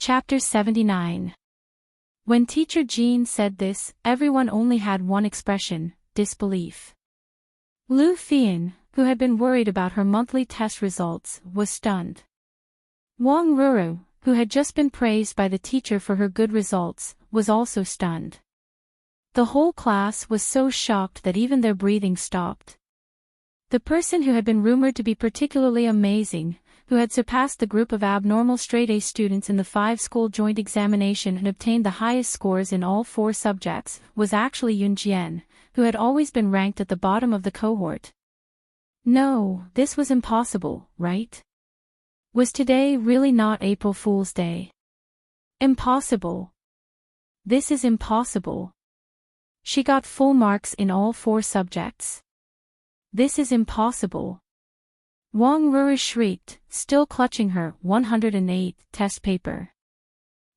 Chapter 79. When Teacher Jean said this, everyone only had one expression: disbelief. Lu Fian, who had been worried about her monthly test results, was stunned. Wang Ruru, who had just been praised by the teacher for her good results, was also stunned. The whole class was so shocked that even their breathing stopped. The person who had been rumored to be particularly amazing, who had surpassed the group of abnormal straight-A students in the 5-school joint examination and obtained the highest scores in all 4 subjects, was actually Yun Jian, who had always been ranked at the bottom of the cohort. No, this was impossible, right? Was today really not April Fool's Day? Impossible. This is impossible. She got full marks in all 4 subjects. This is impossible. Wang Ruru shrieked, still clutching her 108 test paper.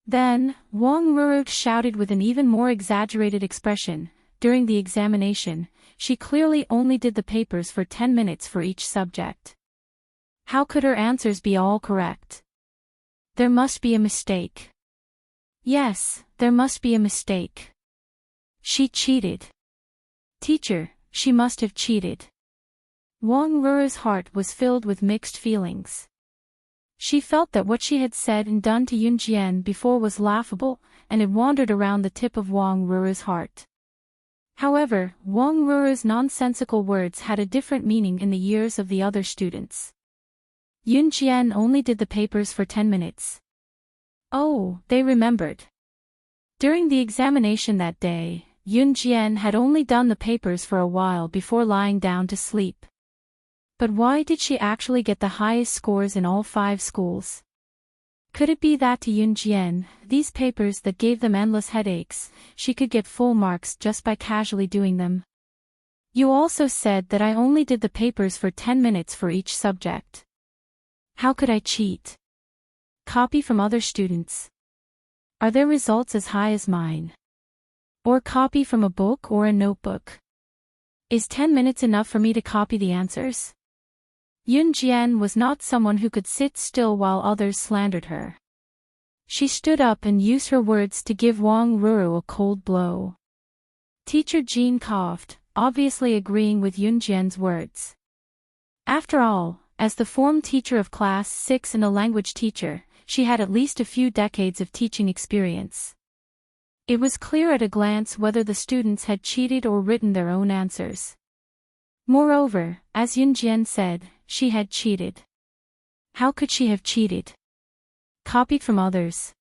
Then, Wang Ruru shouted with an even more exaggerated expression, during the examination, she clearly only did the papers for 10 minutes for each subject. How could her answers be all correct? There must be a mistake. Yes, there must be a mistake. She cheated. Teacher, she must have cheated. Wang Ruru's heart was filled with mixed feelings. She felt that what she had said and done to Yun Jian before was laughable, and it wandered around the tip of Wang Ruru's heart. However, Wang Ruru's nonsensical words had a different meaning in the ears of the other students. Yun Jian only did the papers for 10 minutes. Oh, they remembered. During the examination that day, Yun Jian had only done the papers for a while before lying down to sleep. But why did she actually get the highest scores in all 5 schools? Could it be that to Yun Jian, these papers that gave them endless headaches, she could get full marks just by casually doing them? You also said that I only did the papers for 10 minutes for each subject. How could I cheat? Copy from other students. Are their results as high as mine? Or copy from a book or a notebook? Is 10 minutes enough for me to copy the answers? Yun Jian was not someone who could sit still while others slandered her. She stood up and used her words to give Wang Ruru a cold blow. Teacher Jean coughed, obviously agreeing with Yun Jian's words. After all, as the form teacher of class 6 and a language teacher, she had at least a few decades of teaching experience. It was clear at a glance whether the students had cheated or written their own answers. Moreover, as Yun Jian said, she had cheated. How could she have cheated? Copied from others.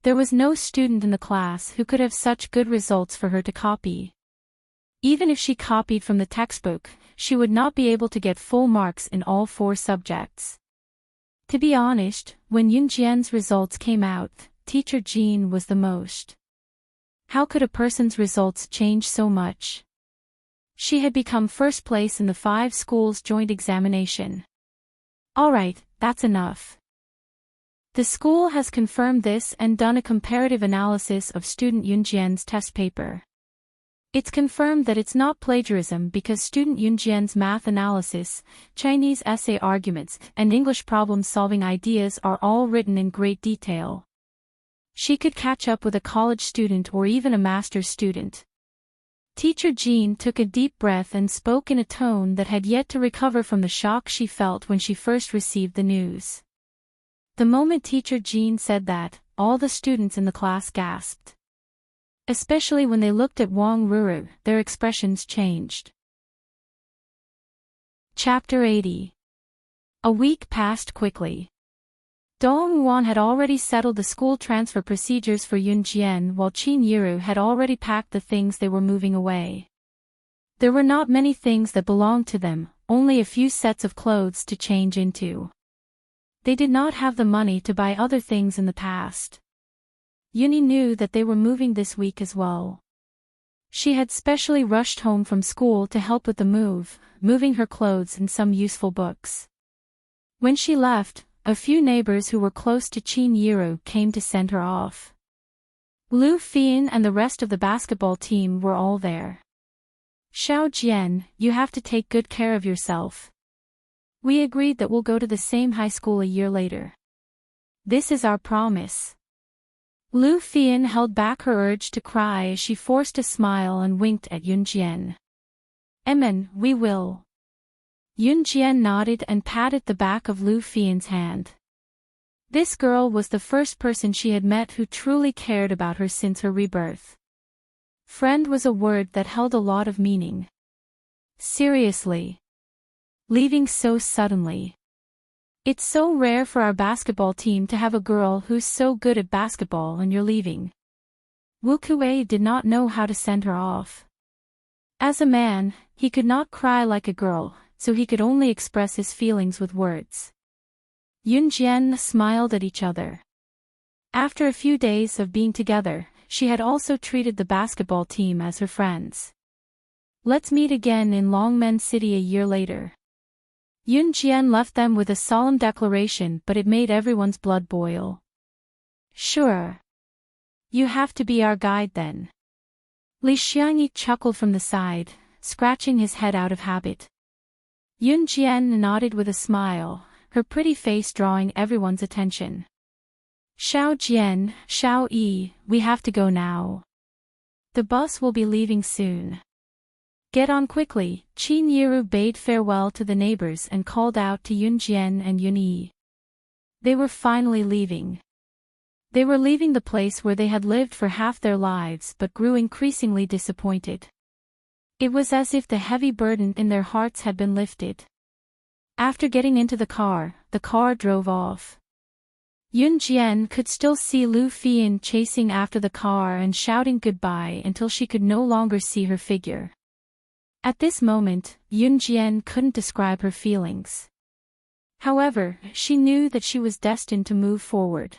There was no student in the class who could have such good results for her to copy. Even if she copied from the textbook, she would not be able to get full marks in all 4 subjects. To be honest, when Yun Jian's results came out, Teacher Jean was the most. How could a person's results change so much? She had become first place in the 5 schools joint examination. Alright, that's enough. The school has confirmed this and done a comparative analysis of student Yun Jian's test paper. It's confirmed that it's not plagiarism because student Yun Jian's math analysis, Chinese essay arguments, and English problem-solving ideas are all written in great detail. She could catch up with a college student or even a master's student. Teacher Jean took a deep breath and spoke in a tone that had yet to recover from the shock she felt when she first received the news. The moment Teacher Jean said that, all the students in the class gasped. Especially when they looked at Wang Ruru, their expressions changed. Chapter 80. A week passed quickly. Dong Wan had already settled the school transfer procedures for Yun Jian while Qin Yiru had already packed the things they were moving away. There were not many things that belonged to them, only a few sets of clothes to change into. They did not have the money to buy other things in the past. Yuni knew that they were moving this week as well. She had specially rushed home from school to help with the move, moving her clothes and some useful books. When she left, a few neighbors who were close to Qin Yiru came to send her off. Lu Fian and the rest of the basketball team were all there. Xiao Jian, you have to take good care of yourself. We agreed that we'll go to the same high school a year later. This is our promise. Lu Fian held back her urge to cry as she forced a smile and winked at Yunjian. "Amen, we will." Yunjian nodded and patted the back of Lu Fian's hand. This girl was the first person she had met who truly cared about her since her rebirth. Friend was a word that held a lot of meaning. Seriously. Leaving so suddenly. It's so rare for our basketball team to have a girl who's so good at basketball and you're leaving. Wu Kuei did not know how to send her off. As a man, he could not cry like a girl, so he could only express his feelings with words. Yunjian smiled at each other. After a few days of being together, she had also treated the basketball team as her friends. Let's meet again in Longmen City a year later. Yunjian left them with a solemn declaration, but it made everyone's blood boil. Sure. You have to be our guide then. Li Xiangyi chuckled from the side, scratching his head out of habit. Yunjian nodded with a smile, her pretty face drawing everyone's attention. Xiao Jian, Xiao Yi, we have to go now. The bus will be leaving soon. Get on quickly. Qin Yiru bade farewell to the neighbors and called out to Yunjian and Yunyi. They were finally leaving. They were leaving the place where they had lived for half their lives but grew increasingly disappointed. It was as if the heavy burden in their hearts had been lifted. After getting into the car drove off. Yunjian could still see Lu Fian chasing after the car and shouting goodbye until she could no longer see her figure. At this moment, Yunjian couldn't describe her feelings. However, she knew that she was destined to move forward.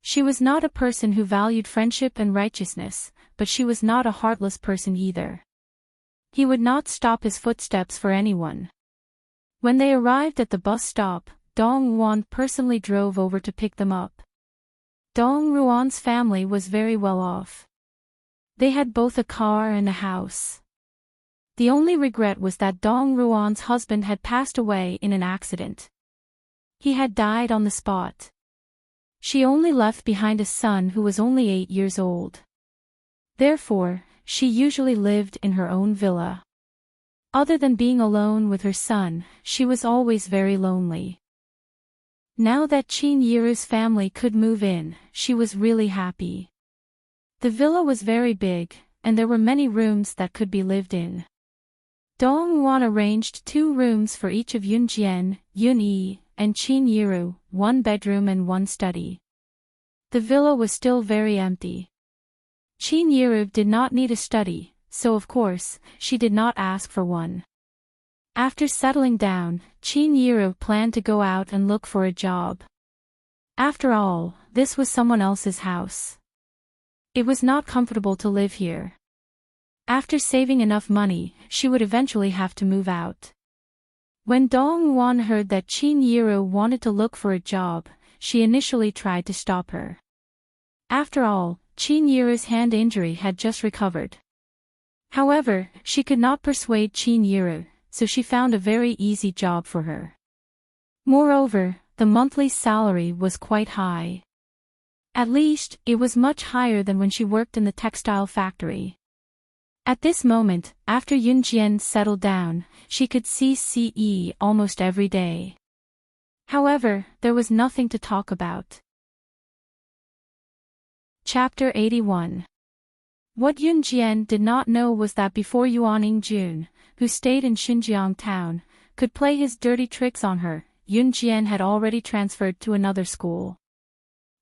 She was not a person who valued friendship and righteousness, but she was not a heartless person either. He would not stop his footsteps for anyone. When they arrived at the bus stop, Dong Ruan personally drove over to pick them up. Dong Ruan's family was very well off. They had both a car and a house. The only regret was that Dong Ruan's husband had passed away in an accident. He had died on the spot. She only left behind a son who was only 8 years old. Therefore, she usually lived in her own villa. Other than being alone with her son, she was always very lonely. Now that Qin Yiru's family could move in, she was really happy. The villa was very big, and there were many rooms that could be lived in. Dong Ruan arranged 2 rooms for each of Yunjian, Yunyi, and Qin Yiru, 1 bedroom and 1 study. The villa was still very empty. Qin Yiru did not need a study, so of course, she did not ask for one. After settling down, Qin Yiru planned to go out and look for a job. After all, this was someone else's house. It was not comfortable to live here. After saving enough money, she would eventually have to move out. When Dong Ruan heard that Qin Yiru wanted to look for a job, she initially tried to stop her. After all, Qin Yiru's hand injury had just recovered. However, she could not persuade Qin Yiru, so she found a very easy job for her. Moreover, the monthly salary was quite high. At least, it was much higher than when she worked in the textile factory. At this moment, after Yunjian settled down, she could see Ce almost every day. However, there was nothing to talk about. Chapter 81. What Yunjian did not know was that before Yuan Jun, who stayed in Xinjiang town, could play his dirty tricks on her, Yunjian had already transferred to another school.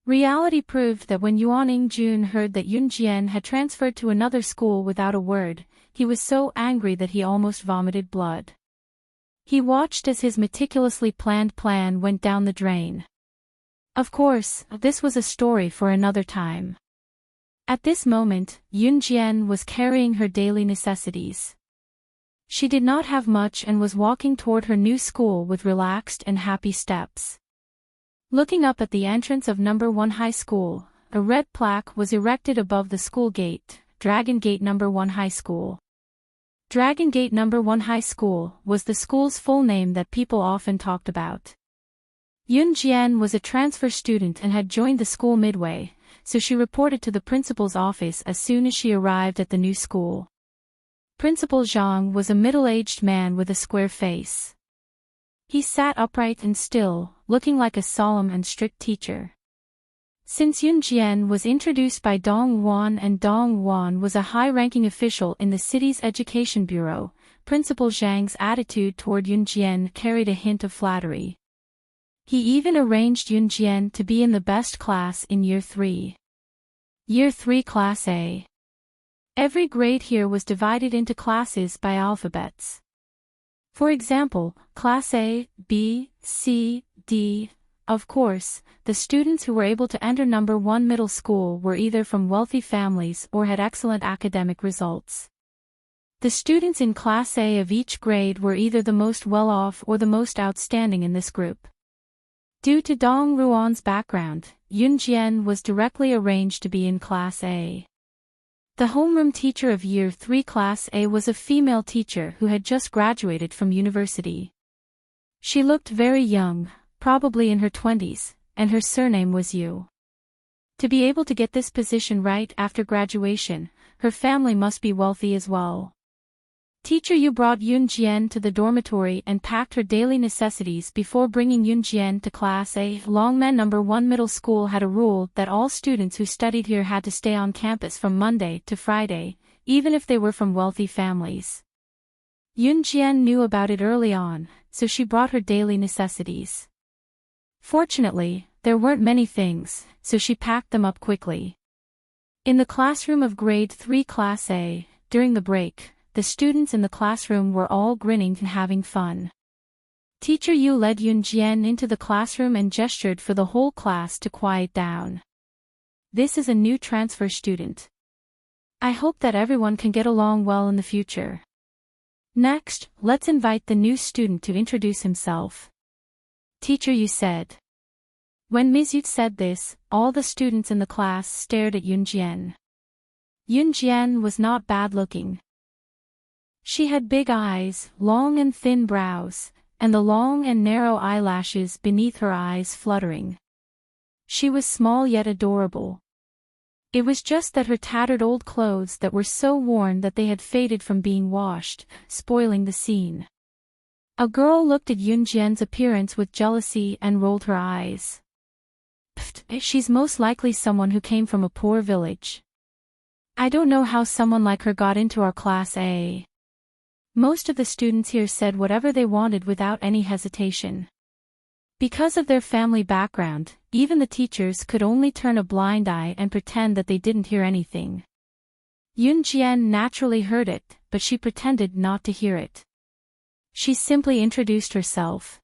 Reality proved that when Yuan Jun heard that Yunjian had transferred to another school without a word, he was so angry that he almost vomited blood. He watched as his meticulously planned plan went down the drain. Of course, this was a story for another time. At this moment, Yunjian was carrying her daily necessities. She did not have much and was walking toward her new school with relaxed and happy steps. Looking up at the entrance of No. 1 High School, a red plaque was erected above the school gate, Dragon Gate No. 1 High School. Dragon Gate No. 1 High School was the school's full name that people often talked about. Yunjian was a transfer student and had joined the school midway, so she reported to the principal's office as soon as she arrived at the new school. Principal Zhang was a middle-aged man with a square face. He sat upright and still, looking like a solemn and strict teacher. Since Yun Jian was introduced by Dong Wan and Dong Wan was a high-ranking official in the city's education bureau, Principal Zhang's attitude toward Yun Jian carried a hint of flattery. He even arranged Yun Jian to be in the best class in Year 3. Year 3 Class A. Every grade here was divided into classes by alphabets. For example, Class A, B, C, D. Of course, the students who were able to enter number 1 middle school were either from wealthy families or had excellent academic results. The students in Class A of each grade were either the most well-off or the most outstanding in this group. Due to Dong Ruan's background, Yun Jian was directly arranged to be in Class A. The homeroom teacher of Year 3 Class A was a female teacher who had just graduated from university. She looked very young, probably in her 20s, and her surname was Yu. To be able to get this position right after graduation, her family must be wealthy as well. Teacher Yu brought Yun Jian to the dormitory and packed her daily necessities before bringing Yun Jian to Class A. Longmen number 1 middle school had a rule that all students who studied here had to stay on campus from Monday to Friday, even if they were from wealthy families. Yun Jian knew about it early on, so she brought her daily necessities. Fortunately, there weren't many things, so she packed them up quickly. In the classroom of Grade 3 Class A, during the break, the students in the classroom were all grinning and having fun. Teacher Yu led Yun Jian into the classroom and gestured for the whole class to quiet down. This is a new transfer student. I hope that everyone can get along well in the future. Next, let's invite the new student to introduce himself. Teacher Yu said. When Ms. Yu said this, all the students in the class stared at Yun Jian. Yun Jian was not bad-looking. She had big eyes, long and thin brows, and the long and narrow eyelashes beneath her eyes fluttering. She was small yet adorable. It was just that her tattered old clothes that were so worn that they had faded from being washed, spoiling the scene. A girl looked at Yun Jian's appearance with jealousy and rolled her eyes. Pfft, she's most likely someone who came from a poor village. I don't know how someone like her got into our Class A. Most of the students here said whatever they wanted without any hesitation. Because of their family background, even the teachers could only turn a blind eye and pretend that they didn't hear anything. Yun Jian naturally heard it, but she pretended not to hear it. She simply introduced herself.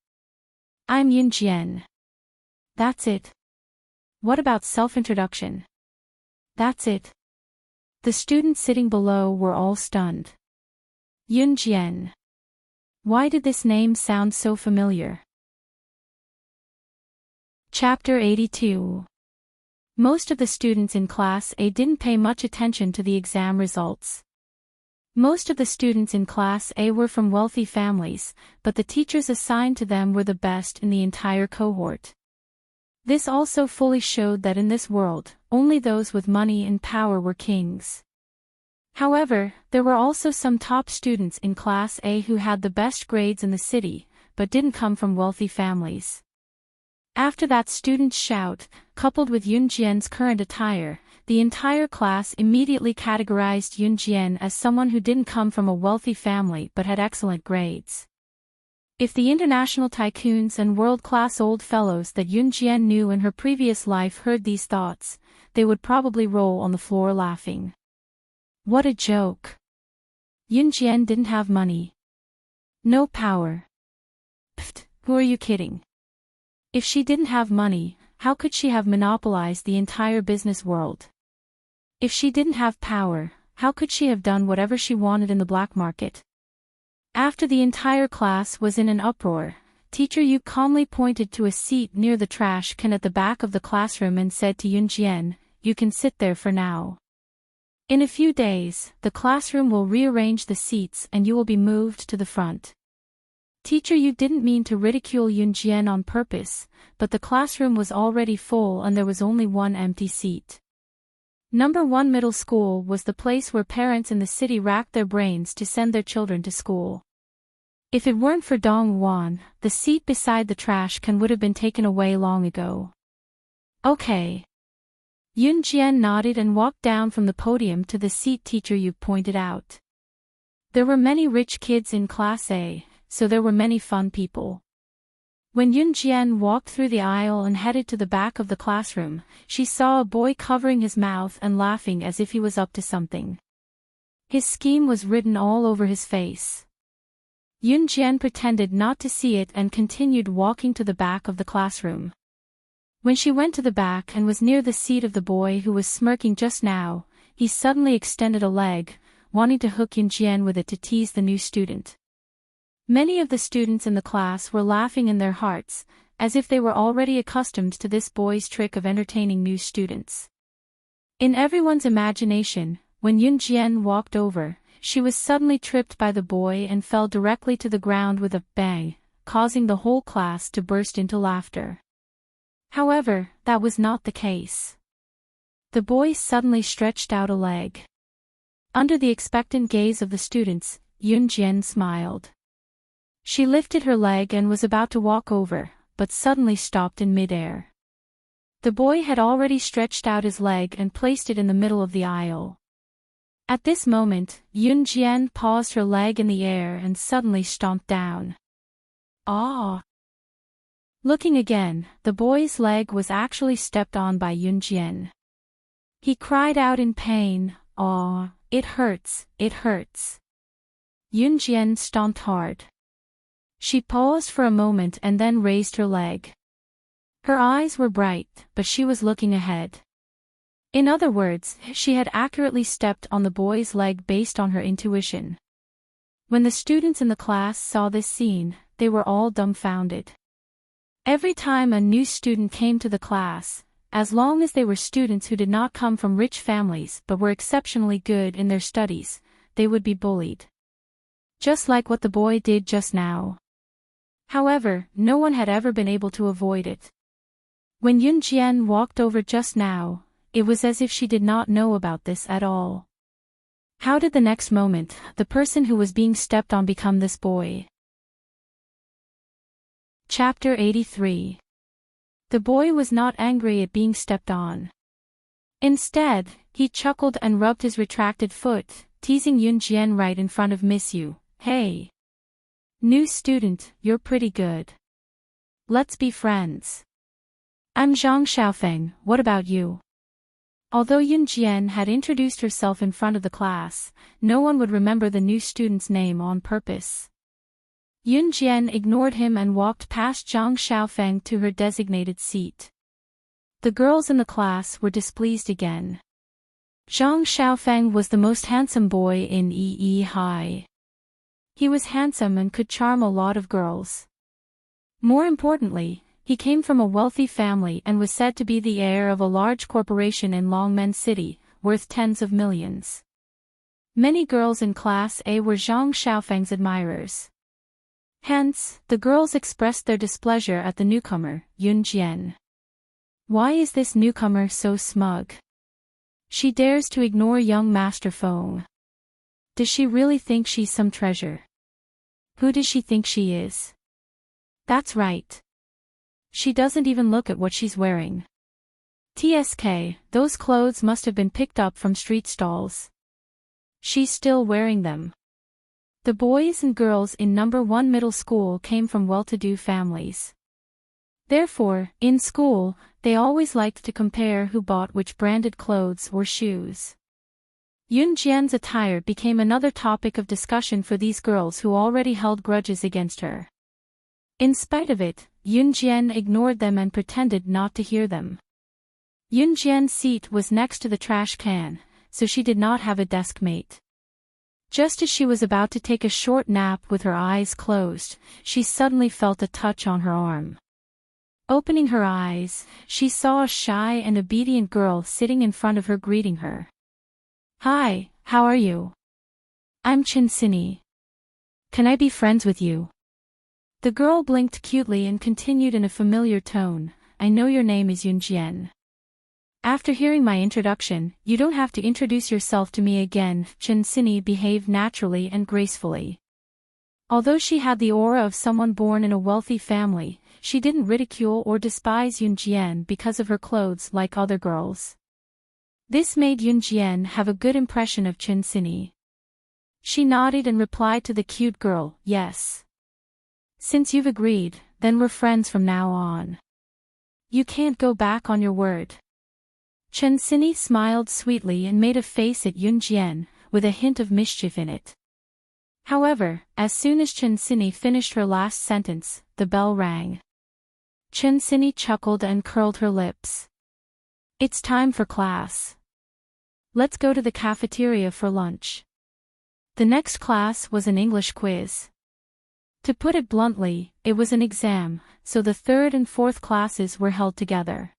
I'm Yun Jian. That's it. What about self-introduction? That's it. The students sitting below were all stunned. Yun Jian. Why did this name sound so familiar? Chapter 82. Most of the students in Class A didn't pay much attention to the exam results. Most of the students in Class A were from wealthy families, but the teachers assigned to them were the best in the entire cohort. This also fully showed that in this world, only those with money and power were kings. However, there were also some top students in Class A who had the best grades in the city, but didn't come from wealthy families. After that student's shout, coupled with Yun Jian's current attire, the entire class immediately categorized Yun Jian as someone who didn't come from a wealthy family but had excellent grades. If the international tycoons and world-class old fellows that Yun Jian knew in her previous life heard these thoughts, they would probably roll on the floor laughing. What a joke. Yun Jian didn't have money. No power. Pfft, who are you kidding? If she didn't have money, how could she have monopolized the entire business world? If she didn't have power, how could she have done whatever she wanted in the black market? After the entire class was in an uproar, Teacher Yu calmly pointed to a seat near the trash can at the back of the classroom and said to Yun Jian, "You can sit there for now. In a few days, the classroom will rearrange the seats and you will be moved to the front." Teacher, you didn't mean to ridicule Yunjian on purpose, but the classroom was already full and there was only one empty seat. Number 1 middle school was the place where parents in the city racked their brains to send their children to school. If it weren't for Dong Wan, the seat beside the trash can would have been taken away long ago. Okay. Yun Jian nodded and walked down from the podium to the seat Teacher Yu pointed out. There were many rich kids in Class A, so there were many fun people. When Yun Jian walked through the aisle and headed to the back of the classroom, she saw a boy covering his mouth and laughing as if he was up to something. His scheme was written all over his face. Yun Jian pretended not to see it and continued walking to the back of the classroom. When she went to the back and was near the seat of the boy who was smirking just now, he suddenly extended a leg, wanting to hook Yun Jian with it to tease the new student. Many of the students in the class were laughing in their hearts, as if they were already accustomed to this boy's trick of entertaining new students. In everyone's imagination, when Yun Jian walked over, she was suddenly tripped by the boy and fell directly to the ground with a bang, causing the whole class to burst into laughter. However, that was not the case. The boy suddenly stretched out a leg. Under the expectant gaze of the students, Yun Jian smiled. She lifted her leg and was about to walk over, but suddenly stopped in midair. The boy had already stretched out his leg and placed it in the middle of the aisle. At this moment, Yun Jian paused her leg in the air and suddenly stomped down. Ah! Looking again, the boy's leg was actually stepped on by Yun Jian. He cried out in pain, "Ah, it hurts, it hurts." Yun Jian stomped hard. She paused for a moment and then raised her leg. Her eyes were bright, but she was looking ahead. In other words, she had accurately stepped on the boy's leg based on her intuition. When the students in the class saw this scene, they were all dumbfounded. Every time a new student came to the class, as long as they were students who did not come from rich families but were exceptionally good in their studies, they would be bullied. Just like what the boy did just now. However, no one had ever been able to avoid it. When Yun Jian walked over just now, it was as if she did not know about this at all. How did the next moment, the person who was being stepped on become this boy? Chapter 83. The boy was not angry at being stepped on. Instead, he chuckled and rubbed his retracted foot, teasing Yun Jian right in front of Miss Yu. "Hey! New student, you're pretty good. Let's be friends. I'm Zhang Xiaofeng, what about you?" Although Yun Jian had introduced herself in front of the class, no one would remember the new student's name on purpose. Yun Jian ignored him and walked past Zhang Xiaofeng to her designated seat. The girls in the class were displeased again. Zhang Xiaofeng was the most handsome boy in EE High. He was handsome and could charm a lot of girls. More importantly, he came from a wealthy family and was said to be the heir of a large corporation in Longmen City, worth tens of millions. Many girls in Class A were Zhang Xiaofeng's admirers. Hence, the girls expressed their displeasure at the newcomer, Yun Jian. Why is this newcomer so smug? She dares to ignore young Master Feng. Does she really think she's some treasure? Who does she think she is? That's right. She doesn't even look at what she's wearing. TSK, those clothes must have been picked up from street stalls. She's still wearing them. The boys and girls in number 1 middle school came from well-to-do families. Therefore, in school, they always liked to compare who bought which branded clothes or shoes. Yun Jian's attire became another topic of discussion for these girls who already held grudges against her. In spite of it, Yun Jian ignored them and pretended not to hear them. Yun Jian's seat was next to the trash can, so she did not have a desk mate. Just as she was about to take a short nap with her eyes closed, she suddenly felt a touch on her arm. Opening her eyes, she saw a shy and obedient girl sitting in front of her greeting her. "Hi, how are you? I'm Chinsini. Can I be friends with you?" The girl blinked cutely and continued in a familiar tone, I know your name is Yunjian. After hearing my introduction, you don't have to introduce yourself to me again. Chen Xinyi behaved naturally and gracefully. Although she had the aura of someone born in a wealthy family, she didn't ridicule or despise Yunjian because of her clothes like other girls. This made Yunjian have a good impression of Chen Xinyi. She nodded and replied to the cute girl, yes. Since you've agreed, then we're friends from now on. You can't go back on your word. Chen Xinyi smiled sweetly and made a face at Yunjian, with a hint of mischief in it. However, as soon as Chen Xinyi finished her last sentence, the bell rang. Chen Xinyi chuckled and curled her lips. It's time for class. Let's go to the cafeteria for lunch. The next class was an English quiz. To put it bluntly, it was an exam, so the third and fourth classes were held together.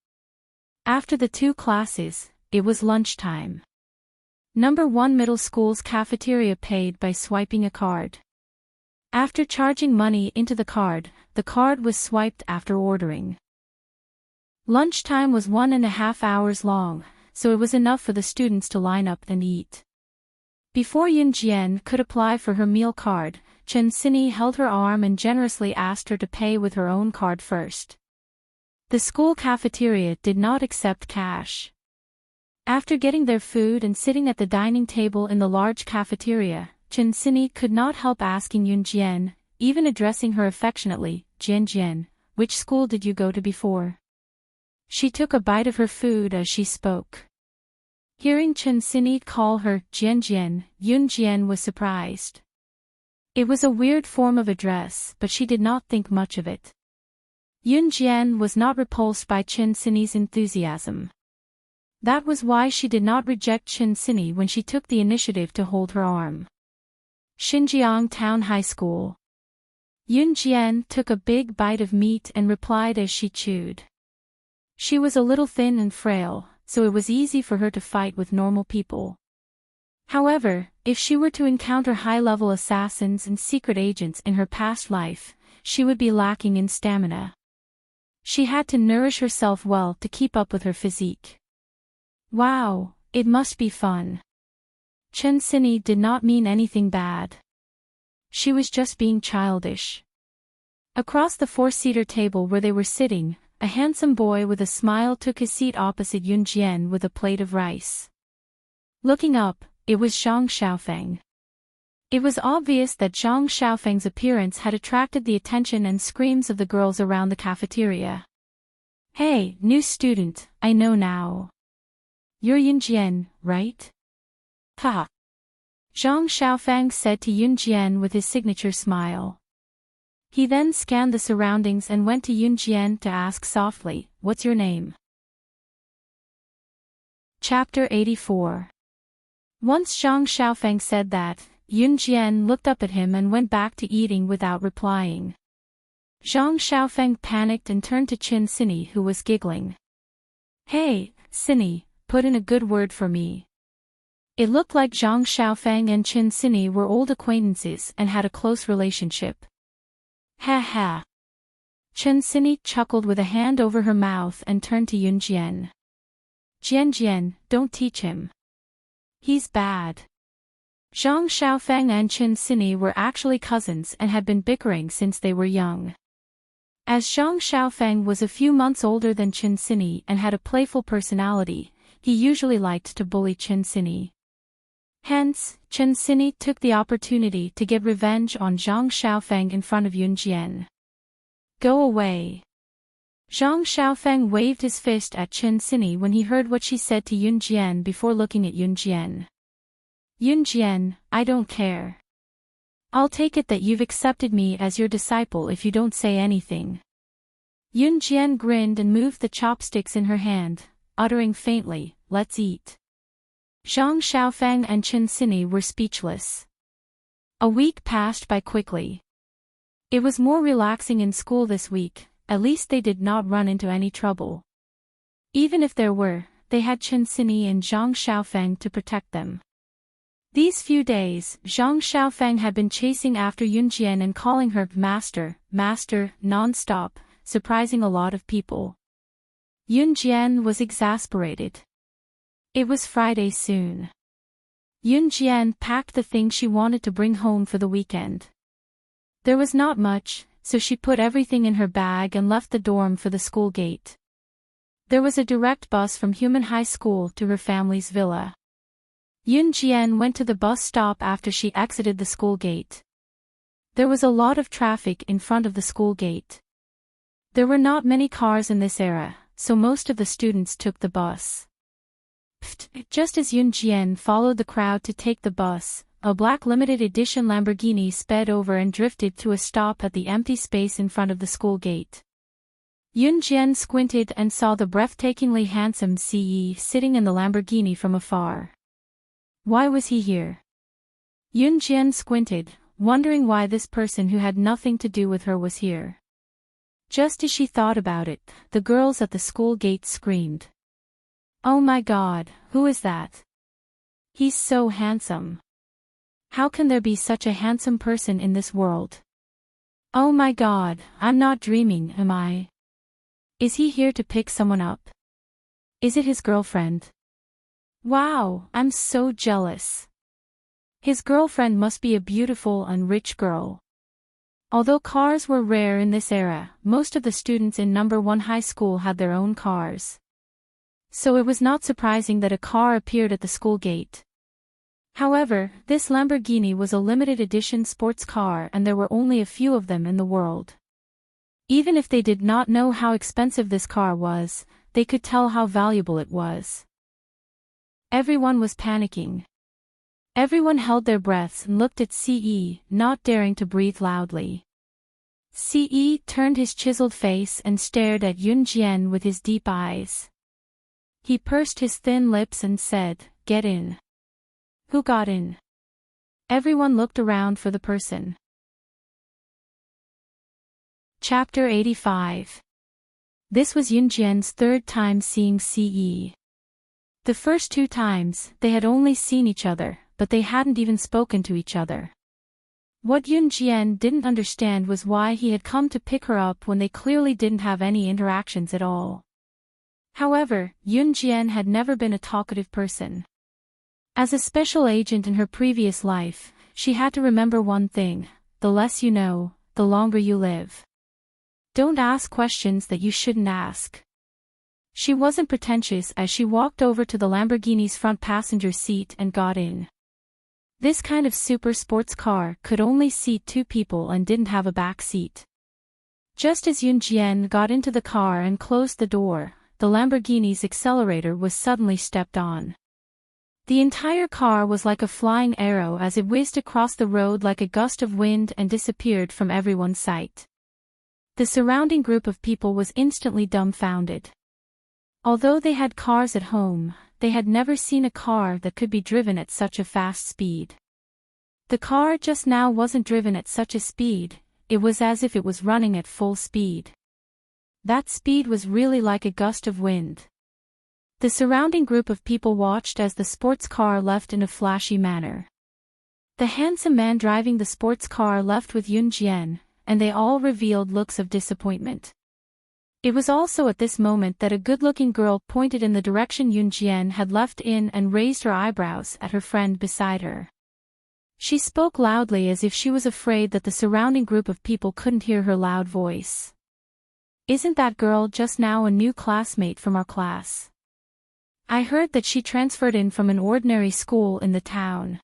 After the two classes, it was lunchtime. Number 1 middle school's cafeteria paid by swiping a card. After charging money into the card was swiped after ordering. Lunchtime was 1.5 hours long, so it was enough for the students to line up and eat. Before Yunjian could apply for her meal card, Chen Xinyi held her arm and generously asked her to pay with her own card first. The school cafeteria did not accept cash. After getting their food and sitting at the dining table in the large cafeteria, Chen Xinyi could not help asking Yunjian, even addressing her affectionately, Jian, which school did you go to before? She took a bite of her food as she spoke. Hearing Chen Xinyi call her Jian, Yunjian was surprised. It was a weird form of address, but she did not think much of it. Yunjian was not repulsed by Chen Xinyi's enthusiasm. That was why she did not reject Chen Xinyi when she took the initiative to hold her arm. Xinjiang Town High School. Yunjian took a big bite of meat and replied as she chewed. She was a little thin and frail, so it was easy for her to fight with normal people. However, if she were to encounter high-level assassins and secret agents in her past life, she would be lacking in stamina. She had to nourish herself well to keep up with her physique. Wow, it must be fun. Chen Xinyi did not mean anything bad. She was just being childish. Across the 4-seater table where they were sitting, a handsome boy with a smile took his seat opposite Yunjian with a plate of rice. Looking up, it was Zhang Xiaofeng. It was obvious that Zhang Xiaofeng's appearance had attracted the attention and screams of the girls around the cafeteria. Hey, new student, I know now. You're Yunjian, right? Ha! Zhang Xiaofeng said to Yunjian with his signature smile. He then scanned the surroundings and went to Yunjian to ask softly, what's your name? Chapter 84. Once Zhang Xiaofeng said that, Yunjian looked up at him and went back to eating without replying. Zhang Xiaofeng panicked and turned to Chen Xinyi who was giggling. Hey, Xinyi, put in a good word for me. It looked like Zhang Xiaofeng and Chen Xinyi were old acquaintances and had a close relationship. Ha ha. Chen Xinyi chuckled with a hand over her mouth and turned to Yunjian. Jian, don't teach him. He's bad. Zhang Xiaofeng and Chen Xinyi were actually cousins and had been bickering since they were young. As Zhang Xiaofeng was a few months older than Chen Xinyi and had a playful personality, he usually liked to bully Chen Xinyi. Hence, Chen Xinyi took the opportunity to get revenge on Zhang Xiaofeng in front of Yunjian. Go away. Zhang Xiaofeng waved his fist at Chen Xinyi when he heard what she said to Yunjian before looking at Yunjian. Yunjian, I don't care. I'll take it that you've accepted me as your disciple if you don't say anything. Yunjian grinned and moved the chopsticks in her hand, uttering faintly, let's eat. Zhang Xiaofeng and Chen Xinyi were speechless. A week passed by quickly. It was more relaxing in school this week, at least they did not run into any trouble. Even if there were, they had Chen Xinyi and Zhang Xiaofeng to protect them. These few days, Zhang Xiaofeng had been chasing after Yunjian and calling her master, non-stop, surprising a lot of people. Yunjian was exasperated. It was Friday soon. Yunjian packed the things she wanted to bring home for the weekend. There was not much, so she put everything in her bag and left the dorm for the school gate. There was a direct bus from Human High School to her family's villa. Yunjian went to the bus stop after she exited the school gate. There was a lot of traffic in front of the school gate. There were not many cars in this era, so most of the students took the bus. Just as Yunjian followed the crowd to take the bus, a black limited edition Lamborghini sped over and drifted to a stop at the empty space in front of the school gate. Yunjian squinted and saw the breathtakingly handsome CE sitting in the Lamborghini from afar. Why was he here? Yunjian squinted, wondering why this person who had nothing to do with her was here. Just as she thought about it, the girls at the school gate screamed. "Oh my God, who is that? He's so handsome. How can there be such a handsome person in this world? Oh my God, I'm not dreaming, am I? Is he here to pick someone up? Is it his girlfriend? Wow, I'm so jealous. His girlfriend must be a beautiful and rich girl." Although cars were rare in this era, most of the students in No. 1 high school had their own cars. So it was not surprising that a car appeared at the school gate. However, this Lamborghini was a limited edition sports car and there were only a few of them in the world. Even if they did not know how expensive this car was, they could tell how valuable it was. Everyone was panicking. Everyone held their breaths and looked at CE, not daring to breathe loudly. CE turned his chiseled face and stared at Yunjian with his deep eyes. He pursed his thin lips and said, "Get in." Who got in? Everyone looked around for the person. Chapter 85. This was Yunjian's third time seeing CE. The first 2 times, they had only seen each other, but they hadn't even spoken to each other. What Yunjian didn't understand was why he had come to pick her up when they clearly didn't have any interactions at all. However, Yunjian had never been a talkative person. As a special agent in her previous life, she had to remember one thing: the less you know, the longer you live. Don't ask questions that you shouldn't ask. She wasn't pretentious as she walked over to the Lamborghini's front passenger seat and got in. This kind of super sports car could only seat 2 people and didn't have a back seat. Just as Yunjian got into the car and closed the door, the Lamborghini's accelerator was suddenly stepped on. The entire car was like a flying arrow as it whizzed across the road like a gust of wind and disappeared from everyone's sight. The surrounding group of people was instantly dumbfounded. Although they had cars at home, they had never seen a car that could be driven at such a fast speed. The car just now wasn't driven at such a speed, it was as if it was running at full speed. That speed was really like a gust of wind. The surrounding group of people watched as the sports car left in a flashy manner. The handsome man driving the sports car left with Yunjian, and they all revealed looks of disappointment. It was also at this moment that a good-looking girl pointed in the direction Yunjian had left in and raised her eyebrows at her friend beside her. She spoke loudly as if she was afraid that the surrounding group of people couldn't hear her loud voice. "Isn't that girl just now a new classmate from our class? I heard that she transferred in from an ordinary school in the town."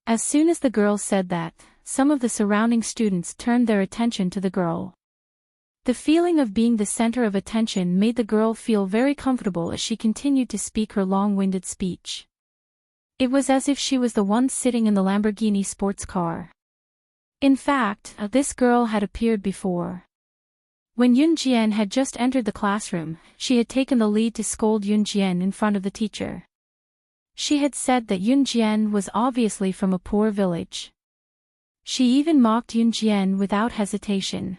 As soon as the girl said that, some of the surrounding students turned their attention to the girl. The feeling of being the center of attention made the girl feel very comfortable as she continued to speak her long-winded speech. It was as if she was the one sitting in the Lamborghini sports car. In fact, this girl had appeared before. When Yunjian had just entered the classroom, she had taken the lead to scold Yunjian in front of the teacher. She had said that Yunjian was obviously from a poor village. She even mocked Yunjian without hesitation.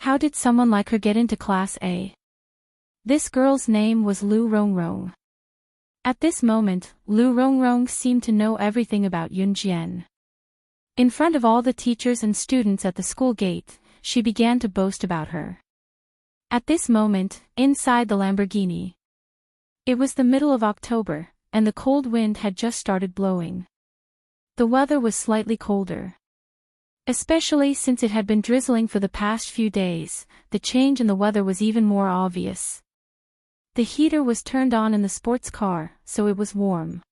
How did someone like her get into Class A? This girl's name was Lu Rongrong. At this moment, Lu Rongrong seemed to know everything about Yunjian. In front of all the teachers and students at the school gate, she began to boast about her. At this moment, inside the Lamborghini. It was the middle of October, and the cold wind had just started blowing. The weather was slightly colder. Especially since it had been drizzling for the past few days, the change in the weather was even more obvious. The heater was turned on in the sports car, so it was warm.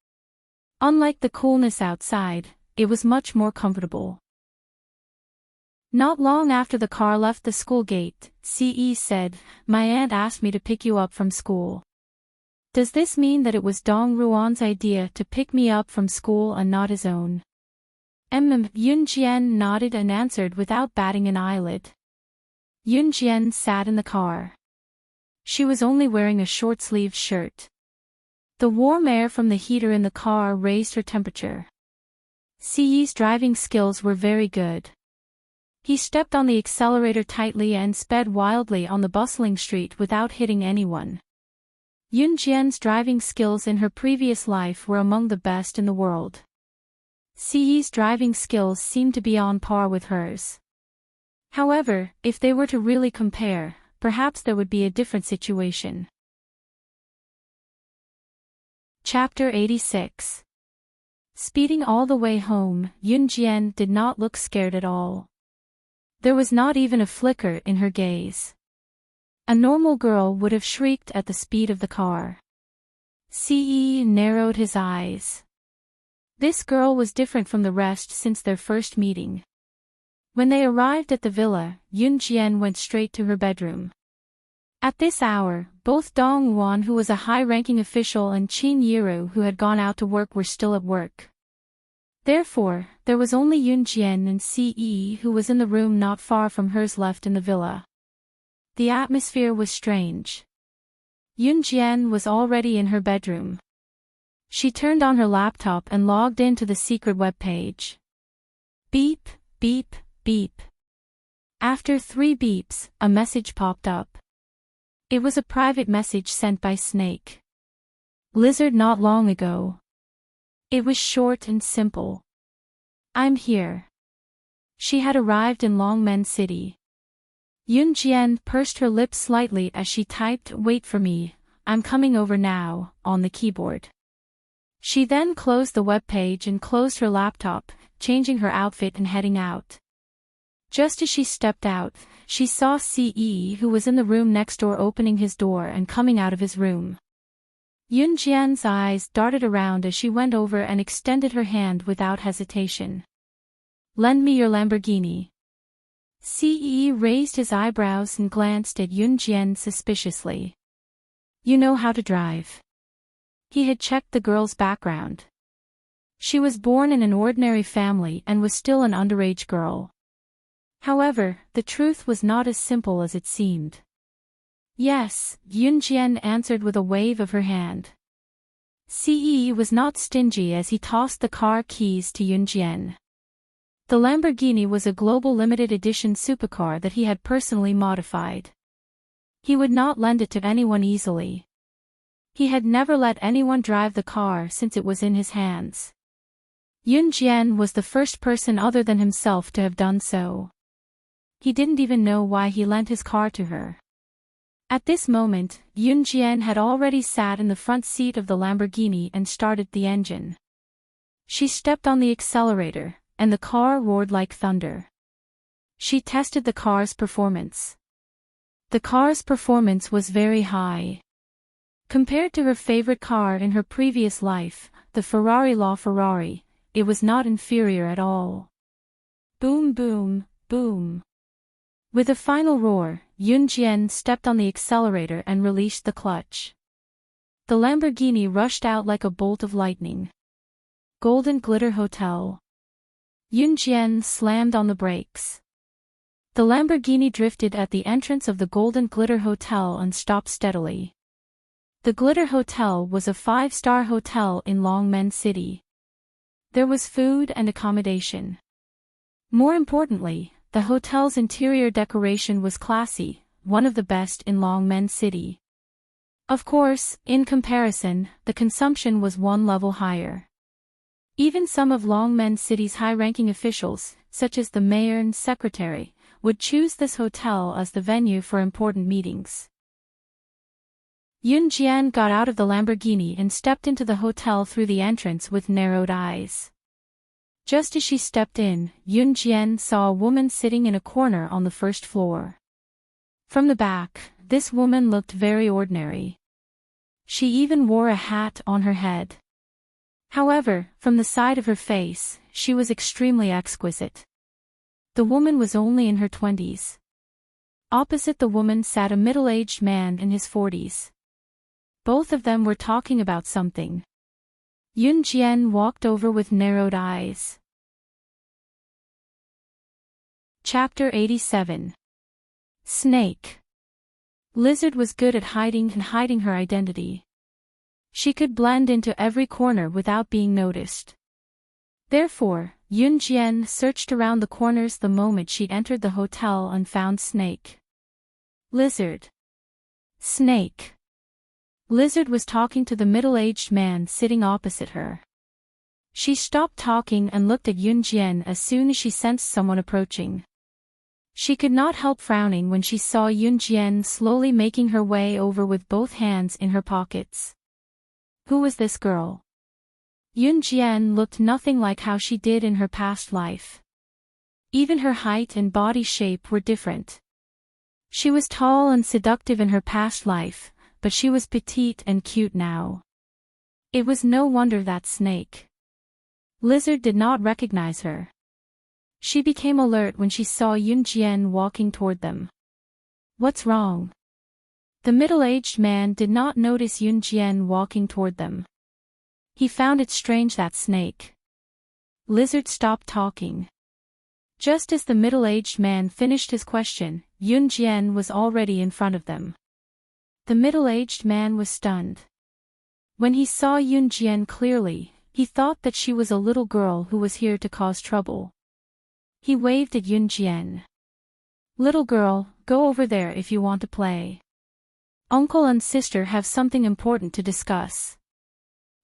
Unlike the coolness outside, it was much more comfortable. Not long after the car left the school gate, Ce said, "My aunt asked me to pick you up from school." Does this mean that it was Dong Ruan's idea to pick me up from school and not his own? Yunjian nodded and answered without batting an eyelid. Yunjian sat in the car. She was only wearing a short-sleeved shirt. The warm air from the heater in the car raised her temperature. Ce's driving skills were very good. He stepped on the accelerator tightly and sped wildly on the bustling street without hitting anyone. Yunjian's driving skills in her previous life were among the best in the world. Ce's driving skills seemed to be on par with hers. However, if they were to really compare, perhaps there would be a different situation. Chapter 86. Speeding all the way home, Yunjian did not look scared at all. There was not even a flicker in her gaze. A normal girl would have shrieked at the speed of the car. Ce narrowed his eyes. This girl was different from the rest since their first meeting. When they arrived at the villa, Yunjian went straight to her bedroom. At this hour, both Dong Yuan, who was a high-ranking official, and Qin Yiru, who had gone out to work, were still at work. Therefore, there was only Yunjian and Ce, who was in the room not far from hers, left in the villa. The atmosphere was strange. Yunjian was already in her bedroom. She turned on her laptop and logged into the secret web page. Beep, beep, beep. After 3 beeps, a message popped up. It was a private message sent by Snake Lizard not long ago. It was short and simple. "I'm here." She had arrived in Longmen City. Yunjian pursed her lips slightly as she typed, "Wait for me, I'm coming over now," on the keyboard. She then closed the web page and closed her laptop, changing her outfit and heading out. Just as she stepped out, she saw Ce, who was in the room next door, opening his door and coming out of his room. Yunjian's eyes darted around as she went over and extended her hand without hesitation. "Lend me your Lamborghini." Ce raised his eyebrows and glanced at Yunjian suspiciously. "You know how to drive?" He had checked the girl's background. She was born in an ordinary family and was still an underage girl. However, the truth was not as simple as it seemed. "Yes," Yunjian answered with a wave of her hand. Ce was not stingy as he tossed the car keys to Yunjian. The Lamborghini was a global limited edition supercar that he had personally modified. He would not lend it to anyone easily. He had never let anyone drive the car since it was in his hands. Yunjian was the first person other than himself to have done so. He didn't even know why he lent his car to her. At this moment, Yunjian had already sat in the front seat of the Lamborghini and started the engine. She stepped on the accelerator, and the car roared like thunder. She tested the car's performance. The car's performance was very high. Compared to her favorite car in her previous life, the Ferrari, it was not inferior at all. Boom, boom, boom. With a final roar, Yunjian stepped on the accelerator and released the clutch. The Lamborghini rushed out like a bolt of lightning. Golden Glitter Hotel. Yunjian slammed on the brakes. The Lamborghini drifted at the entrance of the Golden Glitter Hotel and stopped steadily. The Glitter Hotel was a 5-star hotel in Longmen City. There was food and accommodation. More importantly, the hotel's interior decoration was classy, one of the best in Longmen City. Of course, in comparison, the consumption was one level higher. Even some of Longmen City's high-ranking officials, such as the mayor and secretary, would choose this hotel as the venue for important meetings. Yun Jian got out of the Lamborghini and stepped into the hotel through the entrance with narrowed eyes. Just as she stepped in, Yun Jian saw a woman sitting in a corner on the first floor. From the back, this woman looked very ordinary. She even wore a hat on her head. However, from the side of her face, she was extremely exquisite. The woman was only in her 20s. Opposite the woman sat a middle-aged man in his 40s. Both of them were talking about something. Yun Jian walked over with narrowed eyes. Chapter 87. Snake. Lizard was good at hiding her identity. She could blend into every corner without being noticed. Therefore, Yun Jian searched around the corners the moment she entered the hotel and found Snake. Lizard. Snake. Lizard was talking to the middle-aged man sitting opposite her. She stopped talking and looked at Yun Jian as soon as she sensed someone approaching. She could not help frowning when she saw Yun Jian slowly making her way over with both hands in her pockets. Who was this girl? Yun Jian looked nothing like how she did in her past life. Even her height and body shape were different. She was tall and seductive in her past life, but she was petite and cute now. It was no wonder that Snake. Lizard did not recognize her. She became alert when she saw Yun Jian walking toward them. What's wrong? The middle-aged man did not notice Yun Jian walking toward them. He found it strange that Snake. Lizard stopped talking. Just as the middle-aged man finished his question, Yun Jian was already in front of them. The middle-aged man was stunned. When he saw Yun Jian clearly, he thought that she was a little girl who was here to cause trouble. He waved at Yun Jian. Little girl, go over there if you want to play. Uncle and sister have something important to discuss.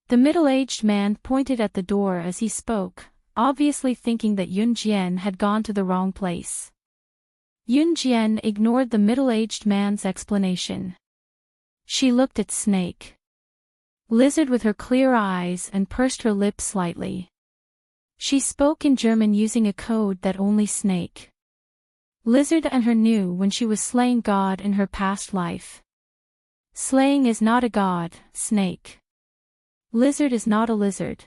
The middle-aged man pointed at the door as he spoke, obviously thinking that Yun Jian had gone to the wrong place. Yun Jian ignored the middle-aged man's explanation. She looked at Snake. Lizard with her clear eyes and pursed her lips slightly. She spoke in German using a code that only Snake. Lizard and her knew when she was slaying God in her past life. Slaying is not a god, Snake. Lizard is not a lizard.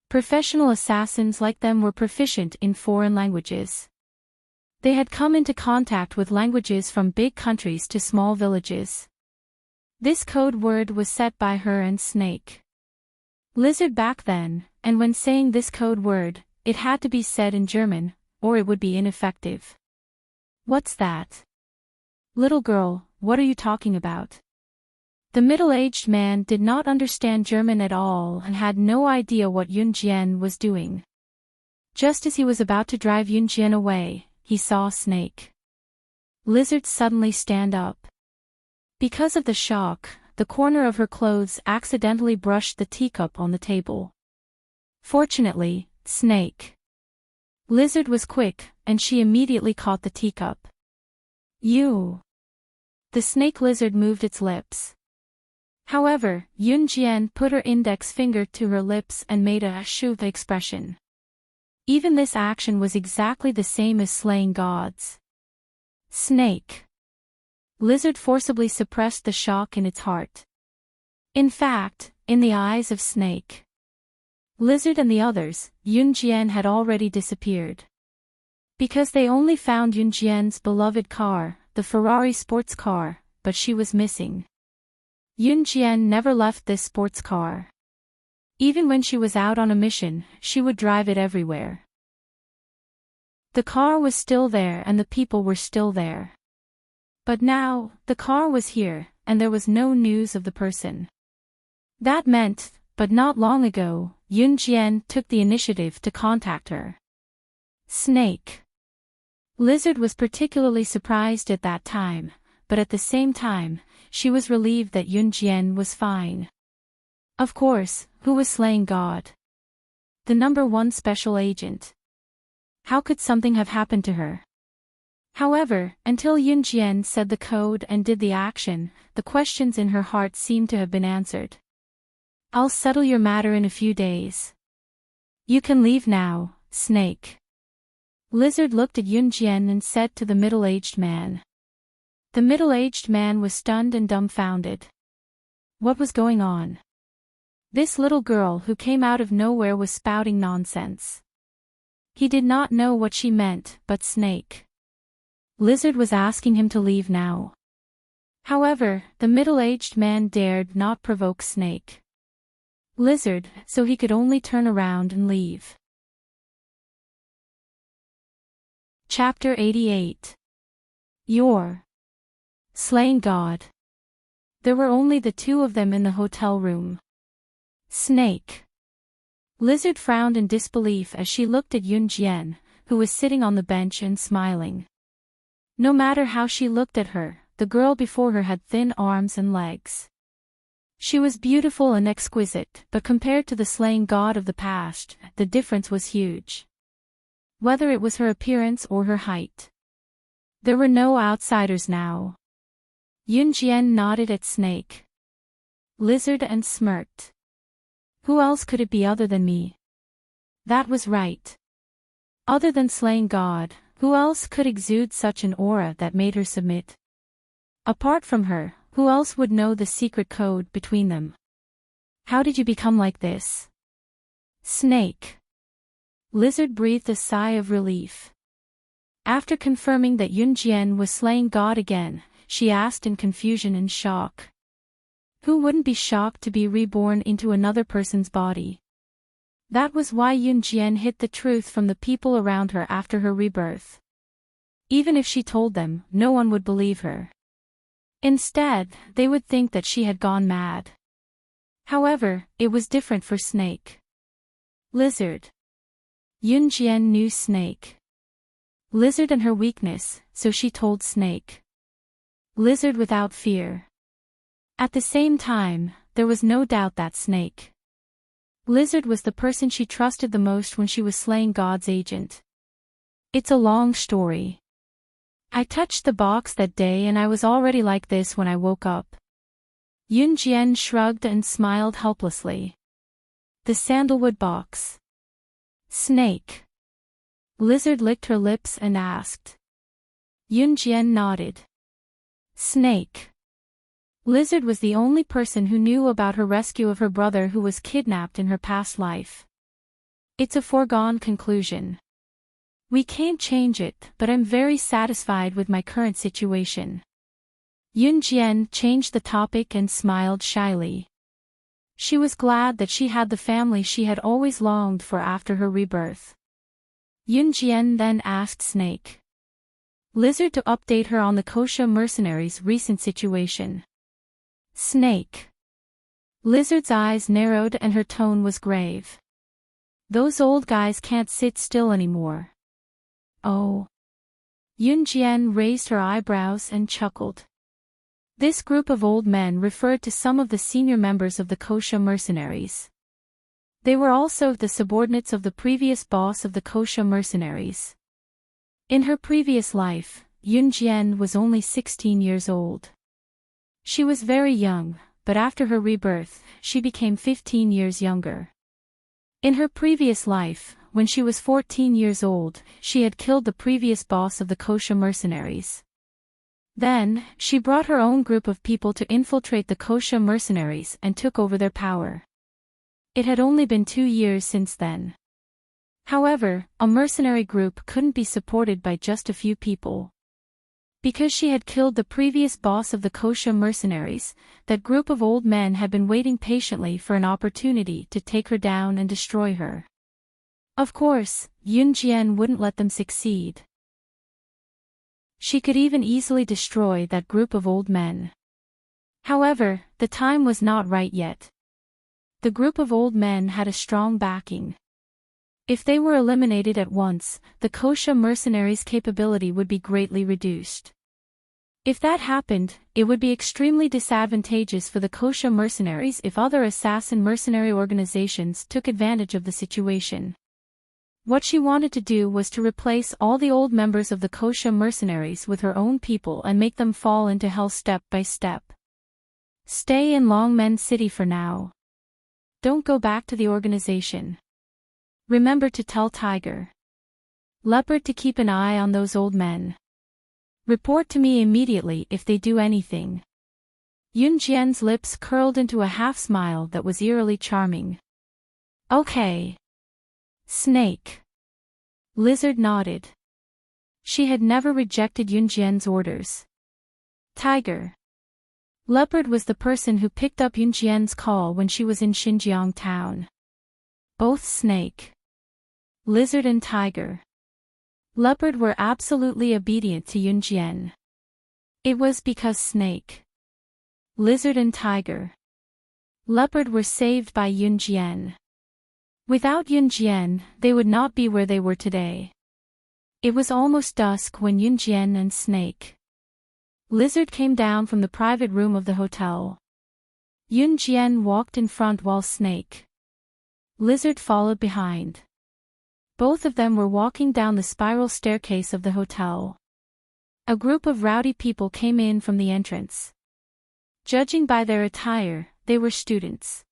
Professional assassins like them were proficient in foreign languages. They had come into contact with languages from big countries to small villages. This code word was set by her and Snake. Lizard back then, and when saying this code word, it had to be said in German, or it would be ineffective. What's that? Little girl, what are you talking about? The middle-aged man did not understand German at all and had no idea what Yun Jian was doing. Just as he was about to drive Yun Jian away, he saw Snake. Lizard suddenly stand up. Because of the shock, the corner of her clothes accidentally brushed the teacup on the table. Fortunately, Snake. Lizard was quick, and she immediately caught the teacup. You. The snake lizard moved its lips. However, Yun Jian put her index finger to her lips and made a shuv expression. Even this action was exactly the same as slaying gods. Snake. Lizard forcibly suppressed the shock in its heart. In fact, in the eyes of Snake. Lizard and the others, Yun Jian had already disappeared. Because they only found Yun Jian's beloved car, the Ferrari sports car, but she was missing. Yun Jian never left this sports car. Even when she was out on a mission, she would drive it everywhere. The car was still there and the people were still there. But now, the car was here, and there was no news of the person. That meant, but not long ago, Yun Jian took the initiative to contact her. Snake. Lizard was particularly surprised at that time, but at the same time, she was relieved that Yun Jian was fine. Of course, who was slaying God? The #1 special agent. How could something have happened to her? However, until Yun Jian said the code and did the action, the questions in her heart seemed to have been answered. I'll settle your matter in a few days. You can leave now, Snake. Lizard looked at Yun Jian and said to the middle-aged man. The middle-aged man was stunned and dumbfounded. What was going on? This little girl who came out of nowhere was spouting nonsense. He did not know what she meant, but Snake. Lizard was asking him to leave now. However, the middle-aged man dared not provoke Snake. Lizard, so he could only turn around and leave. Chapter 88. You're slaying God. There were only the two of them in the hotel room. Snake. Lizard frowned in disbelief as she looked at Yun Jian, who was sitting on the bench and smiling. No matter how she looked at her, the girl before her had thin arms and legs. She was beautiful and exquisite, but compared to the slaying god of the past, the difference was huge. Whether it was her appearance or her height. There were no outsiders now. Yun Jian nodded at Snake. Lizard and smirked. Who else could it be other than me? That was right. Other than slaying God, who else could exude such an aura that made her submit? Apart from her, who else would know the secret code between them? How did you become like this? Snake. Lizard breathed a sigh of relief. After confirming that Yun Jian was slaying God again, she asked in confusion and shock. Who wouldn't be shocked to be reborn into another person's body? That was why Yun Jian hid the truth from the people around her after her rebirth. Even if she told them, no one would believe her. Instead, they would think that she had gone mad. However, it was different for Snake. Lizard. Yun Jian knew Snake. Lizard and her weakness, so she told Snake. Lizard without fear. At the same time, there was no doubt that Snake. Lizard was the person she trusted the most when she was slaying God's agent. It's a long story. I touched the box that day and I was already like this when I woke up. Yun Jian shrugged and smiled helplessly. The sandalwood box. Snake. Lizard licked her lips and asked. Yun Jian nodded. Snake. Lizard was the only person who knew about her rescue of her brother who was kidnapped in her past life. It's a foregone conclusion. We can't change it, but I'm very satisfied with my current situation. Yun Jian changed the topic and smiled shyly. She was glad that she had the family she had always longed for after her rebirth. Yun Jian then asked Snake. Lizard to update her on the Kosha mercenaries' recent situation. Snake. Lizard's eyes narrowed and her tone was grave. Those old guys can't sit still anymore. Oh. Yun Jian raised her eyebrows and chuckled. This group of old men referred to some of the senior members of the Kosha mercenaries. They were also the subordinates of the previous boss of the Kosha mercenaries. In her previous life, Yun Jian was only 16 years old. She was very young, but after her rebirth, she became 15 years younger. In her previous life, when she was 14 years old, she had killed the previous boss of the Kosha mercenaries. Then, she brought her own group of people to infiltrate the Kosha mercenaries and took over their power. It had only been 2 years since then. However, a mercenary group couldn't be supported by just a few people. Because she had killed the previous boss of the Kosha mercenaries, that group of old men had been waiting patiently for an opportunity to take her down and destroy her. Of course, Yun Jian wouldn't let them succeed. She could even easily destroy that group of old men. However, the time was not right yet. The group of old men had a strong backing. If they were eliminated at once, the Kosha mercenaries' capability would be greatly reduced. If that happened, it would be extremely disadvantageous for the Kosha mercenaries if other assassin mercenary organizations took advantage of the situation. What she wanted to do was to replace all the old members of the Kosha mercenaries with her own people and make them fall into hell step by step. Stay in Longmen City for now. Don't go back to the organization. Remember to tell Tiger Leopard to keep an eye on those old men. Report to me immediately if they do anything. Yun Jian's lips curled into a half-smile that was eerily charming. Okay. Snake. Lizard nodded. She had never rejected Yun Jian's orders. Tiger. Leopard was the person who picked up Yun Jian's call when she was in Xinjiang town. Both Snake, Lizard and Tiger. Leopard were absolutely obedient to Yun Jian. It was because Snake, Lizard and Tiger, Leopard were saved by Yun Jian. Without Yun Jian, they would not be where they were today. It was almost dusk when Yun Jian and Snake, Lizard came down from the private room of the hotel. Yun Jian walked in front while Snake, Lizard followed behind. Both of them were walking down the spiral staircase of the hotel. A group of rowdy people came in from the entrance. Judging by their attire, they were students.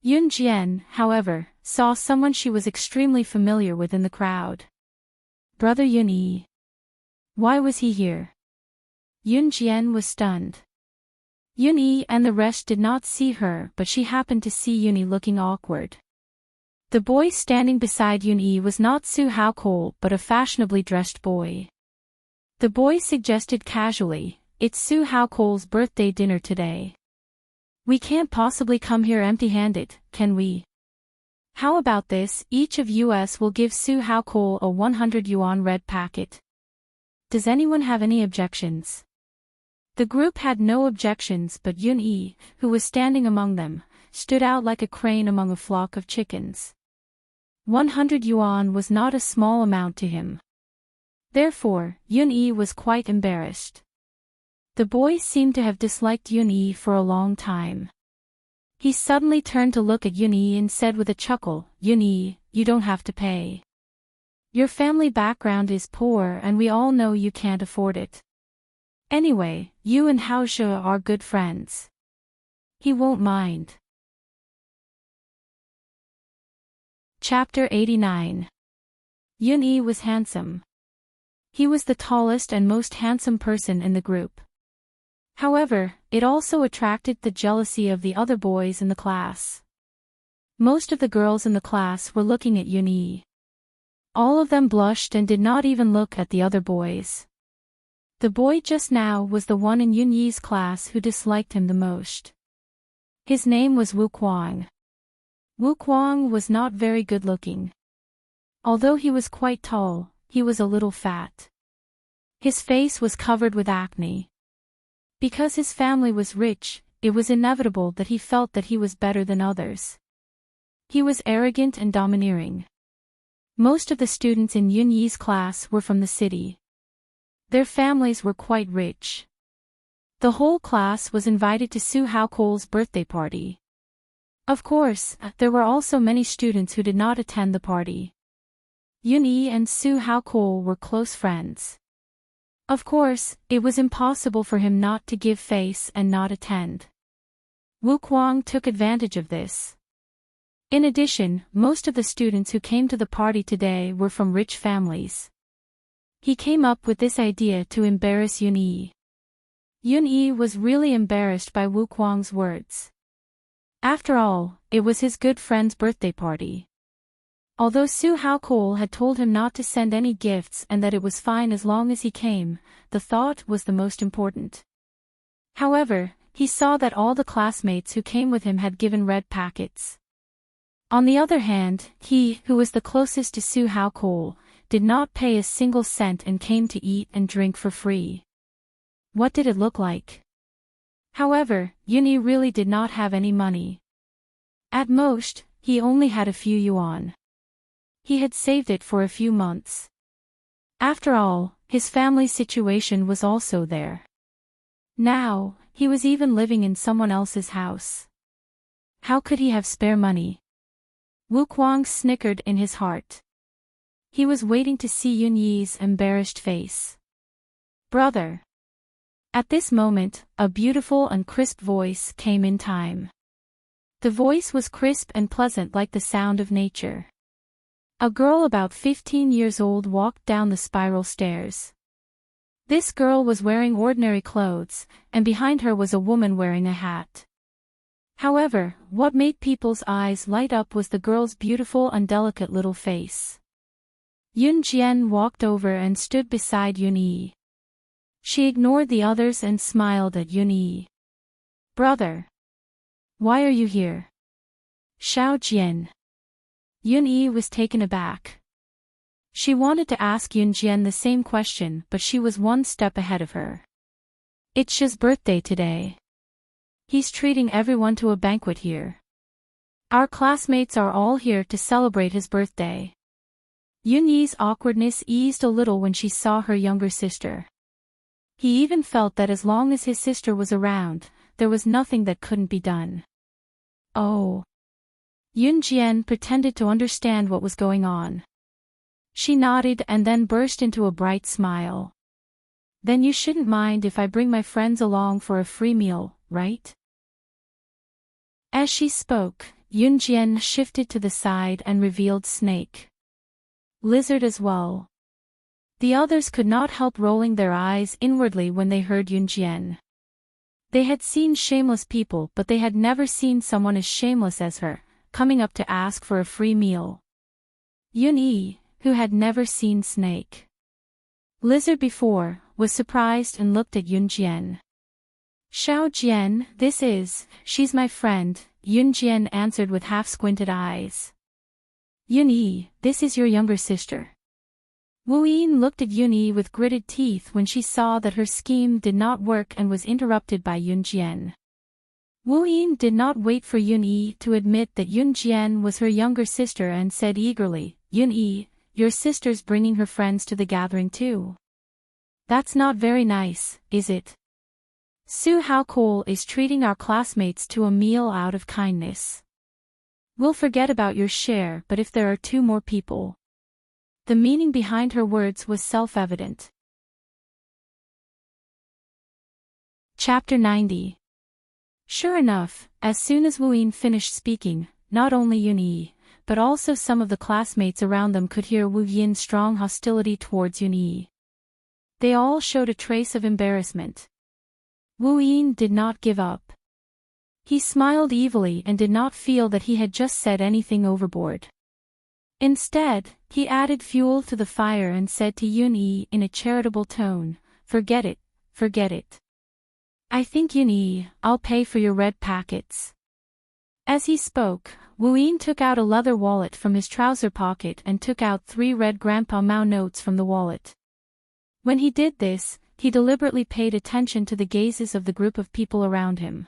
Yun Jian, however, saw someone she was extremely familiar with in the crowd. Brother Yun Yi. Why was he here? Yun Jian was stunned. Yun Yi and the rest did not see her, but she happened to see Yun Yi looking awkward. The boy standing beside Yun Yi was not Su Haokol but a fashionably dressed boy. The boy suggested casually, "It's Su Haokol's birthday dinner today. We can't possibly come here empty-handed, can we? How about this, each of us will give Su Haokol a 100 yuan red packet. Does anyone have any objections?" The group had no objections, but Yun Yi, who was standing among them, stood out like a crane among a flock of chickens. 100 yuan was not a small amount to him. Therefore, Yun Yi was quite embarrassed. The boy seemed to have disliked Yun Yi for a long time. He suddenly turned to look at Yun Yi and said with a chuckle, "Yun Yi, you don't have to pay. Your family background is poor and we all know you can't afford it. Anyway, you and Haoshe are good friends. He won't mind." Chapter 89. Yun Yi was handsome. He was the tallest and most handsome person in the group. However, it also attracted the jealousy of the other boys in the class. Most of the girls in the class were looking at Yun Yi. All of them blushed and did not even look at the other boys. The boy just now was the one in Yun Yi's class who disliked him the most. His name was Wu Kuang. Wu Kuang was not very good-looking. Although he was quite tall, he was a little fat. His face was covered with acne. Because his family was rich, it was inevitable that he felt that he was better than others. He was arrogant and domineering. Most of the students in Yun Yi's class were from the city. Their families were quite rich. The whole class was invited to Su Haokol's birthday party. Of course, there were also many students who did not attend the party. Yun Yi and Su Haokol were close friends. Of course, it was impossible for him not to give face and not attend. Wu Kuang took advantage of this. In addition, most of the students who came to the party today were from rich families. He came up with this idea to embarrass Yun Yi. Yun Yi was really embarrassed by Wu Kuang's words. After all, it was his good friend's birthday party. Although Su Haokol had told him not to send any gifts and that it was fine as long as he came, the thought was the most important. However, he saw that all the classmates who came with him had given red packets. On the other hand, he, who was the closest to Su Haokol, did not pay a single cent and came to eat and drink for free. What did it look like? However, Yun Yi really did not have any money. At most, he only had a few yuan. He had saved it for a few months. After all, his family situation was also there. Now, he was even living in someone else's house. How could he have spare money? Wu Kuang snickered in his heart. He was waiting to see Yun Yi's embarrassed face. Brother. At this moment, a beautiful and crisp voice came in time. The voice was crisp and pleasant like the sound of nature. A girl about 15 years old walked down the spiral stairs. This girl was wearing ordinary clothes, and behind her was a woman wearing a hat. However, what made people's eyes light up was the girl's beautiful and delicate little face. Yun Jian walked over and stood beside Yun Yi. She ignored the others and smiled at Yun Yi. Brother. Why are you here? Xiao Jian. Yun Yi was taken aback. She wanted to ask Yun Jian the same question, but she was one step ahead of her. It's Shi's birthday today. He's treating everyone to a banquet here. Our classmates are all here to celebrate his birthday. Yun Yi's awkwardness eased a little when she saw her younger sister. He even felt that as long as his sister was around, there was nothing that couldn't be done. Oh. Yun Jian pretended to understand what was going on. She nodded and then burst into a bright smile. Then you shouldn't mind if I bring my friends along for a free meal, right? As she spoke, Yun Jian shifted to the side and revealed Snake. Lizard as well. The others could not help rolling their eyes inwardly when they heard Yun Jian. They had seen shameless people, but they had never seen someone as shameless as her, coming up to ask for a free meal. Yun Yi, who had never seen Snake Lizard before, was surprised and looked at Yun Jian. Xiao Jian, she's my friend, Yun Jian answered with half-squinted eyes. Yun Yi, this is your younger sister. Wu Yin looked at Yun Yi with gritted teeth when she saw that her scheme did not work and was interrupted by Yun Jian. Wu Yin did not wait for Yun Yi to admit that Yun Jian was her younger sister and said eagerly, Yun Yi, your sister's bringing her friends to the gathering too. That's not very nice, is it? Su Haokul is treating our classmates to a meal out of kindness. We'll forget about your share, but if there are 2 more people. The meaning behind her words was self-evident. Chapter 90. Sure enough, as soon as Wu Yin finished speaking, not only Yun Yi, but also some of the classmates around them could hear Wu Yin's strong hostility towards Yun Yi. They all showed a trace of embarrassment. Wu Yin did not give up. He smiled evilly and did not feel that he had just said anything overboard. Instead, he added fuel to the fire and said to Yun Yi in a charitable tone, forget it, forget it. I think Yun Yi, I'll pay for your red packets. As he spoke, Wu Yin took out a leather wallet from his trouser pocket and took out 3 red Grandpa Mao notes from the wallet. When he did this, he deliberately paid attention to the gazes of the group of people around him.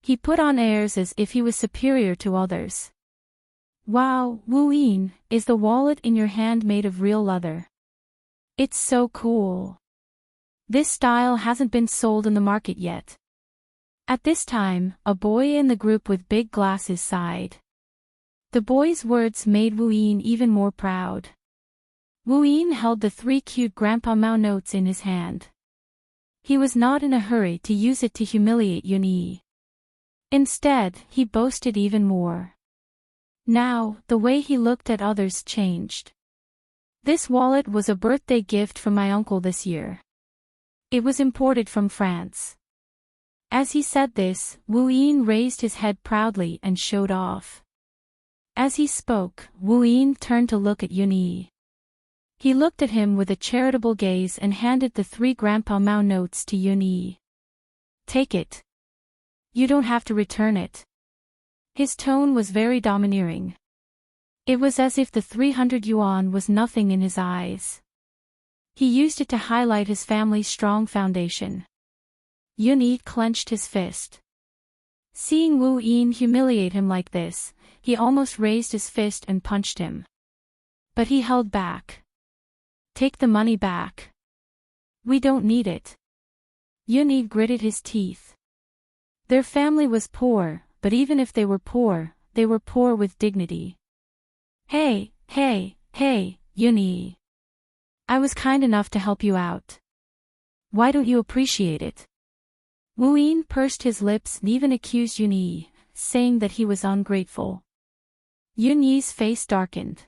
He put on airs as if he was superior to others. Wow, Wu Yin, is the wallet in your hand made of real leather? It's so cool. This style hasn't been sold in the market yet. At this time, a boy in the group with big glasses sighed. The boy's words made Wu Yin even more proud. Wu Yin held the 3 cute Grandpa Mao notes in his hand. He was not in a hurry to use it to humiliate Yun Yi. Instead, he boasted even more. Now, the way he looked at others changed. This wallet was a birthday gift from my uncle this year. It was imported from France. As he said this, Wu Yin raised his head proudly and showed off. As he spoke, Wu Yin turned to look at Yun Yi. He looked at him with a charitable gaze and handed the 3 Grandpa Mao notes to Yun Yi. Take it. You don't have to return it. His tone was very domineering. It was as if the 300 yuan was nothing in his eyes. He used it to highlight his family's strong foundation. Yun Yi clenched his fist. Seeing Wu Yin humiliate him like this, he almost raised his fist and punched him. But he held back. Take the money back. We don't need it. Yunyi gritted his teeth. Their family was poor, but even if they were poor with dignity. Hey, Yunyi. I was kind enough to help you out. Why don't you appreciate it? Wu Yin pursed his lips and even accused Yunyi, saying that he was ungrateful. Yunyi's face darkened.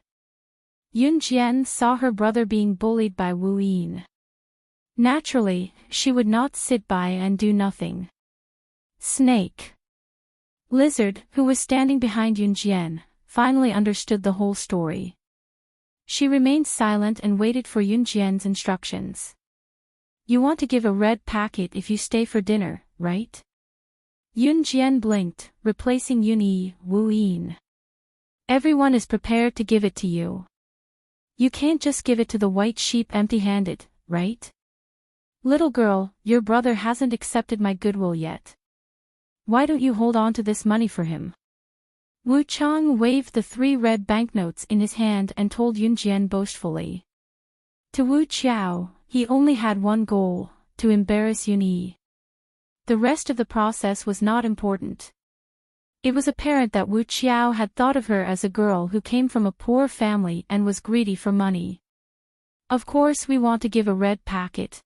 Yun Jian saw her brother being bullied by Wu Yin. Naturally, she would not sit by and do nothing. Snake. Lizard, who was standing behind Yun Jian, finally understood the whole story. She remained silent and waited for Yun Jian's instructions. You want to give a red packet if you stay for dinner, right? Yun Jian blinked, replacing Yunyi, Wu Yin. Everyone is prepared to give it to you. You can't just give it to the white sheep empty-handed, right? Little girl, your brother hasn't accepted my goodwill yet. Why don't you hold on to this money for him? Wu Chang waved the 3 red banknotes in his hand and told Yun Jian boastfully. To Wu Qiao, he only had one goal, to embarrass Yunyi. The rest of the process was not important. It was apparent that Wu Qiao had thought of her as a girl who came from a poor family and was greedy for money. Of course we want to give a red packet.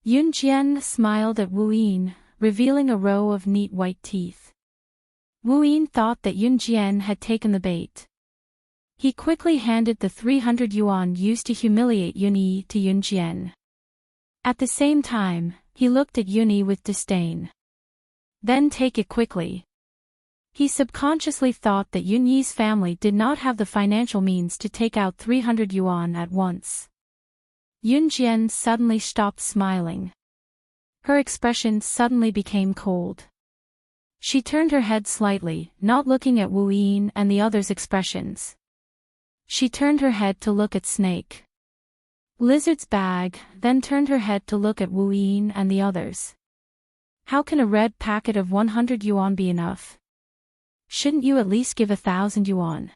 Yun Jian smiled at Wu Yin, revealing a row of neat white teeth. Wu Yin thought that Yun Jian had taken the bait. He quickly handed the 300 yuan used to humiliate Yunyi to Yun Jian. At the same time, he looked at Yunyi with disdain. Then take it quickly. He subconsciously thought that Yunyi's family did not have the financial means to take out 300 yuan at once. Yun Jian suddenly stopped smiling. Her expression suddenly became cold. She turned her head slightly, not looking at Wu Yin and the others' expressions. She turned her head to look at Snake. Lizard's bag, then turned her head to look at Wu Yin and the others. How can a red packet of 100 yuan be enough? Shouldn't you at least give 1,000 yuan?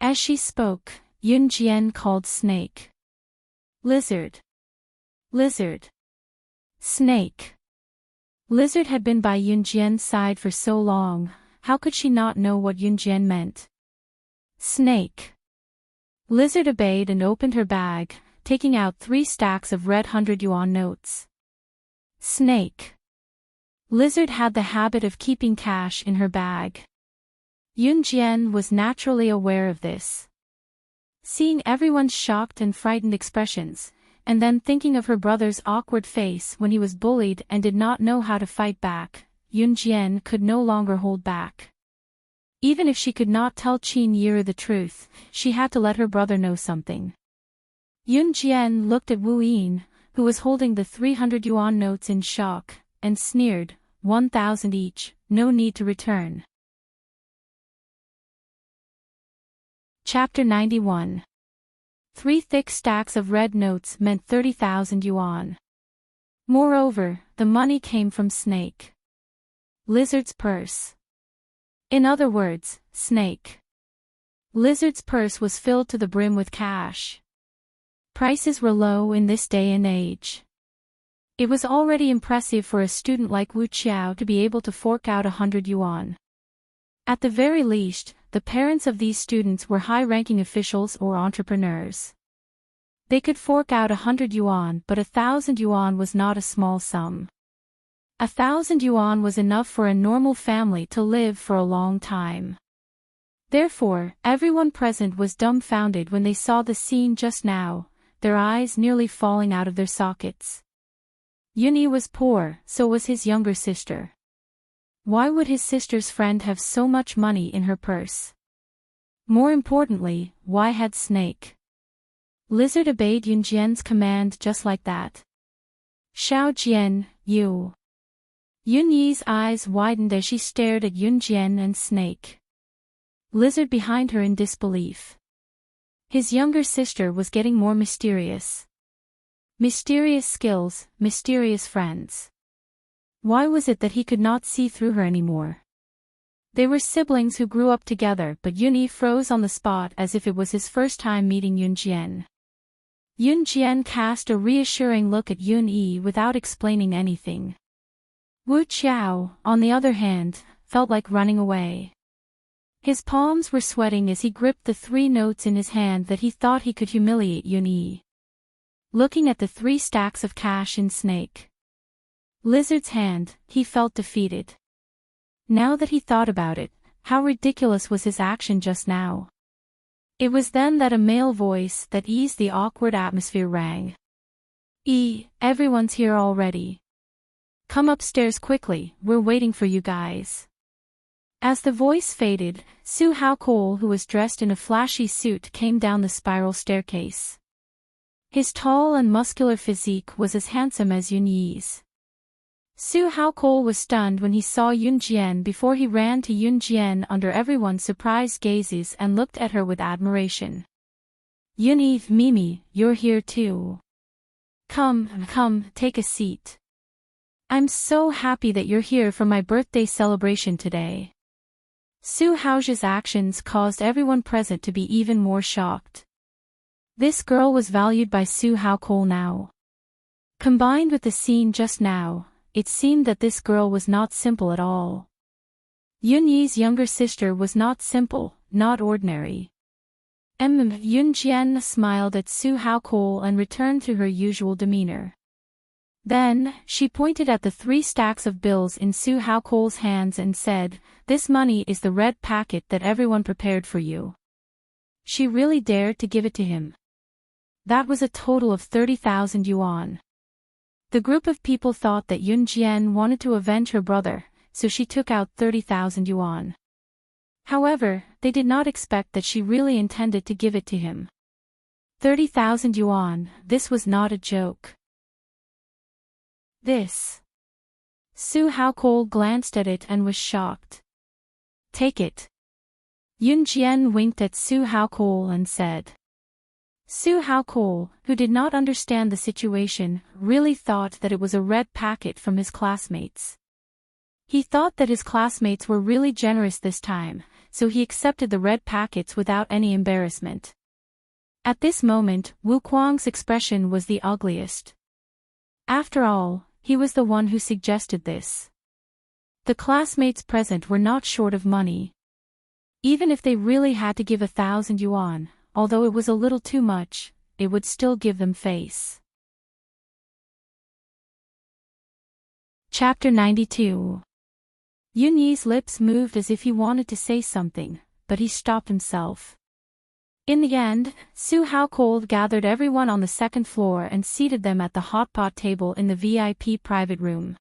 As she spoke, Yun Jian called Snake. Lizard. Lizard. Snake. Lizard had been by Yun Jian's side for so long, how could she not know what Yun Jian meant? Snake. Lizard obeyed and opened her bag, taking out 3 stacks of red 100 yuan notes. Snake. Lizard had the habit of keeping cash in her bag. Yun Jian was naturally aware of this. Seeing everyone's shocked and frightened expressions, and then thinking of her brother's awkward face when he was bullied and did not know how to fight back, Yun Jian could no longer hold back. Even if she could not tell Qin Yiru the truth, she had to let her brother know something. Yun Jian looked at Wu Yin, who was holding the 300 yuan notes in shock, and sneered, 1,000 each, no need to return. Chapter 91. 3 thick stacks of red notes meant 30,000 yuan. Moreover, the money came from Snake. Lizard's purse. In other words, Snake. Lizard's purse was filled to the brim with cash. Prices were low in this day and age. It was already impressive for a student like Wu Qiao to be able to fork out 100 yuan. At the very least, the parents of these students were high-ranking officials or entrepreneurs. They could fork out 100 yuan, but 1,000 yuan was not a small sum. 1,000 yuan was enough for a normal family to live for a long time. Therefore, everyone present was dumbfounded when they saw the scene just now, their eyes nearly falling out of their sockets. Yunyi was poor, so was his younger sister. Why would his sister's friend have so much money in her purse? More importantly, why had Snake? Lizard obeyed Yun Jian's command just like that. Xiao Jian, you. Yunyi's eyes widened as she stared at Yun Jian and Snake. Lizard behind her in disbelief. His younger sister was getting more mysterious. Mysterious skills, mysterious friends. Why was it that he could not see through her anymore? They were siblings who grew up together, but Yunyi froze on the spot as if it was his first time meeting Yun Jian. Yun Jian cast a reassuring look at Yun Yi without explaining anything. Wu Qiao, on the other hand, felt like running away. His palms were sweating as he gripped the 3 notes in his hand that he thought he could humiliate Yun Yi. Looking at the 3 stacks of cash in Snake Lizard's hand, he felt defeated. Now that he thought about it, how ridiculous was his action just now. It was then that a male voice that eased the awkward atmosphere rang. Everyone's here already. Come upstairs quickly, we're waiting for you guys. As the voice faded, Su Haokol, who was dressed in a flashy suit, came down the spiral staircase. His tall and muscular physique was as handsome as Yun Yi's. Su Haokol was stunned when he saw Yun Jian before he ran to Yun Jian under everyone's surprised gazes and looked at her with admiration. Yun Yi, Mimi, you're here too. Come, take a seat. I'm so happy that you're here for my birthday celebration today. Su Hao's actions caused everyone present to be even more shocked. This girl was valued by Su Haokol now. Combined with the scene just now, it seemed that this girl was not simple at all. Yun Yi's younger sister was not simple, not ordinary. Yun Jian smiled at Su Haokol and returned to her usual demeanor. Then, she pointed at the 3 stacks of bills in Su Haokol's hands and said, "This money is the red packet that everyone prepared for you." She really dared to give it to him. That was a total of 30,000 yuan. The group of people thought that Yun Jian wanted to avenge her brother, so she took out 30,000 yuan. However, they did not expect that she really intended to give it to him. 30,000 yuan, this was not a joke. This. Su Haokol glanced at it and was shocked. Take it. Yun Jian winked at Su Haokol and said. Su Haokol, who did not understand the situation, really thought that it was a red packet from his classmates. He thought that his classmates were really generous this time, so he accepted the red packets without any embarrassment. At this moment, Wu Kuang's expression was the ugliest. After all, he was the one who suggested this. The classmates present were not short of money. Even if they really had to give 1,000 yuan, although it was a little too much, it would still give them face. Chapter 92. Yun Yi's lips moved as if he wanted to say something, but he stopped himself. In the end, Su Haokol gathered everyone on the 2nd floor and seated them at the hotpot table in the VIP private room.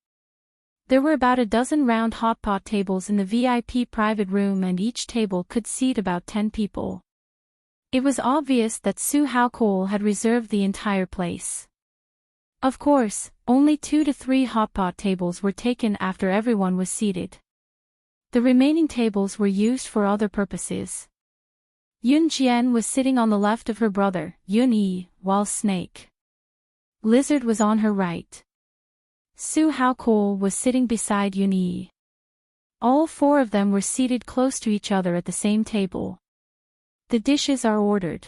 There were about a dozen round hotpot tables in the VIP private room and each table could seat about 10 people. It was obvious that Su Haokol had reserved the entire place. Of course, only 2 to 3 hotpot tables were taken after everyone was seated. The remaining tables were used for other purposes. Yun Jian was sitting on the left of her brother, Yun Yi, while Snake Lizard was on her right. Su Haokol was sitting beside Yun Yi. All 4 of them were seated close to each other at the same table. The dishes are ordered.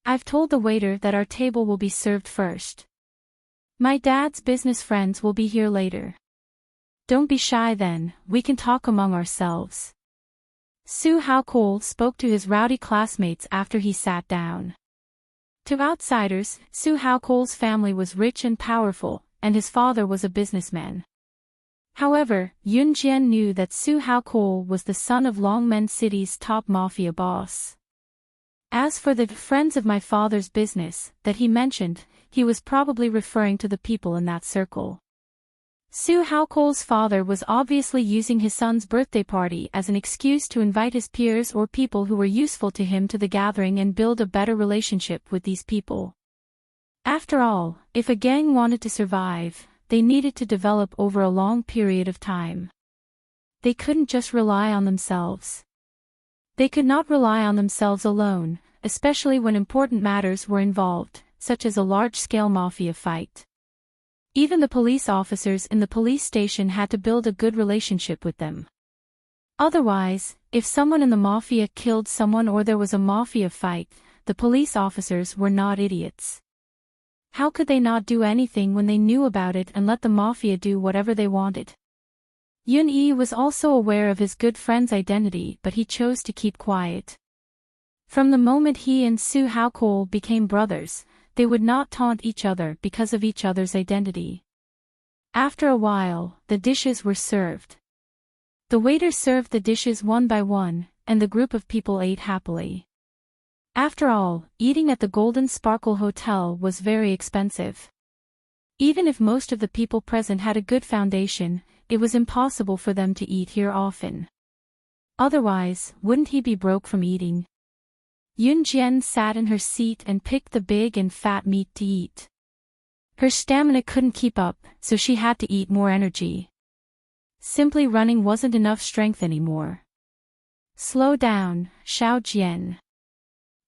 I've told the waiter that our table will be served first. My dad's business friends will be here later. Don't be shy then, we can talk among ourselves. Su Haokol spoke to his rowdy classmates after he sat down. To outsiders, Su Haokol's family was rich and powerful, and his father was a businessman. However, Yun Jian knew that Su Haokol was the son of Longmen City's top mafia boss. As for the friends of my father's business that he mentioned, he was probably referring to the people in that circle. Su Haokol's father was obviously using his son's birthday party as an excuse to invite his peers or people who were useful to him to the gathering and build a better relationship with these people. After all, if a gang wanted to survive, they needed to develop over a long period of time. They couldn't just rely on themselves. They could not rely on themselves alone, especially when important matters were involved, such as a large-scale mafia fight. Even the police officers in the police station had to build a good relationship with them. Otherwise, if someone in the mafia killed someone or there was a mafia fight, the police officers were not idiots. How could they not do anything when they knew about it and let the mafia do whatever they wanted? Yun-yi was also aware of his good friend's identity, but he chose to keep quiet. From the moment he and Su Haokol became brothers, they would not taunt each other because of each other's identity. After a while, the dishes were served. The waiter served the dishes one by one, and the group of people ate happily. After all, eating at the Golden Sparkle Hotel was very expensive. Even if most of the people present had a good foundation, it was impossible for them to eat here often. Otherwise, wouldn't he be broke from eating? Yun Jian sat in her seat and picked the big and fat meat to eat. Her stamina couldn't keep up, so she had to eat more energy. Simply running wasn't enough strength anymore. Slow down, Xiao Jian.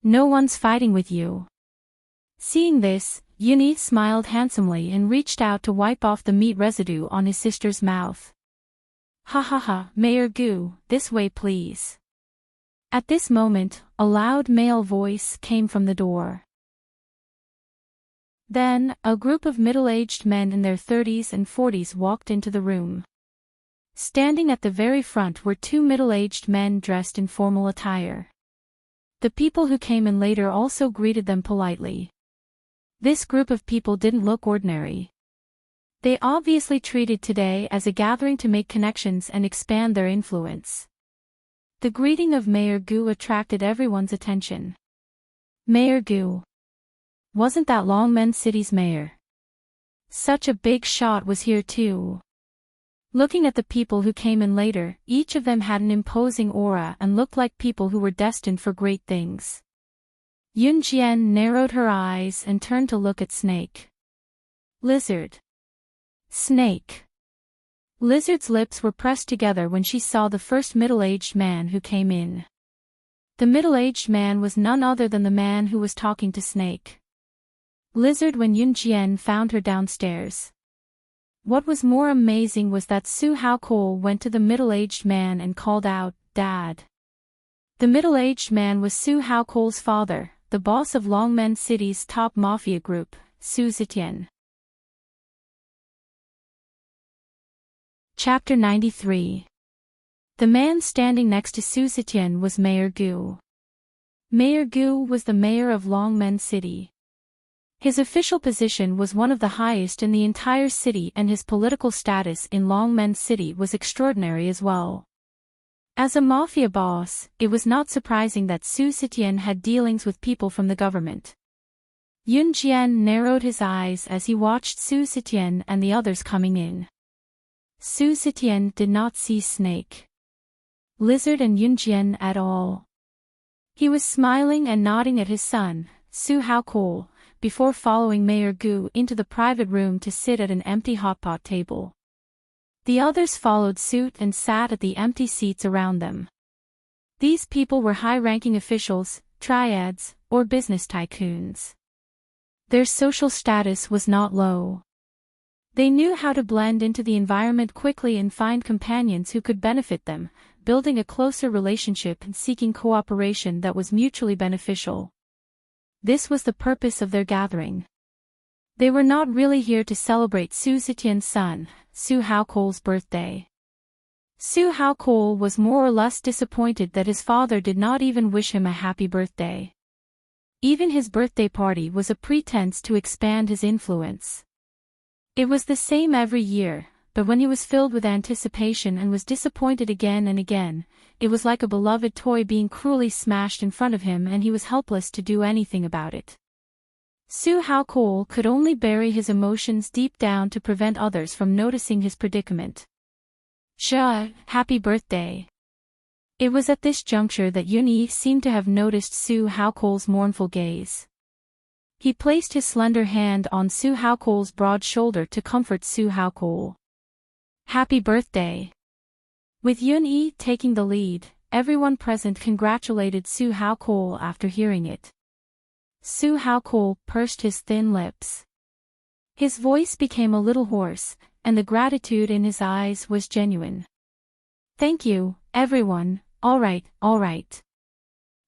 No one's fighting with you. Seeing this, Yun-yi smiled handsomely and reached out to wipe off the meat residue on his sister's mouth. Ha ha ha, Mayor Gu, this way please. At this moment, a loud male voice came from the door. Then, a group of middle-aged men in their 30s and 40s walked into the room. Standing at the very front were two middle-aged men dressed in formal attire. The people who came in later also greeted them politely. This group of people didn't look ordinary. They obviously treated today as a gathering to make connections and expand their influence. The greeting of Mayor Gu attracted everyone's attention. Mayor Gu. Wasn't that Longmen City's mayor? Such a big shot was here too. Looking at the people who came in later, each of them had an imposing aura and looked like people who were destined for great things. Yun Jian narrowed her eyes and turned to look at Snake. Lizard. Snake. Lizard's lips were pressed together when she saw the first middle-aged man who came in. The middle-aged man was none other than the man who was talking to Snake. Lizard when Yun Jian found her downstairs. What was more amazing was that Su Haokol went to the middle-aged man and called out, "Dad." The middle-aged man was Su Haokol's father, the boss of Longmen City's top mafia group, Su Zetian. Chapter 93. The man standing next to Su Zetian was Mayor Gu. Mayor Gu was the mayor of Longmen City. His official position was one of the highest in the entire city, and his political status in Longmen City was extraordinary as well. As a mafia boss, it was not surprising that Su Zetian had dealings with people from the government. Yun Jian narrowed his eyes as he watched Su Zetian and the others coming in. Su Zetian did not see Snake, Lizard and Yun Jian at all. He was smiling and nodding at his son, Su Haokol, before following Mayor Gu into the private room to sit at an empty hotpot table. The others followed suit and sat at the empty seats around them. These people were high-ranking officials, triads, or business tycoons. Their social status was not low. They knew how to blend into the environment quickly and find companions who could benefit them, building a closer relationship and seeking cooperation that was mutually beneficial. This was the purpose of their gathering. They were not really here to celebrate Su Zetian's son, Su Haokol's birthday. Su Haokol was more or less disappointed that his father did not even wish him a happy birthday. Even his birthday party was a pretense to expand his influence. It was the same every year, but when he was filled with anticipation and was disappointed again and again, it was like a beloved toy being cruelly smashed in front of him and he was helpless to do anything about it. Su Haokol could only bury his emotions deep down to prevent others from noticing his predicament. Happy birthday. It was at this juncture that Yun-yi seemed to have noticed Su Haokol's mournful gaze. He placed his slender hand on Su Haokol's broad shoulder to comfort Su Haokol. Happy birthday. With Yun-yi taking the lead, everyone present congratulated Su Haokol after hearing it. Su Haokol pursed his thin lips. His voice became a little hoarse, and the gratitude in his eyes was genuine. Thank you, everyone, all right.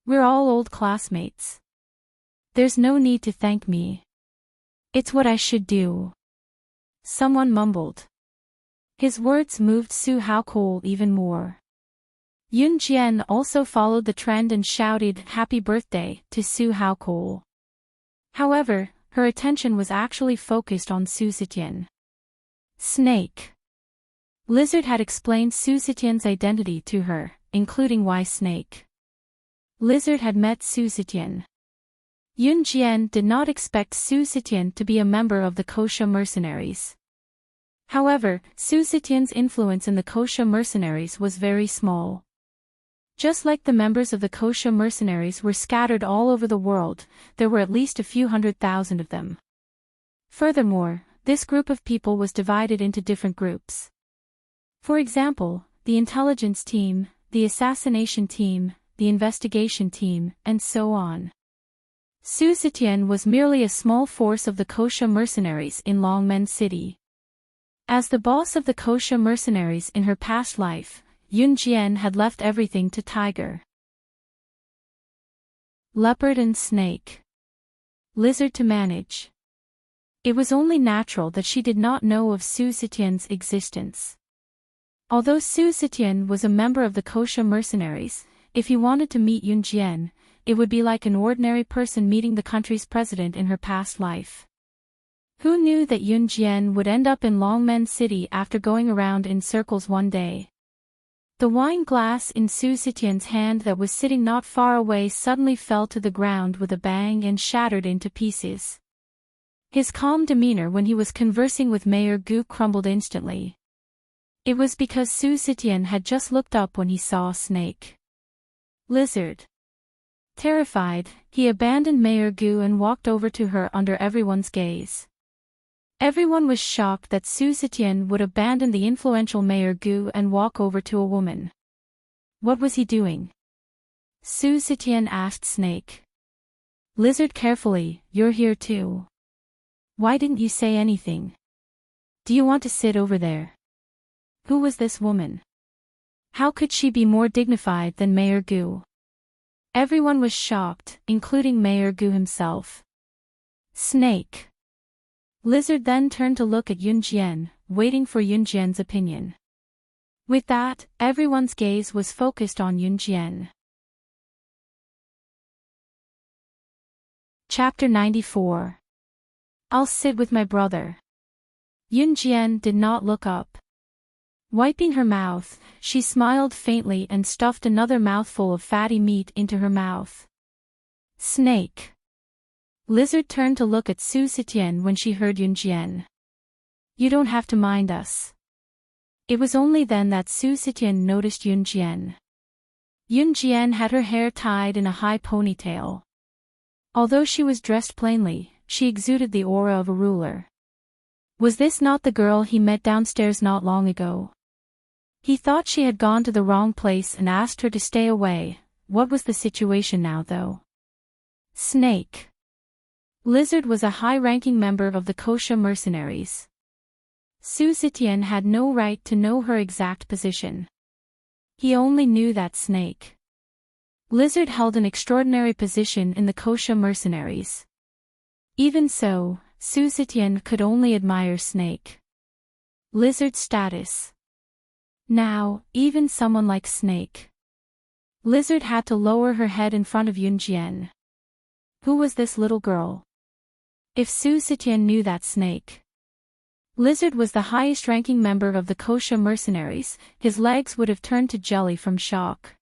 We're all old classmates. There's no need to thank me. It's what I should do. Someone mumbled. His words moved Su Haokol even more. Yun Jian also followed the trend and shouted "Happy Birthday" to Su Haokol. However, her attention was actually focused on Su Zetian. Snake. Lizard had explained Su Zetian's identity to her, including why Snake. Lizard had met Su Zetian. Yun Jian did not expect Su Zetian to be a member of the Kosha mercenaries. However, Su Zetian's influence in the Kosha mercenaries was very small. Just like the members of the Kosha mercenaries were scattered all over the world, there were at least a few 100,000 of them. Furthermore, this group of people was divided into different groups. For example, the intelligence team, the assassination team, the investigation team, and so on. Su Zetian was merely a small force of the Kosha mercenaries in Longmen City. As the boss of the Kosha mercenaries in her past life, Yun Jian had left everything to Tiger. Leopard and Snake. Lizard to manage. It was only natural that she did not know of Su Zetian's existence. Although Su Zetian was a member of the Kosha mercenaries, if he wanted to meet Yun Jian, it would be like an ordinary person meeting the country's president in her past life. Who knew that Yun Jian would end up in Longmen City after going around in circles one day? The wine glass in Su Zetian's hand that was sitting not far away suddenly fell to the ground with a bang and shattered into pieces. His calm demeanor when he was conversing with Mayor Gu crumbled instantly. It was because Su Zetian had just looked up when he saw Snake. Lizard. Terrified, he abandoned Mayor Gu and walked over to her under everyone's gaze. Everyone was shocked that Su Zetian would abandon the influential Mayor Gu and walk over to a woman. What was he doing? Su Zetian asked Snake. Lizard carefully, you're here too. Why didn't you say anything? Do you want to sit over there? Who was this woman? How could she be more dignified than Mayor Gu? Everyone was shocked, including Mayor Gu himself. Snake. Lizard then turned to look at Yun Jian, waiting for Yun Jian's opinion. With that, everyone's gaze was focused on Yun Jian. Chapter 94. I'll sit with my brother. Yun Jian did not look up. Wiping her mouth, she smiled faintly and stuffed another mouthful of fatty meat into her mouth. Snake. Lizard turned to look at Su Zetian when she heard Yun Jian. You don't have to mind us. It was only then that Su Zetian noticed Yun Jian. Yun Jian had her hair tied in a high ponytail. Although she was dressed plainly, she exuded the aura of a ruler. Was this not the girl he met downstairs not long ago? He thought she had gone to the wrong place and asked her to stay away. What was the situation now though? Snake. Lizard was a high-ranking member of the Kosha mercenaries. Su Zetian had no right to know her exact position. He only knew that Snake. Lizard held an extraordinary position in the Kosha mercenaries. Even so, Su Zetian could only admire Snake. Lizard's status. Now, even someone like Snake. Lizard had to lower her head in front of Yun Jian. Who was this little girl? If Su Zetian knew that Snake. Lizard was the highest-ranking member of the Kosha mercenaries, his legs would have turned to jelly from shock.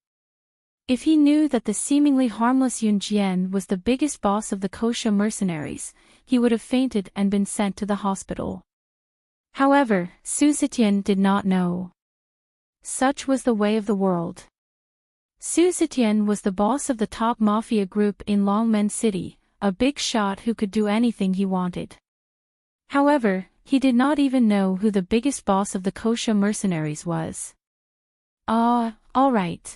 If he knew that the seemingly harmless Yun Jian was the biggest boss of the Kosha mercenaries, he would have fainted and been sent to the hospital. However, Su Zetian did not know. Such was the way of the world. Su Zetian was the boss of the top mafia group in Longmen City, a big shot who could do anything he wanted. However, he did not even know who the biggest boss of the Kosha mercenaries was. All right.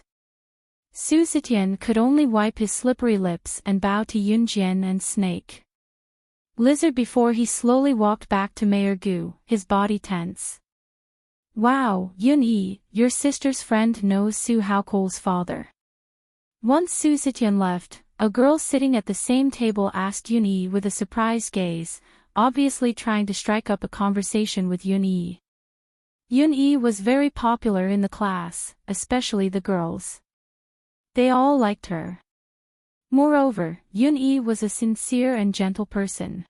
Su Zetian could only wipe his slippery lips and bow to Yun Jian and Snake. Lizard before he slowly walked back to Mayor Gu, his body tense. Wow, Yun-yi, your sister's friend knows Su Haokol's father. Once Su Zetian left, a girl sitting at the same table asked Yun-yi with a surprised gaze, obviously trying to strike up a conversation with Yun-yi. Yun-yi was very popular in the class, especially the girls. They all liked her. Moreover, Yun-yi was a sincere and gentle person.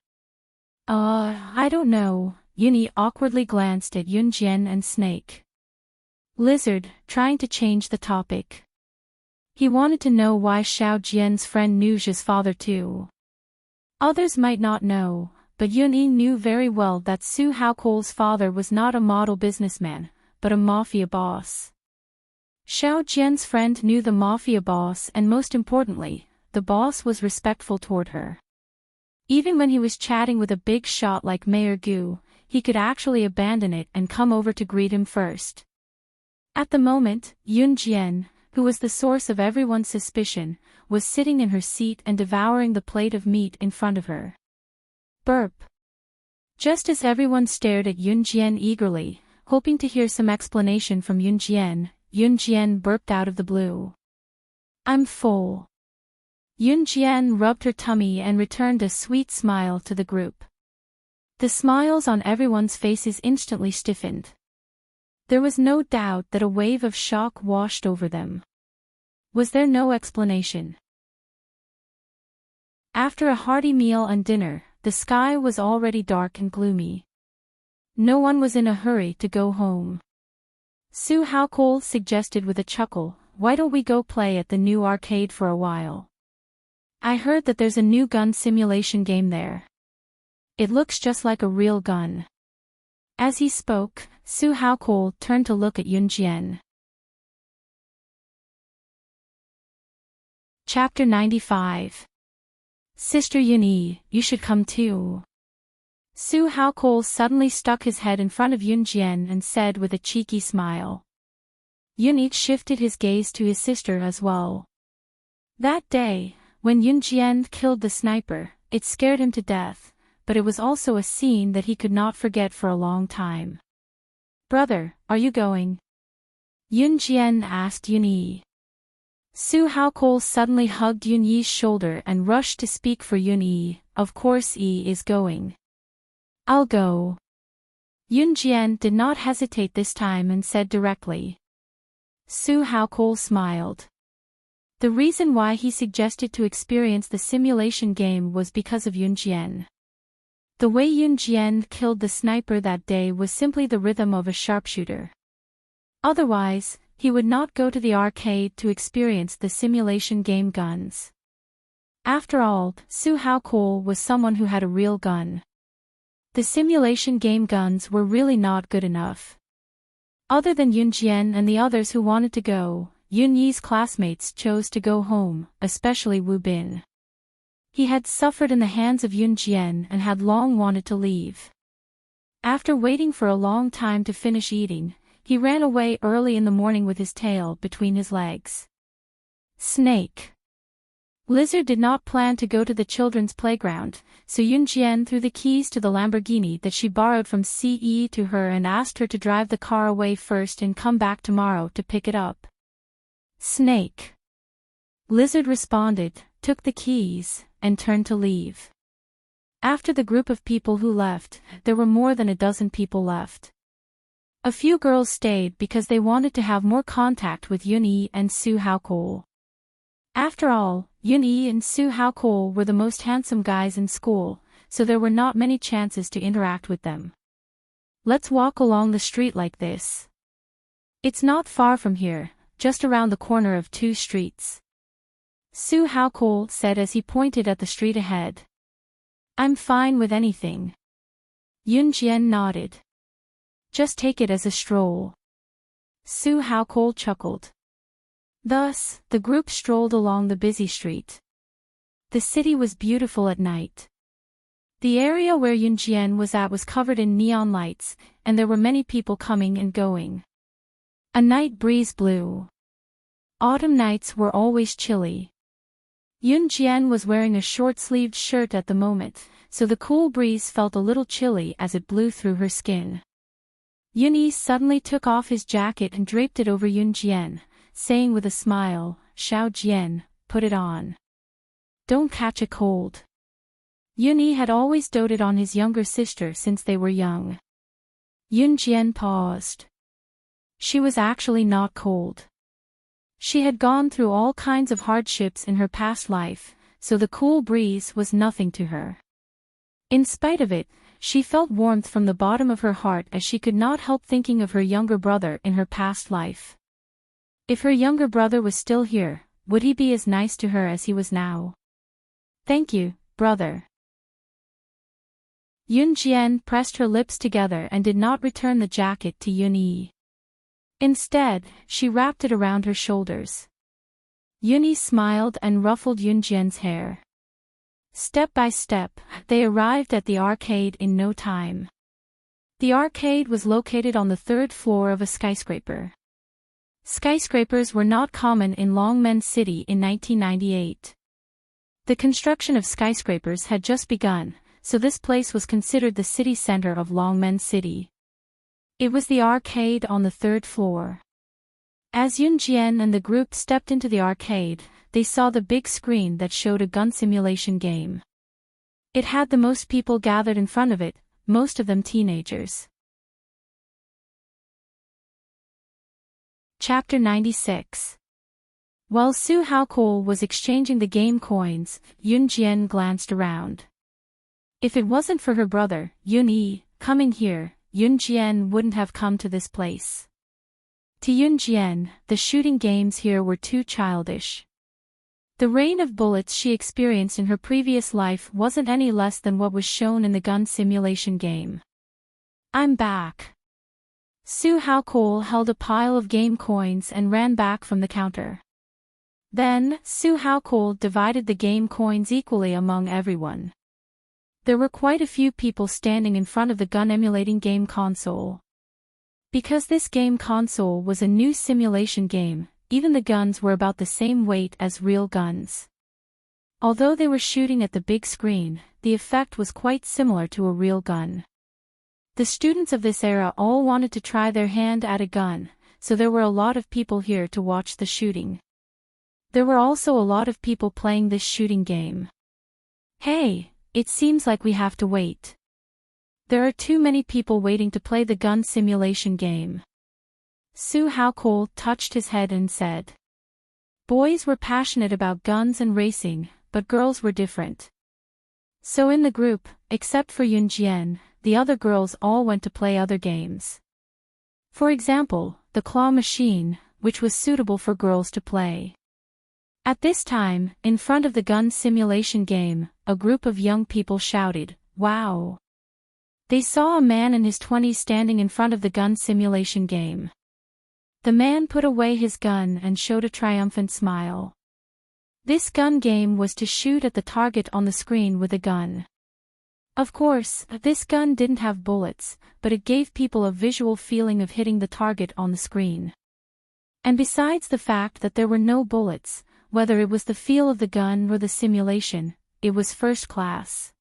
I don't know, Yun-yi awkwardly glanced at Yun-jian and Snake. Lizard, trying to change the topic. He wanted to know why Xiao Jian's friend knew Zhi's father too. Others might not know, but Yun-yi knew very well that Su Haokol's father was not a model businessman, but a mafia boss. Xiao Jian's friend knew the mafia boss, and most importantly, the boss was respectful toward her. Even when he was chatting with a big shot like Mayor Gu, he could actually abandon it and come over to greet him first. At the moment, Yun Jian, who was the source of everyone's suspicion, was sitting in her seat and devouring the plate of meat in front of her. Burp. Just as everyone stared at Yun Jian eagerly, hoping to hear some explanation from Yun Jian burped out of the blue. I'm full. Yun Jian rubbed her tummy and returned a sweet smile to the group. The smiles on everyone's faces instantly stiffened. There was no doubt that a wave of shock washed over them. Was there no explanation? After a hearty meal and dinner, the sky was already dark and gloomy. No one was in a hurry to go home. Su Haokol suggested with a chuckle, "Why don't we go play at the new arcade for a while? I heard that there's a new gun simulation game there. It looks just like a real gun." As he spoke, Su Haokol turned to look at Yun Jian. Chapter 95. Sister Yun-yi, you should come too. Su Haokol suddenly stuck his head in front of Yun Jian and said with a cheeky smile. Yun-yi shifted his gaze to his sister as well. That day, when Yun Jian killed the sniper, it scared him to death, but it was also a scene that he could not forget for a long time. Brother, are you going? Yun Jian asked Yun-yi. Su Haokol suddenly hugged Yun-yi's shoulder and rushed to speak for Yun-yi. Of course Yi is going. I'll go. Yun Jian did not hesitate this time and said directly. Su Haokol smiled. The reason why he suggested to experience the simulation game was because of Yun Jian. The way Yun Jian killed the sniper that day was simply the rhythm of a sharpshooter. Otherwise, he would not go to the arcade to experience the simulation game guns. After all, Su Haokol was someone who had a real gun. The simulation game guns were really not good enough. Other than Yun Jian and the others who wanted to go, Yun-yi's classmates chose to go home, especially Wu Bin. He had suffered in the hands of Yun Jian and had long wanted to leave. After waiting for a long time to finish eating, he ran away early in the morning with his tail between his legs. Snake. Lizard did not plan to go to the children's playground, so Yun Jian threw the keys to the Lamborghini that she borrowed from Ce to her and asked her to drive the car away first and come back tomorrow to pick it up. Snake. Lizard responded, took the keys, and turned to leave. After the group of people who left, there were more than a dozen people left. A few girls stayed because they wanted to have more contact with Yun-yi and Su Haokol. After all, Yun-yi and Su Haokol were the most handsome guys in school, so there were not many chances to interact with them. Let's walk along the street like this. It's not far from here, just around the corner of 2 streets. Su Haokol said as he pointed at the street ahead. I'm fine with anything. Yun Jian nodded. Just take it as a stroll. Su Haokol chuckled. Thus, the group strolled along the busy street. The city was beautiful at night. The area where Yun Jian was at was covered in neon lights, and there were many people coming and going. A night breeze blew. Autumn nights were always chilly. Yun Jian was wearing a short-sleeved shirt at the moment, so the cool breeze felt a little chilly as it blew through her skin. Yun-yi suddenly took off his jacket and draped it over Yun Jian, saying with a smile, Xiao Jian, put it on. Don't catch a cold. Yunyi had always doted on his younger sister since they were young. Yunjian paused. She was actually not cold. She had gone through all kinds of hardships in her past life, so the cool breeze was nothing to her. In spite of it, she felt warmth from the bottom of her heart as she could not help thinking of her younger brother in her past life. If her younger brother was still here, would he be as nice to her as he was now? Thank you, brother. Yunjian pressed her lips together and did not return the jacket to Yunyi. Instead, she wrapped it around her shoulders. Yunyi smiled and ruffled Yunjian's hair. Step by step, they arrived at the arcade in no time. The arcade was located on the third floor of a skyscraper. Skyscrapers were not common in Longmen City in 1998. The construction of skyscrapers had just begun, so this place was considered the city center of Longmen City. It was the arcade on the third floor. As Yunjian and the group stepped into the arcade, they saw the big screen that showed a gun simulation game. It had the most people gathered in front of it, most of them teenagers. Chapter 96. While Su Haokol was exchanging the game coins, Yunjian glanced around. If it wasn't for her brother, Yunyi, coming here, Yunjian wouldn't have come to this place. To Yunjian, the shooting games here were too childish. The rain of bullets she experienced in her previous life wasn't any less than what was shown in the gun simulation game. I'm back. Su Haokol held a pile of game coins and ran back from the counter. Then, Su Haokol divided the game coins equally among everyone. There were quite a few people standing in front of the gun-emulating game console. Because this game console was a new simulation game, even the guns were about the same weight as real guns. Although they were shooting at the big screen, the effect was quite similar to a real gun. The students of this era all wanted to try their hand at a gun, so there were a lot of people here to watch the shooting. There were also a lot of people playing this shooting game. Hey! It seems like we have to wait. There are too many people waiting to play the gun simulation game. Su Haokol touched his head and said. Boys were passionate about guns and racing, but girls were different. So in the group, except for Yunjian, the other girls all went to play other games. For example, the claw machine, which was suitable for girls to play. At this time, in front of the gun simulation game, a group of young people shouted, "Wow!" They saw a man in his 20s standing in front of the gun simulation game. The man put away his gun and showed a triumphant smile. This gun game was to shoot at the target on the screen with a gun. Of course, this gun didn't have bullets, but it gave people a visual feeling of hitting the target on the screen. And besides the fact that there were no bullets, whether it was the feel of the gun or the simulation, it was first class.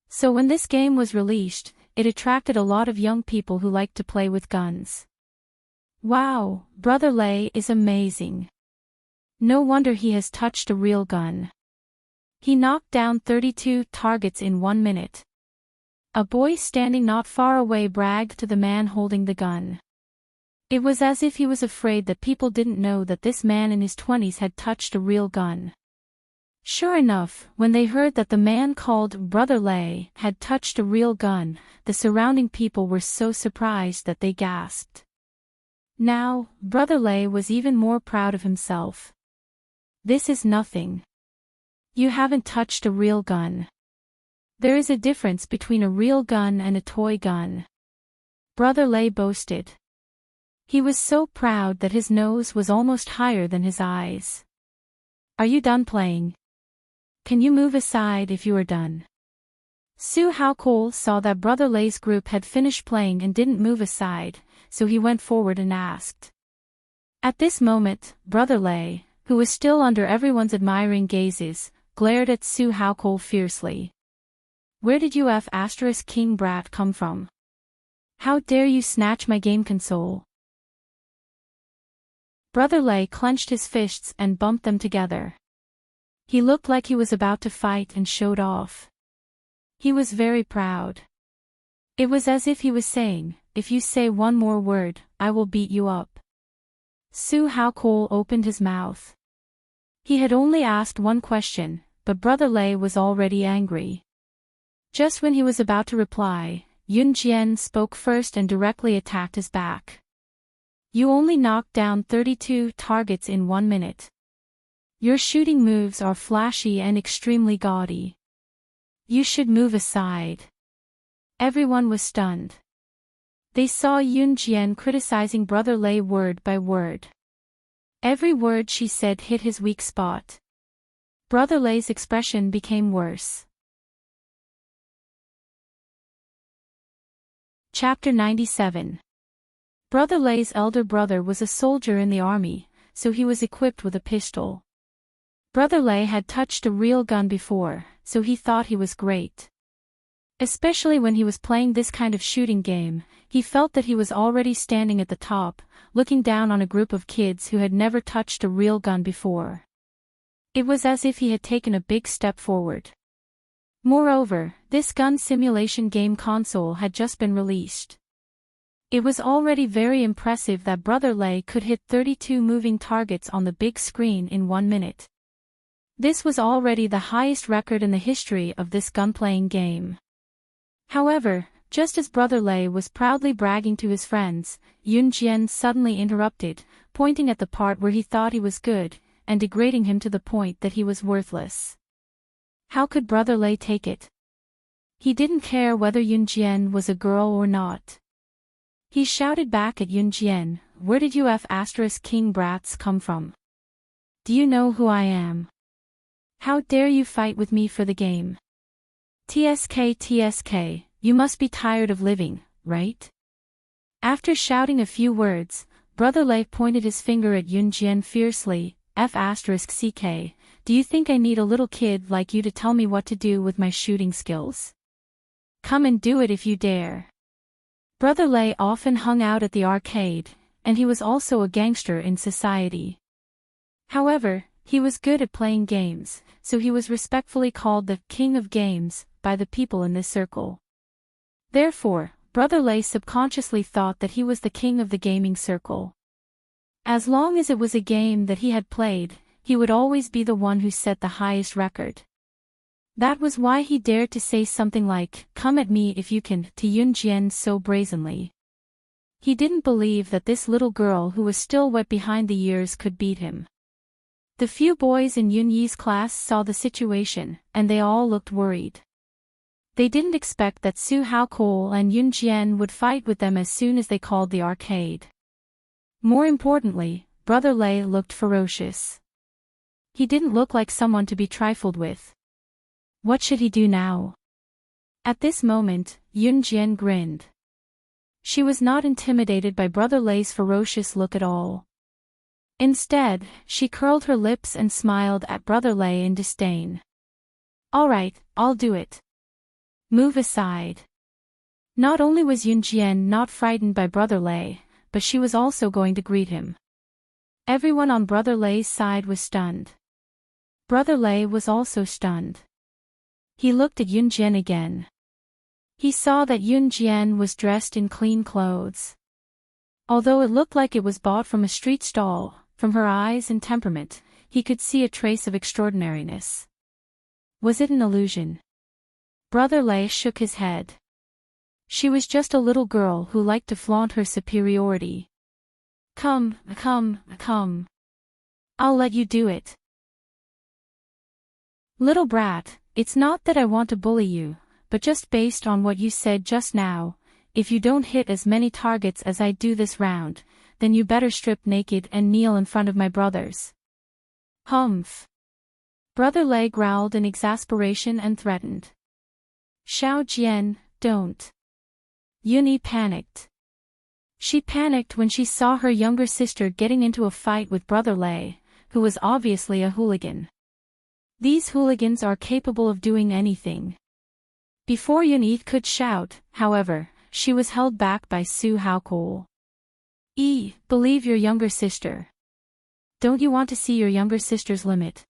So when this game was released, it attracted a lot of young people who liked to play with guns. Wow, Brother Lei is amazing. No wonder he has touched a real gun. He knocked down 32 targets in 1 minute. A boy standing not far away bragged to the man holding the gun. It was as if he was afraid that people didn't know that this man in his 20s had touched a real gun. Sure enough, when they heard that the man called Brother Lei had touched a real gun, the surrounding people were so surprised that they gasped. Now, Brother Lei was even more proud of himself. This is nothing. You haven't touched a real gun. There is a difference between a real gun and a toy gun. Brother Lei boasted. He was so proud that his nose was almost higher than his eyes. Are you done playing? Can you move aside if you are done? Su Haokol saw that Brother Lei's group had finished playing and didn't move aside, so he went forward and asked. At this moment, Brother Lei, who was still under everyone's admiring gazes, glared at Su Haokol fiercely. Where did you King brat come from? How dare you snatch my game console? Brother Lei clenched his fists and bumped them together. He looked like he was about to fight and showed off. He was very proud. It was as if he was saying, if you say one more word, I will beat you up. Su Haokol opened his mouth. He had only asked one question, but Brother Lei was already angry. Just when he was about to reply, Yun Jian spoke first and directly attacked his back. You only knocked down 32 targets in 1 minute. Your shooting moves are flashy and extremely gaudy. You should move aside. Everyone was stunned. They saw Yun Jian criticizing Brother Lei word by word. Every word she said hit his weak spot. Brother Lei's expression became worse. Chapter 97. Brother Lei's elder brother was a soldier in the army, so he was equipped with a pistol. Brother Lei had touched a real gun before, so he thought he was great. Especially when he was playing this kind of shooting game, he felt that he was already standing at the top, looking down on a group of kids who had never touched a real gun before. It was as if he had taken a big step forward. Moreover, this gun simulation game console had just been released. It was already very impressive that Brother Lei could hit 32 moving targets on the big screen in 1 minute. This was already the highest record in the history of this gun-playing game. However, just as Brother Lei was proudly bragging to his friends, Yun Jian suddenly interrupted, pointing at the part where he thought he was good, and degrading him to the point that he was worthless. How could Brother Lei take it? He didn't care whether Yun Jian was a girl or not. He shouted back at Yun Jian, where did you King brats come from? Do you know who I am? How dare you fight with me for the game? TSK, you must be tired of living, right? After shouting a few words, Brother Lei pointed his finger at Yun Jian fiercely, CK, do you think I need a little kid like you to tell me what to do with my shooting skills? Come and do it if you dare. Brother Lei often hung out at the arcade, and he was also a gangster in society. However, he was good at playing games, so he was respectfully called the King of Games by the people in this circle. Therefore, Brother Lei subconsciously thought that he was the king of the gaming circle. As long as it was a game that he had played, he would always be the one who set the highest record. That was why he dared to say something like, "Come at me if you can," to Yun Jian so brazenly. He didn't believe that this little girl who was still wet behind the ears could beat him. The few boys in Yun Yi's class saw the situation, and they all looked worried. They didn't expect that Su Haokol and Yun Jian would fight with them as soon as they called the arcade. More importantly, Brother Lei looked ferocious. He didn't look like someone to be trifled with. What should he do now? At this moment, Yun Jian grinned. She was not intimidated by Brother Lei's ferocious look at all. Instead, she curled her lips and smiled at Brother Lei in disdain. All right, I'll do it. Move aside. Not only was Yun Jian not frightened by Brother Lei, but she was also going to greet him. Everyone on Brother Lei's side was stunned. Brother Lei was also stunned. He looked at Yun Jian again. He saw that Yun Jian was dressed in clean clothes. Although it looked like it was bought from a street stall, from her eyes and temperament, he could see a trace of extraordinariness. Was it an illusion? Brother Lei shook his head. She was just a little girl who liked to flaunt her superiority. Come. I'll let you do it. Little brat, it's not that I want to bully you, but just based on what you said just now, if you don't hit as many targets as I do this round, then you better strip naked and kneel in front of my brothers. Humph. Brother Lei growled in exasperation and threatened. Xiao Jian, don't. Yuni panicked. She panicked when she saw her younger sister getting into a fight with Brother Lei, who was obviously a hooligan. These hooligans are capable of doing anything. Before Yuni could shout, however, she was held back by Su Haokol. Believe your younger sister. Don't you want to see your younger sister's limit?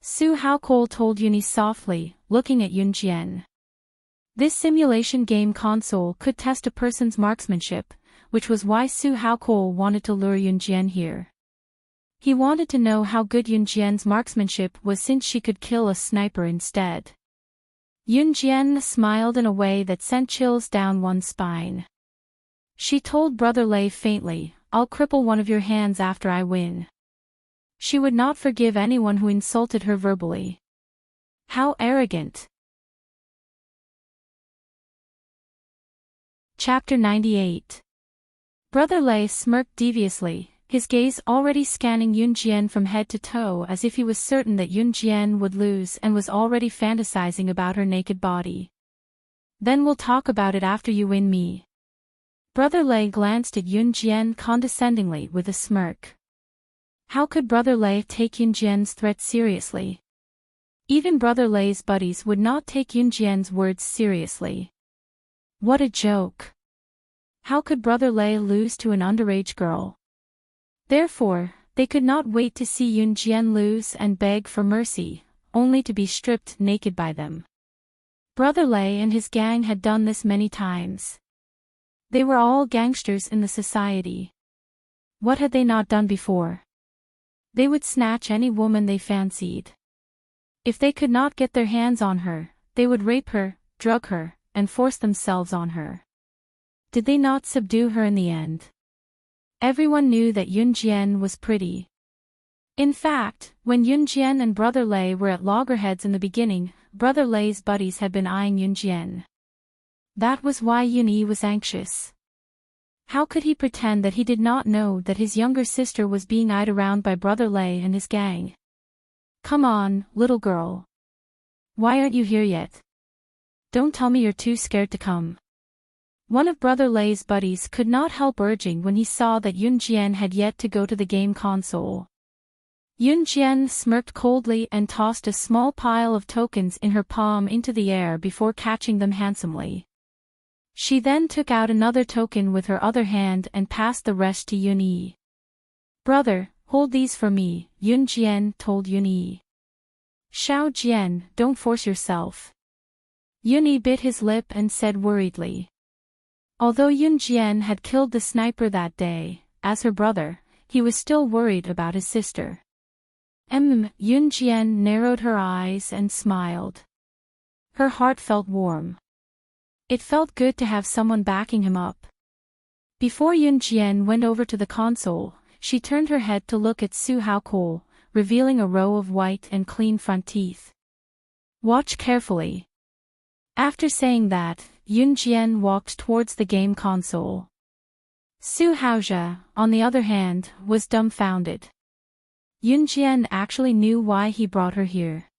Su Haokol told Yuni softly, looking at Yun Jian. This simulation game console could test a person's marksmanship, which was why Su Haokol wanted to lure Yunjian here. He wanted to know how good Yunjian's marksmanship was since she could kill a sniper instead. Yunjian smiled in a way that sent chills down one's spine. She told Brother Lei faintly, "I'll cripple one of your hands after I win." She would not forgive anyone who insulted her verbally. How arrogant! Chapter 98. Brother Lei smirked deviously, his gaze already scanning Yunjian from head to toe as if he was certain that Yunjian would lose and was already fantasizing about her naked body. "Then we'll talk about it after you win me." Brother Lei glanced at Yunjian condescendingly with a smirk. How could Brother Lei take Yunjian's threat seriously? Even Brother Lei's buddies would not take Yunjian's words seriously. What a joke! How could Brother Lei lose to an underage girl? Therefore, they could not wait to see Yunjian lose and beg for mercy, only to be stripped naked by them. Brother Lei and his gang had done this many times. They were all gangsters in the society. What had they not done before? They would snatch any woman they fancied. If they could not get their hands on her, they would rape her, drug her, and force themselves on her. Did they not subdue her in the end? Everyone knew that Yunjian was pretty. In fact, when Yunjian and Brother Lei were at loggerheads in the beginning, Brother Lei's buddies had been eyeing Yunjian. That was why Yunyi was anxious. How could he pretend that he did not know that his younger sister was being eyed around by Brother Lei and his gang? "Come on, little girl. Why aren't you here yet? Don't tell me you're too scared to come." One of Brother Lei's buddies could not help urging when he saw that Yunjian had yet to go to the game console. Yunjian smirked coldly and tossed a small pile of tokens in her palm into the air before catching them handsomely. She then took out another token with her other hand and passed the rest to Yunyi. "Brother, hold these for me," Yunjian told Yunyi. "Xiao Jian, don't force yourself." Yunyi bit his lip and said worriedly. Although Yunjian had killed the sniper that day, as her brother, he was still worried about his sister. Yunjian narrowed her eyes and smiled. Her heart felt warm. It felt good to have someone backing him up. Before Yunjian went over to the console, she turned her head to look at Su Haokol, revealing a row of white and clean front teeth. "Watch carefully." After saying that, Yunjian walked towards the game console. Su Haojia, on the other hand, was dumbfounded. Yunjian actually knew why he brought her here.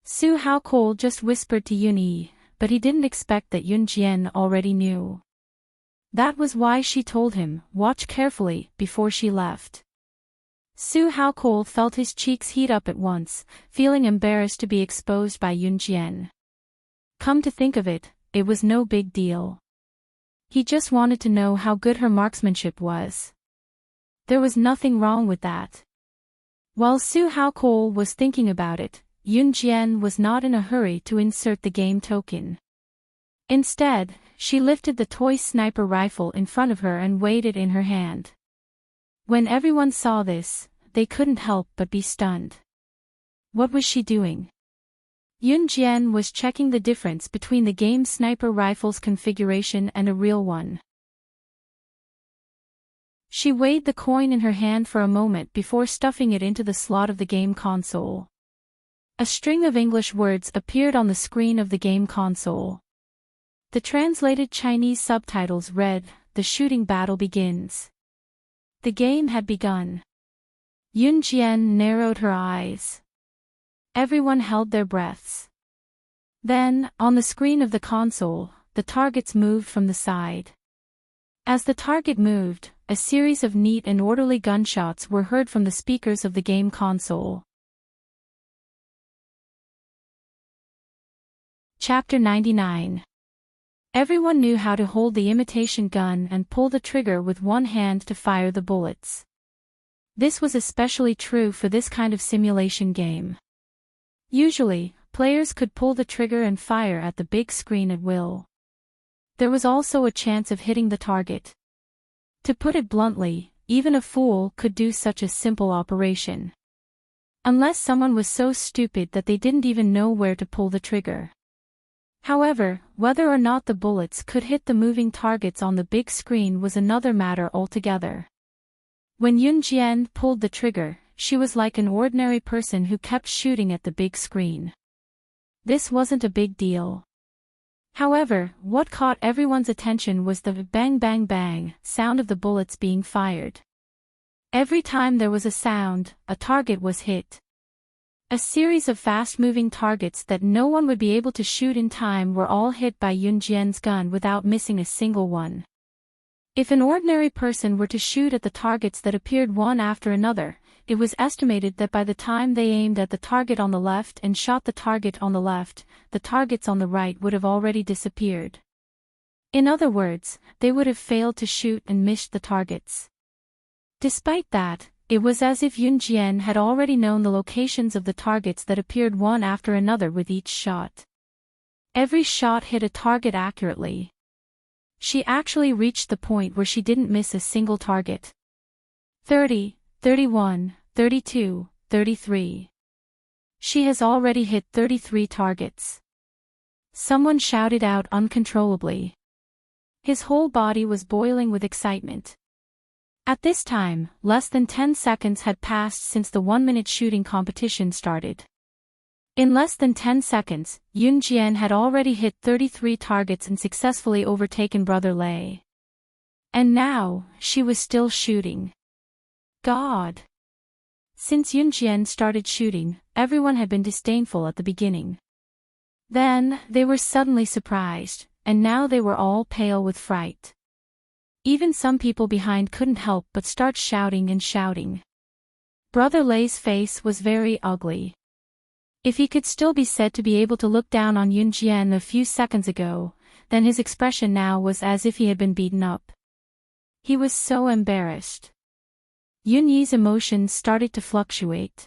Su Haokol just whispered to Yunyi, but he didn't expect that Yunjian already knew. That was why she told him, "Watch carefully," before she left. Su Haokol felt his cheeks heat up at once, feeling embarrassed to be exposed by Yunjian. Come to think of it, it was no big deal. He just wanted to know how good her marksmanship was. There was nothing wrong with that. While Su Haokol was thinking about it, Yunjian was not in a hurry to insert the game token. Instead, she lifted the toy sniper rifle in front of her and weighed it in her hand. When everyone saw this, they couldn't help but be stunned. What was she doing? Yunjian was checking the difference between the game sniper rifle's configuration and a real one. She weighed the coin in her hand for a moment before stuffing it into the slot of the game console. A string of English words appeared on the screen of the game console. The translated Chinese subtitles read, "The shooting battle begins." The game had begun. Yunjian narrowed her eyes. Everyone held their breaths. Then, on the screen of the console, the targets moved from the side. As the target moved, a series of neat and orderly gunshots were heard from the speakers of the game console. Chapter 99. Everyone knew how to hold the imitation gun and pull the trigger with one hand to fire the bullets. This was especially true for this kind of simulation game. Usually, players could pull the trigger and fire at the big screen at will. There was also a chance of hitting the target. To put it bluntly, even a fool could do such a simple operation. Unless someone was so stupid that they didn't even know where to pull the trigger. However, whether or not the bullets could hit the moving targets on the big screen was another matter altogether. When Yunjian pulled the trigger, she was like an ordinary person who kept shooting at the big screen. This wasn't a big deal. However, what caught everyone's attention was the bang bang bang sound of the bullets being fired. Every time there was a sound, a target was hit. A series of fast-moving targets that no one would be able to shoot in time were all hit by Yunjian's gun without missing a single one. If an ordinary person were to shoot at the targets that appeared one after another, it was estimated that by the time they aimed at the target on the left and shot the target on the left, the targets on the right would have already disappeared. In other words, they would have failed to shoot and missed the targets. Despite that, it was as if Yunjian had already known the locations of the targets that appeared one after another with each shot. Every shot hit a target accurately. She actually reached the point where she didn't miss a single target. 30, 31, 32, 33. She has already hit 33 targets. Someone shouted out uncontrollably. His whole body was boiling with excitement. At this time, less than 10 seconds had passed since the 1-minute shooting competition started. In less than 10 seconds, Yunjian had already hit 33 targets and successfully overtaken Brother Lei. And now, she was still shooting. God! Since Yunjian started shooting, everyone had been disdainful at the beginning. Then, they were suddenly surprised, and now they were all pale with fright. Even some people behind couldn't help but start shouting and shouting. Brother Lei's face was very ugly. If he could still be said to be able to look down on Yunjian a few seconds ago, then his expression now was as if he had been beaten up. He was so embarrassed. Yunyi's emotions started to fluctuate.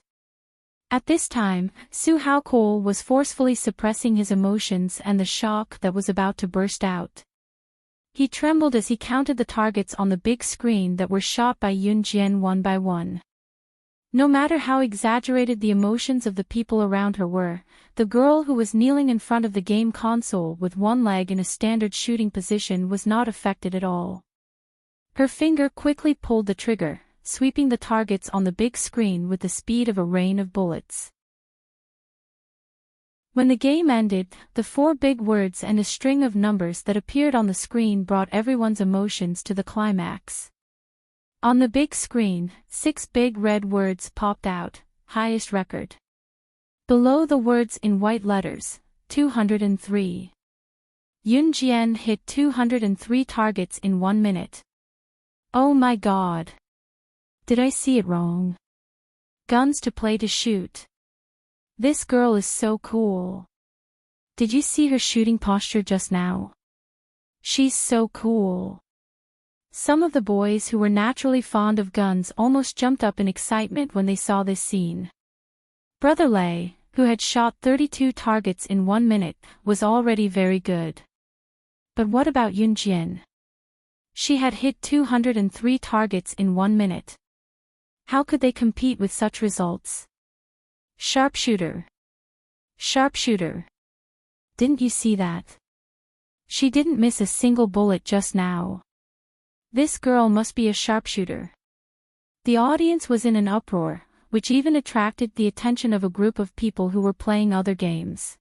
At this time, Su Haokol was forcefully suppressing his emotions and the shock that was about to burst out. He trembled as he counted the targets on the big screen that were shot by Yunjian one by one. No matter how exaggerated the emotions of the people around her were, the girl who was kneeling in front of the game console with one leg in a standard shooting position was not affected at all. Her finger quickly pulled the trigger, sweeping the targets on the big screen with the speed of a rain of bullets. When the game ended, the 4 big words and a string of numbers that appeared on the screen brought everyone's emotions to the climax. On the big screen, 6 big red words popped out, highest record. Below the words in white letters, 203. Yunjian hit 203 targets in 1 minute. Oh my god! Did I see it wrong? Guns to play to shoot. This girl is so cool. Did you see her shooting posture just now? She's so cool. Some of the boys who were naturally fond of guns almost jumped up in excitement when they saw this scene. Brother Lei, who had shot 32 targets in 1 minute, was already very good. But what about Yunjian? She had hit 203 targets in 1 minute. How could they compete with such results? Sharpshooter. Sharpshooter. Didn't you see that? She didn't miss a single bullet just now. This girl must be a sharpshooter. The audience was in an uproar, which even attracted the attention of a group of people who were playing other games.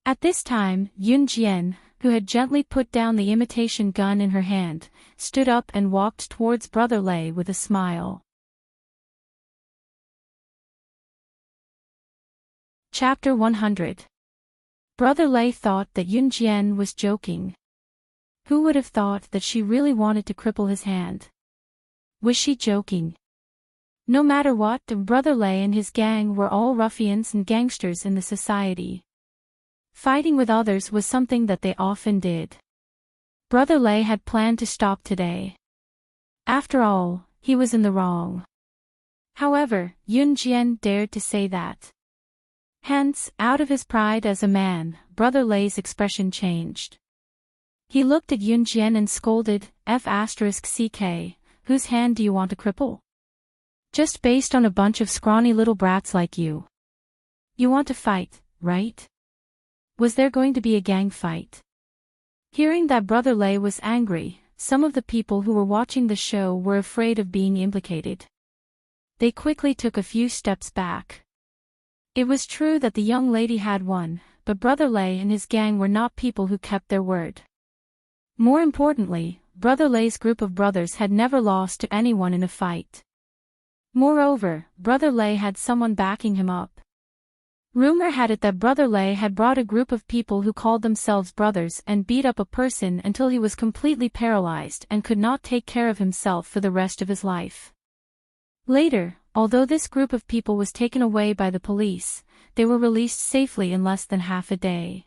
At this time, Yunjian, who had gently put down the imitation gun in her hand, stood up and walked towards Brother Lei with a smile. Chapter 100. Brother Lei thought that Yunjian was joking. Who would have thought that she really wanted to cripple his hand? Was she joking? No matter what, Brother Lei and his gang were all ruffians and gangsters in the society. Fighting with others was something that they often did. Brother Lei had planned to stop today. After all, he was in the wrong. However, Yunjian dared to say that. Hence, out of his pride as a man, Brother Lei's expression changed. He looked at Yun Jian and scolded, F***ck, whose hand do you want to cripple? Just based on a bunch of scrawny little brats like you. You want to fight, right? Was there going to be a gang fight? Hearing that Brother Lei was angry, some of the people who were watching the show were afraid of being implicated. They quickly took a few steps back. It was true that the young lady had won, but Brother Lei and his gang were not people who kept their word. More importantly, Brother Lei's group of brothers had never lost to anyone in a fight. Moreover, Brother Lei had someone backing him up. Rumor had it that Brother Lei had brought a group of people who called themselves brothers and beat up a person until he was completely paralyzed and could not take care of himself for the rest of his life. Later, although this group of people was taken away by the police, they were released safely in less than half a day.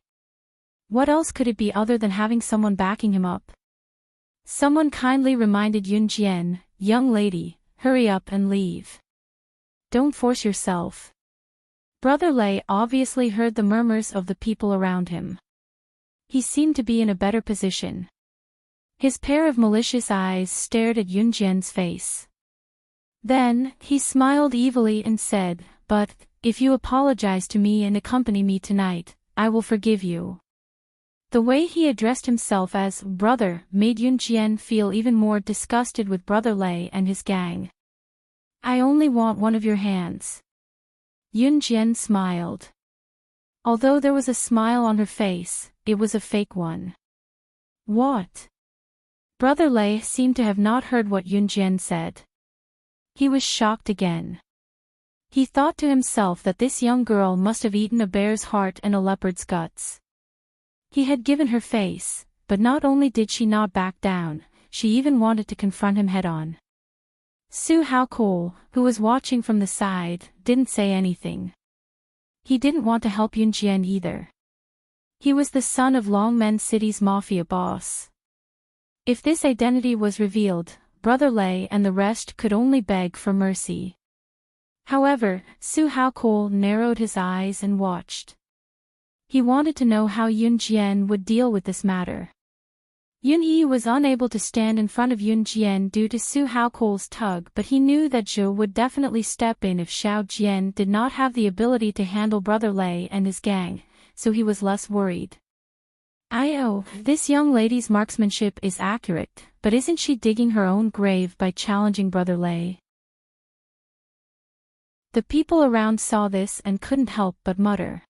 What else could it be other than having someone backing him up? Someone kindly reminded Yun Jian, young lady, hurry up and leave. Don't force yourself. Brother Lei obviously heard the murmurs of the people around him. He seemed to be in a better position. His pair of malicious eyes stared at Yun Jian's face. Then, he smiled evilly and said, but, if you apologize to me and accompany me tonight, I will forgive you. The way he addressed himself as brother made Yun Jian feel even more disgusted with Brother Lei and his gang. I only want one of your hands. Yun Jian smiled. Although there was a smile on her face, it was a fake one. What? Brother Lei seemed to have not heard what Yun Jian said. He was shocked again. He thought to himself that this young girl must have eaten a bear's heart and a leopard's guts. He had given her face, but not only did she not back down, she even wanted to confront him head-on. Su Haokol, who was watching from the side, didn't say anything. He didn't want to help Yun Jian either. He was the son of Longmen City's mafia boss. If this identity was revealed, Brother Lei and the rest could only beg for mercy. However, Su Haokol narrowed his eyes and watched. He wanted to know how Yun Jian would deal with this matter. Yun Yi was unable to stand in front of Yun Jian due to Su Haokol's tug, but he knew that Zhou would definitely step in if Xiao Jian did not have the ability to handle Brother Lei and his gang, so he was less worried. This young lady's marksmanship is accurate, but isn't she digging her own grave by challenging Brother Lei? The people around saw this and couldn't help but mutter.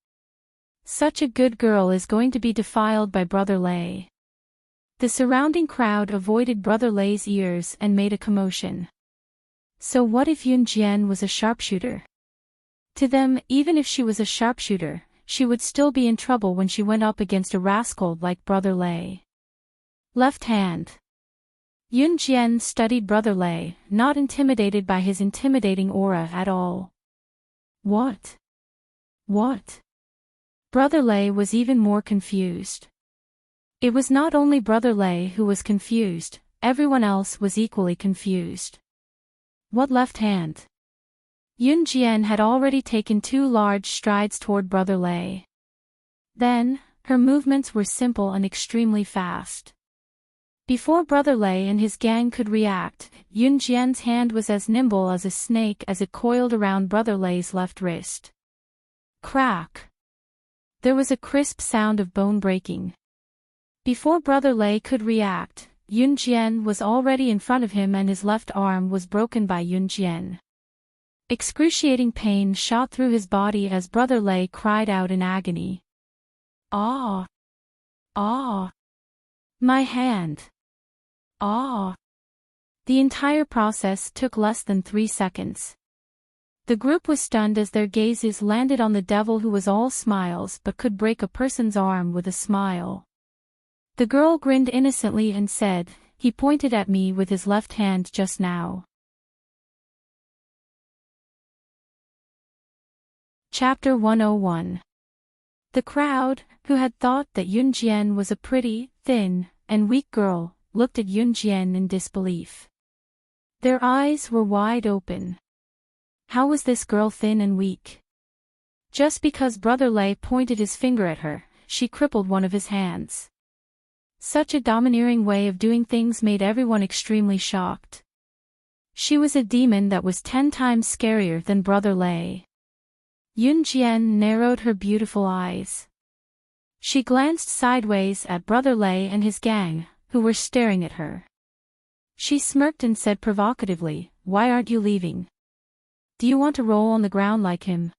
Such a good girl is going to be defiled by Brother Lei. The surrounding crowd avoided Brother Lei's ears and made a commotion. So what if Yun Jian was a sharpshooter? To them, even if she was a sharpshooter, she would still be in trouble when she went up against a rascal like Brother Lei. Left hand. Yun Jian studied Brother Lei, not intimidated by his intimidating aura at all. What? Brother Lei was even more confused. It was not only Brother Lei who was confused, everyone else was equally confused. What left hand? Yun Jian had already taken 2 large strides toward Brother Lei. Then, her movements were simple and extremely fast. Before Brother Lei and his gang could react, Yun Jian's hand was as nimble as a snake as it coiled around Brother Lei's left wrist. Crack! There was a crisp sound of bone breaking. Before Brother Lei could react, Yun Jian was already in front of him and his left arm was broken by Yun Jian. Excruciating pain shot through his body as Brother Lei cried out in agony. Ah! Ah! My hand! Ah! The entire process took less than 3 seconds. The group was stunned as their gazes landed on the devil who was all smiles but could break a person's arm with a smile. The girl grinned innocently and said, he pointed at me with his left hand just now. Chapter 101. The crowd, who had thought that Yun Jian was a pretty, thin, and weak girl, looked at Yun Jian in disbelief. Their eyes were wide open. How was this girl thin and weak? Just because Brother Lei pointed his finger at her, she crippled one of his hands. Such a domineering way of doing things made everyone extremely shocked. She was a demon that was 10 times scarier than Brother Lei. Yun Jian narrowed her beautiful eyes. She glanced sideways at Brother Lei and his gang, who were staring at her. She smirked and said provocatively, "Why aren't you leaving? Do you want to roll on the ground like him?"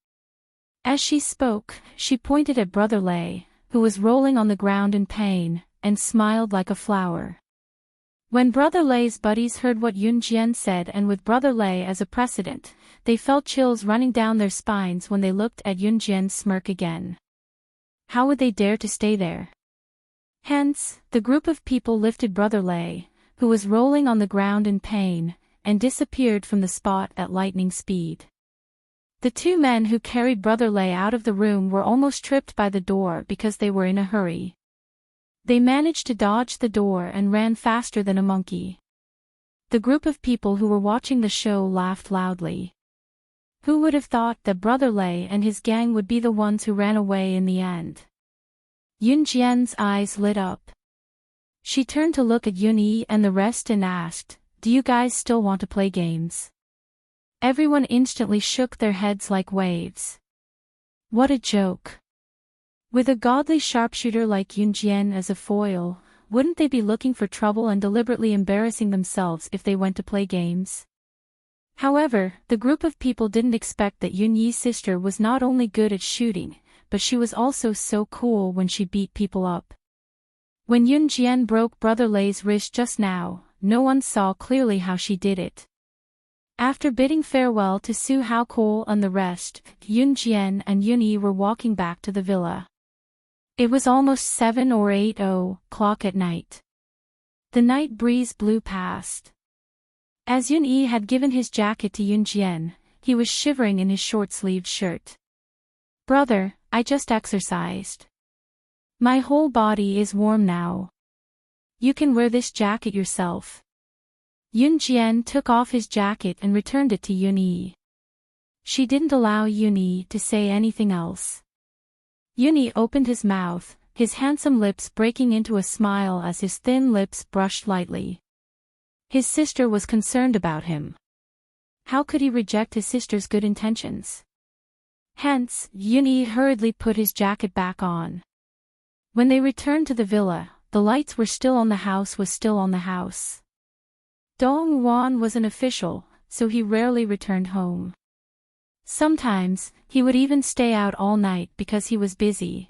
As she spoke, she pointed at Brother Lei, who was rolling on the ground in pain, and smiled like a flower. When Brother Lei's buddies heard what Yun Jian said, and with Brother Lei as a precedent, they felt chills running down their spines when they looked at Yun Jian's smirk again. How would they dare to stay there? Hence, the group of people lifted Brother Lei, who was rolling on the ground in pain, and disappeared from the spot at lightning speed. The 2 men who carried Brother Lei out of the room were almost tripped by the door because they were in a hurry. They managed to dodge the door and ran faster than a monkey. The group of people who were watching the show laughed loudly. Who would have thought that Brother Lei and his gang would be the ones who ran away in the end? Yun Jian's eyes lit up. She turned to look at Yun Yi and the rest and asked, "Do you guys still want to play games?" Everyone instantly shook their heads like waves. What a joke. With a godly sharpshooter like Yun Jian as a foil, wouldn't they be looking for trouble and deliberately embarrassing themselves if they went to play games? However, the group of people didn't expect that Yun Yi's sister was not only good at shooting, but she was also so cool when she beat people up. When Yun Jian broke Brother Lei's wrist just now, no one saw clearly how she did it. After bidding farewell to Su Haokol and the rest, Yun Jian and Yun Yi were walking back to the villa. It was almost 7 or 8 o'clock at night. The night breeze blew past. As Yun Yi had given his jacket to Yun Jian, he was shivering in his short-sleeved shirt. "Brother, I just exercised. My whole body is warm now. You can wear this jacket yourself." Yun Jian took off his jacket and returned it to Yun Yi. She didn't allow Yun Yi to say anything else. Yun Yi opened his mouth, his handsome lips breaking into a smile as his thin lips brushed lightly. His sister was concerned about him. How could he reject his sister's good intentions? Hence, Yun Yi hurriedly put his jacket back on. When they returned to the villa, the lights were still on, the house was still on the house. Dong Wan was an official, so he rarely returned home. Sometimes, he would even stay out all night because he was busy.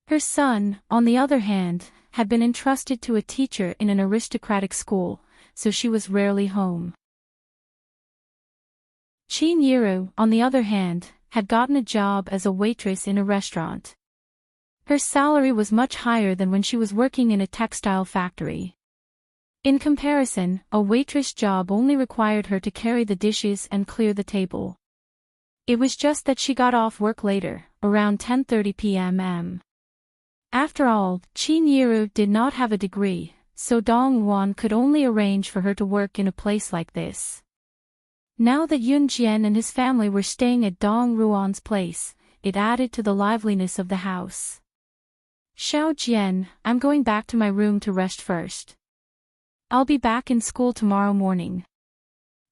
Her son, on the other hand, had been entrusted to a teacher in an aristocratic school, so she was rarely home. Qin Yiru, on the other hand, had gotten a job as a waitress in a restaurant. Her salary was much higher than when she was working in a textile factory. In comparison, a waitress job only required her to carry the dishes and clear the table. It was just that she got off work later, around 10:30 p.m. After all, Qin Yiru did not have a degree, so Dong Wan could only arrange for her to work in a place like this. Now that Yun Jian and his family were staying at Dong Ruan's place, it added to the liveliness of the house. "Xiao Jian, I'm going back to my room to rest first. I'll be back in school tomorrow morning.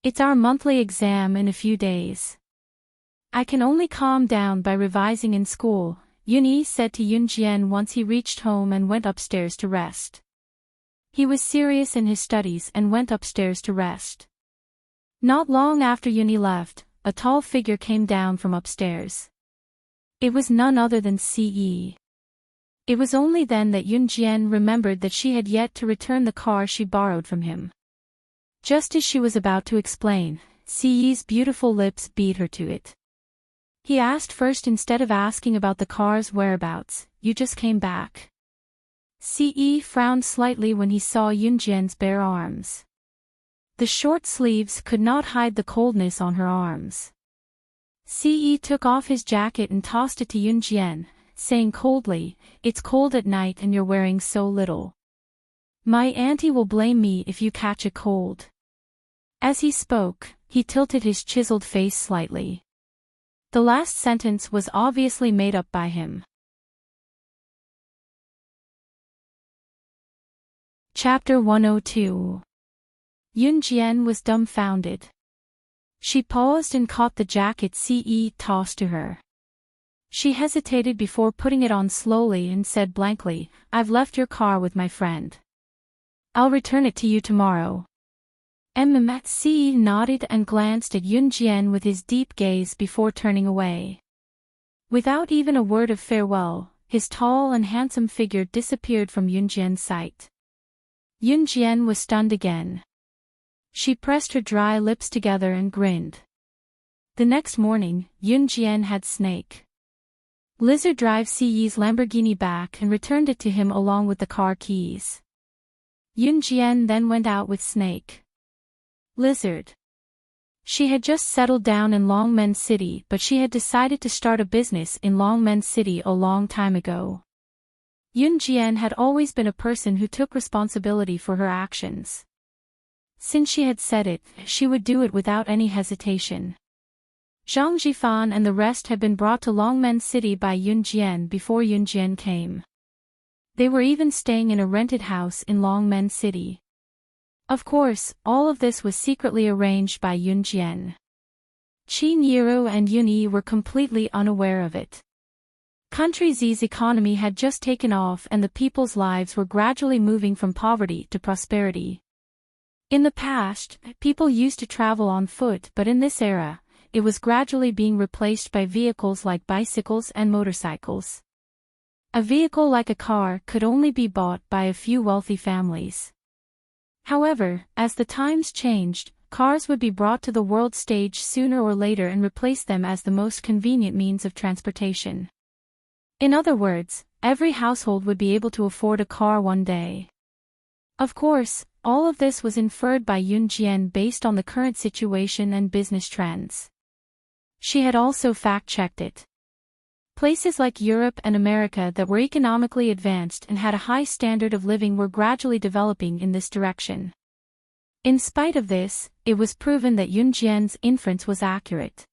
It's our monthly exam in a few days. I can only calm down by revising in school," Yun Yi said to Yun Jian once he reached home and went upstairs to rest. He was serious in his studies and went upstairs to rest. Not long after Yun Yi left, a tall figure came down from upstairs. It was none other than Ce. It was only then that Yun Jian remembered that she had yet to return the car she borrowed from him. Just as she was about to explain, Ce's beautiful lips beat her to it. He asked first instead of asking about the car's whereabouts, "You just came back?" Ce frowned slightly when he saw Yun Jian's bare arms. The short sleeves could not hide the coldness on her arms. Ce took off his jacket and tossed it to Yun Jian, saying coldly, "It's cold at night and you're wearing so little. My auntie will blame me if you catch a cold." As he spoke, he tilted his chiseled face slightly. The last sentence was obviously made up by him. Chapter 102. Yun Jian was dumbfounded. She paused and caught the jacket Ce tossed to her. She hesitated before putting it on slowly and said blankly, "I've left your car with my friend. I'll return it to you tomorrow." Ce nodded and glanced at Yun Jian with his deep gaze before turning away. Without even a word of farewell, his tall and handsome figure disappeared from Yun Jian's sight. Yun Jian was stunned again. She pressed her dry lips together and grinned. The next morning, Yun Jian had Snake Lizard drive Ce's Lamborghini back and returned it to him along with the car keys. Yun Jian then went out with Snake Lizard. She had just settled down in Longmen City, but she had decided to start a business in Longmen City a long time ago. Yun Jian had always been a person who took responsibility for her actions. Since she had said it, she would do it without any hesitation. Zhang Jifan and the rest had been brought to Longmen City by Yun Jian before Yun Jian came. They were even staying in a rented house in Longmen City. Of course, all of this was secretly arranged by Yun Jian. Qin Yiru and Yun Yi were completely unaware of it. Country Z's economy had just taken off and the people's lives were gradually moving from poverty to prosperity. In the past, people used to travel on foot, but in this era, it was gradually being replaced by vehicles like bicycles and motorcycles. A vehicle like a car could only be bought by a few wealthy families. However, as the times changed, cars would be brought to the world stage sooner or later and replace them as the most convenient means of transportation. In other words, every household would be able to afford a car one day. Of course, all of this was inferred by Yun Jian based on the current situation and business trends. She had also fact-checked it. Places like Europe and America that were economically advanced and had a high standard of living were gradually developing in this direction. In spite of this, it was proven that Yun Jian's inference was accurate.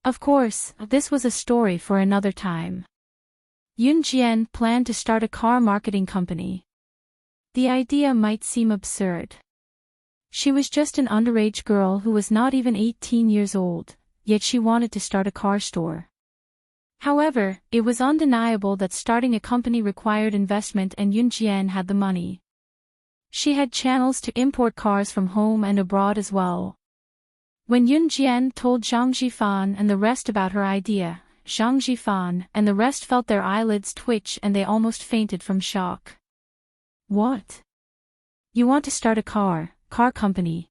Of course, this was a story for another time. Yun Jian planned to start a car marketing company. The idea might seem absurd. She was just an underage girl who was not even 18 years old, yet she wanted to start a car store. However, it was undeniable that starting a company required investment and Yun Jian had the money. She had channels to import cars from home and abroad as well. When Yun Jian told Zhang Jifan and the rest about her idea, Zhang Jifan and the rest felt their eyelids twitch and they almost fainted from shock. What? You want to start a car company?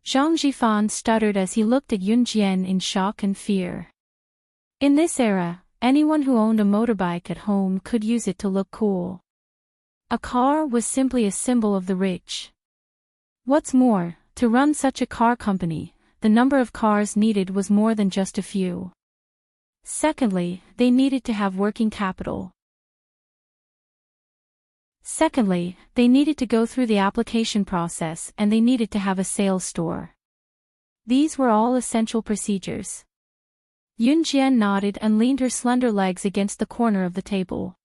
Zhang Jifan stuttered as he looked at Yun Jian in shock and fear. In this era, anyone who owned a motorbike at home could use it to look cool. A car was simply a symbol of the rich. What's more, to run such a car company, the number of cars needed was more than just a few. Secondly, they needed to have working capital. Secondly, they needed to go through the application process and they needed to have a sales store. These were all essential procedures. Yun Jian nodded and leaned her slender legs against the corner of the table.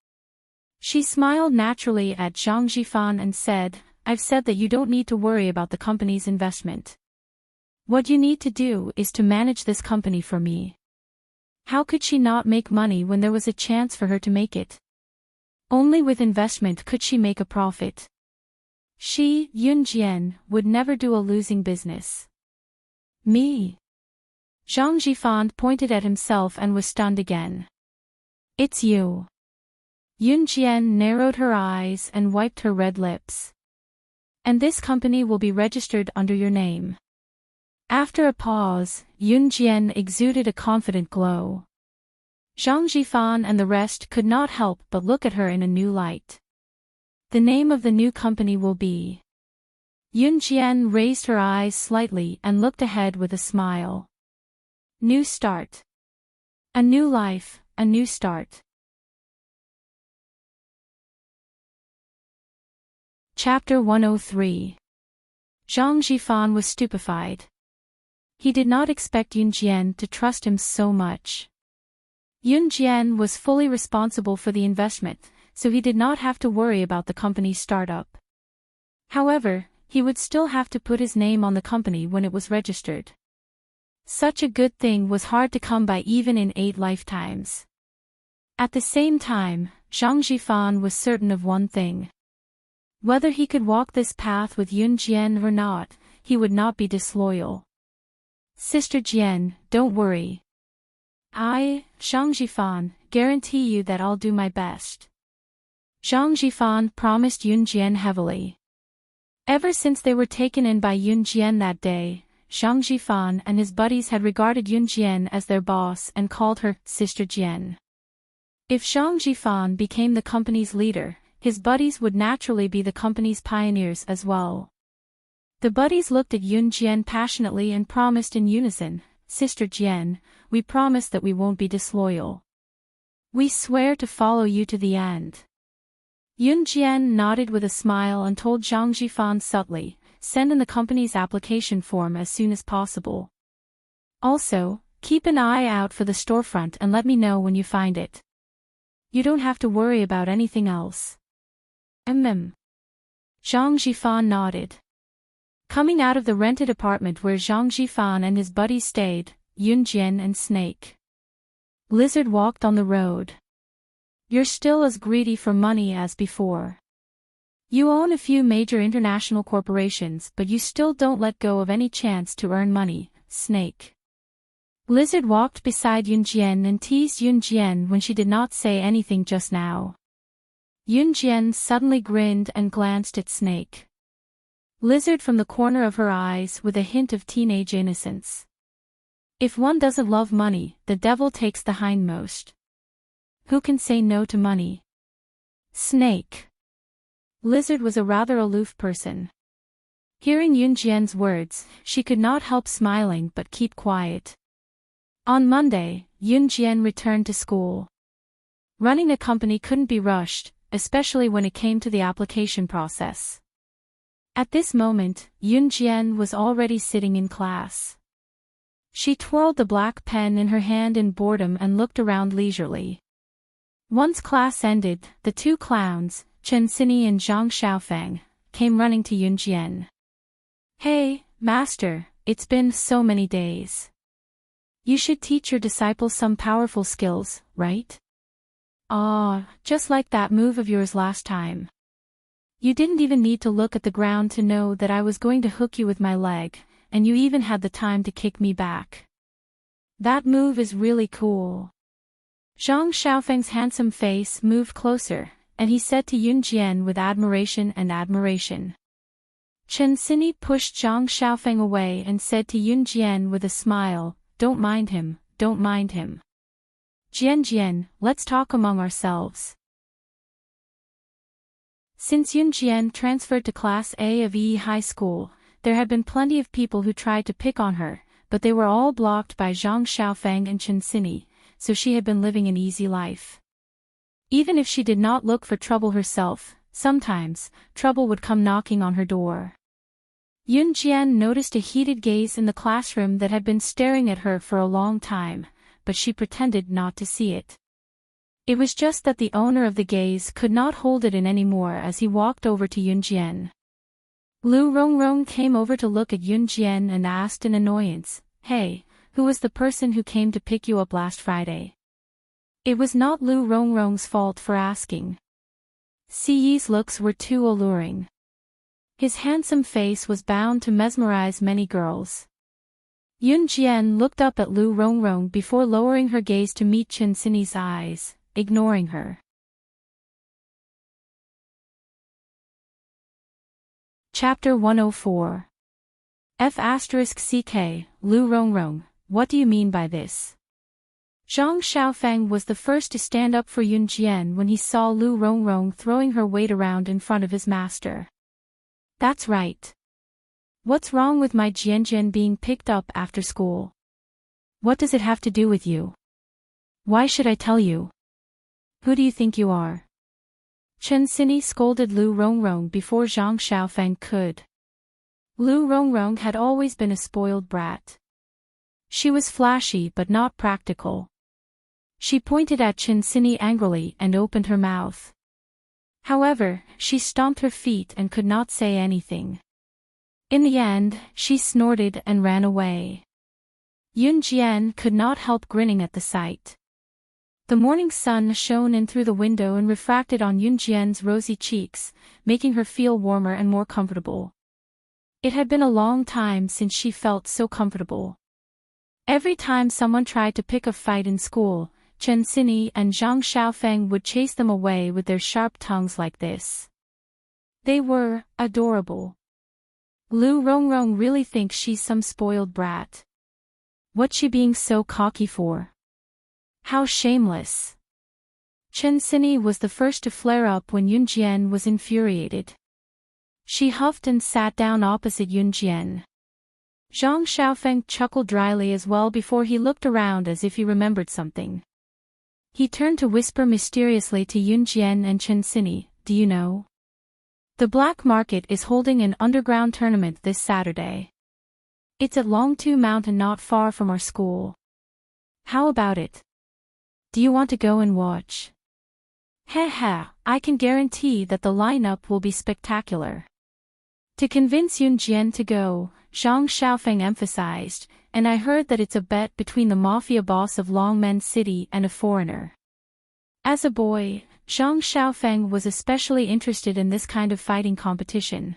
She smiled naturally at Zhang Jifan and said, "I've said that you don't need to worry about the company's investment. What you need to do is to manage this company for me." How could she not make money when there was a chance for her to make it? Only with investment could she make a profit. She, Yun Jian, would never do a losing business. Me? Zhang Jifan pointed at himself and was stunned again. It's you. Yun Jian narrowed her eyes and wiped her red lips. And this company will be registered under your name. After a pause, Yun Jian exuded a confident glow. Zhang Jifan and the rest could not help but look at her in a new light. The name of the new company will be... Yun Jian raised her eyes slightly and looked ahead with a smile. New start. A new life, a new start. Chapter 103. Zhang Jifan was stupefied. He did not expect Yun Jian to trust him so much. Yun Jian was fully responsible for the investment, so he did not have to worry about the company's startup. However, he would still have to put his name on the company when it was registered. Such a good thing was hard to come by even in 8 lifetimes. At the same time, Zhang Jifan was certain of one thing. Whether he could walk this path with Yun Jian or not, he would not be disloyal. Sister Jian, don't worry. I, Zhang Jifan, guarantee you that I'll do my best. Zhang Jifan promised Yun Jian heavily. Ever since they were taken in by Yun Jian that day, Zhang Jifan and his buddies had regarded Yun Jian as their boss and called her Sister Jian. If Zhang Jifan became the company's leader, his buddies would naturally be the company's pioneers as well. The buddies looked at Yun Jian passionately and promised in unison, Sister Jian, we promise that we won't be disloyal. We swear to follow you to the end. Yun Jian nodded with a smile and told Zhang Jifan subtly, send in the company's application form as soon as possible. Also, keep an eye out for the storefront and let me know when you find it. You don't have to worry about anything else. Zhang Jifan nodded. Coming out of the rented apartment where Zhang Jifan and his buddies stayed, Yun Jian and Snake Lizard walked on the road. You're still as greedy for money as before. You own a few major international corporations but you still don't let go of any chance to earn money, Snake Lizard walked beside Yun Jian and teased Yun Jian when she did not say anything just now. Yun Jian suddenly grinned and glanced at Snake Lizard from the corner of her eyes with a hint of teenage innocence. If one doesn't love money, the devil takes the hindmost. Who can say no to money? Snake Lizard was a rather aloof person. Hearing Yun Jian's words, she could not help smiling but keep quiet. On Monday, Yun Jian returned to school. Running a company couldn't be rushed, especially when it came to the application process. At this moment, Yun Jian was already sitting in class. She twirled the black pen in her hand in boredom and looked around leisurely. Once class ended, the 2 clowns, Chen Xini and Zhang Xiaofeng, came running to Yun Jian. Hey, master, it's been so many days. You should teach your disciples some powerful skills, right? Just like that move of yours last time. You didn't even need to look at the ground to know that I was going to hook you with my leg, and you even had the time to kick me back. That move is really cool. Zhang Xiaofeng's handsome face moved closer, and he said to Yun Jian with admiration. Chen Xini pushed Zhang Xiaofeng away and said to Yun Jian with a smile, don't mind him. Jian, let's talk among ourselves. Since Yun Jian transferred to Class A of Yi High School, there had been plenty of people who tried to pick on her, but they were all blocked by Zhang Xiaofeng and Chen Xini, so she had been living an easy life. Even if she did not look for trouble herself, sometimes, trouble would come knocking on her door. Yun Jian noticed a heated gaze in the classroom that had been staring at her for a long time, but she pretended not to see it. It was just that the owner of the gaze could not hold it in anymore as he walked over to Yun Jian. Lu Rongrong came over to look at Yun Jian and asked in annoyance, Hey, who was the person who came to pick you up last Friday? It was not Lu Rongrong's fault for asking. Siyi's looks were too alluring. His handsome face was bound to mesmerize many girls. Yun Jian looked up at Lu Rongrong before lowering her gaze to meet Chen Xini's eyes, ignoring her. Chapter 104 F***CK, Lu Rongrong, what do you mean by this? Zhang Xiaofeng was the first to stand up for Yun Jian when he saw Lu Rongrong throwing her weight around in front of his master. That's right. What's wrong with my Jian being picked up after school? What does it have to do with you? Why should I tell you? Who do you think you are? Chen Xini scolded Lu Rongrong before Zhang Xiaofeng could. Lu Rongrong had always been a spoiled brat. She was flashy but not practical. She pointed at Chinsini angrily and opened her mouth. However, she stomped her feet and could not say anything. In the end, she snorted and ran away. Yunjian could not help grinning at the sight. The morning sun shone in through the window and refracted on Yunjian's rosy cheeks, making her feel warmer and more comfortable. It had been a long time since she felt so comfortable. Every time someone tried to pick a fight in school, Chen Xini and Zhang Xiaofeng would chase them away with their sharp tongues like this. They were adorable. Lu Rongrong really thinks she's some spoiled brat. What's she being so cocky for? How shameless. Chen Xini was the first to flare up when Yunjian was infuriated. She huffed and sat down opposite Yunjian. Zhang Xiaofeng chuckled dryly as well before he looked around as if he remembered something. He turned to whisper mysteriously to Yunjian and Chen Xini, "Do you know? The black market is holding an underground tournament this Saturday. It's at Longtu Mountain not far from our school. How about it? Do you want to go and watch?" "Heh, I can guarantee that the lineup will be spectacular." To convince Yunjian to go, Zhang Xiaofeng emphasized, "And I heard that it's a bet between the mafia boss of Longmen City and a foreigner." As a boy, Zhang Xiaofeng was especially interested in this kind of fighting competition.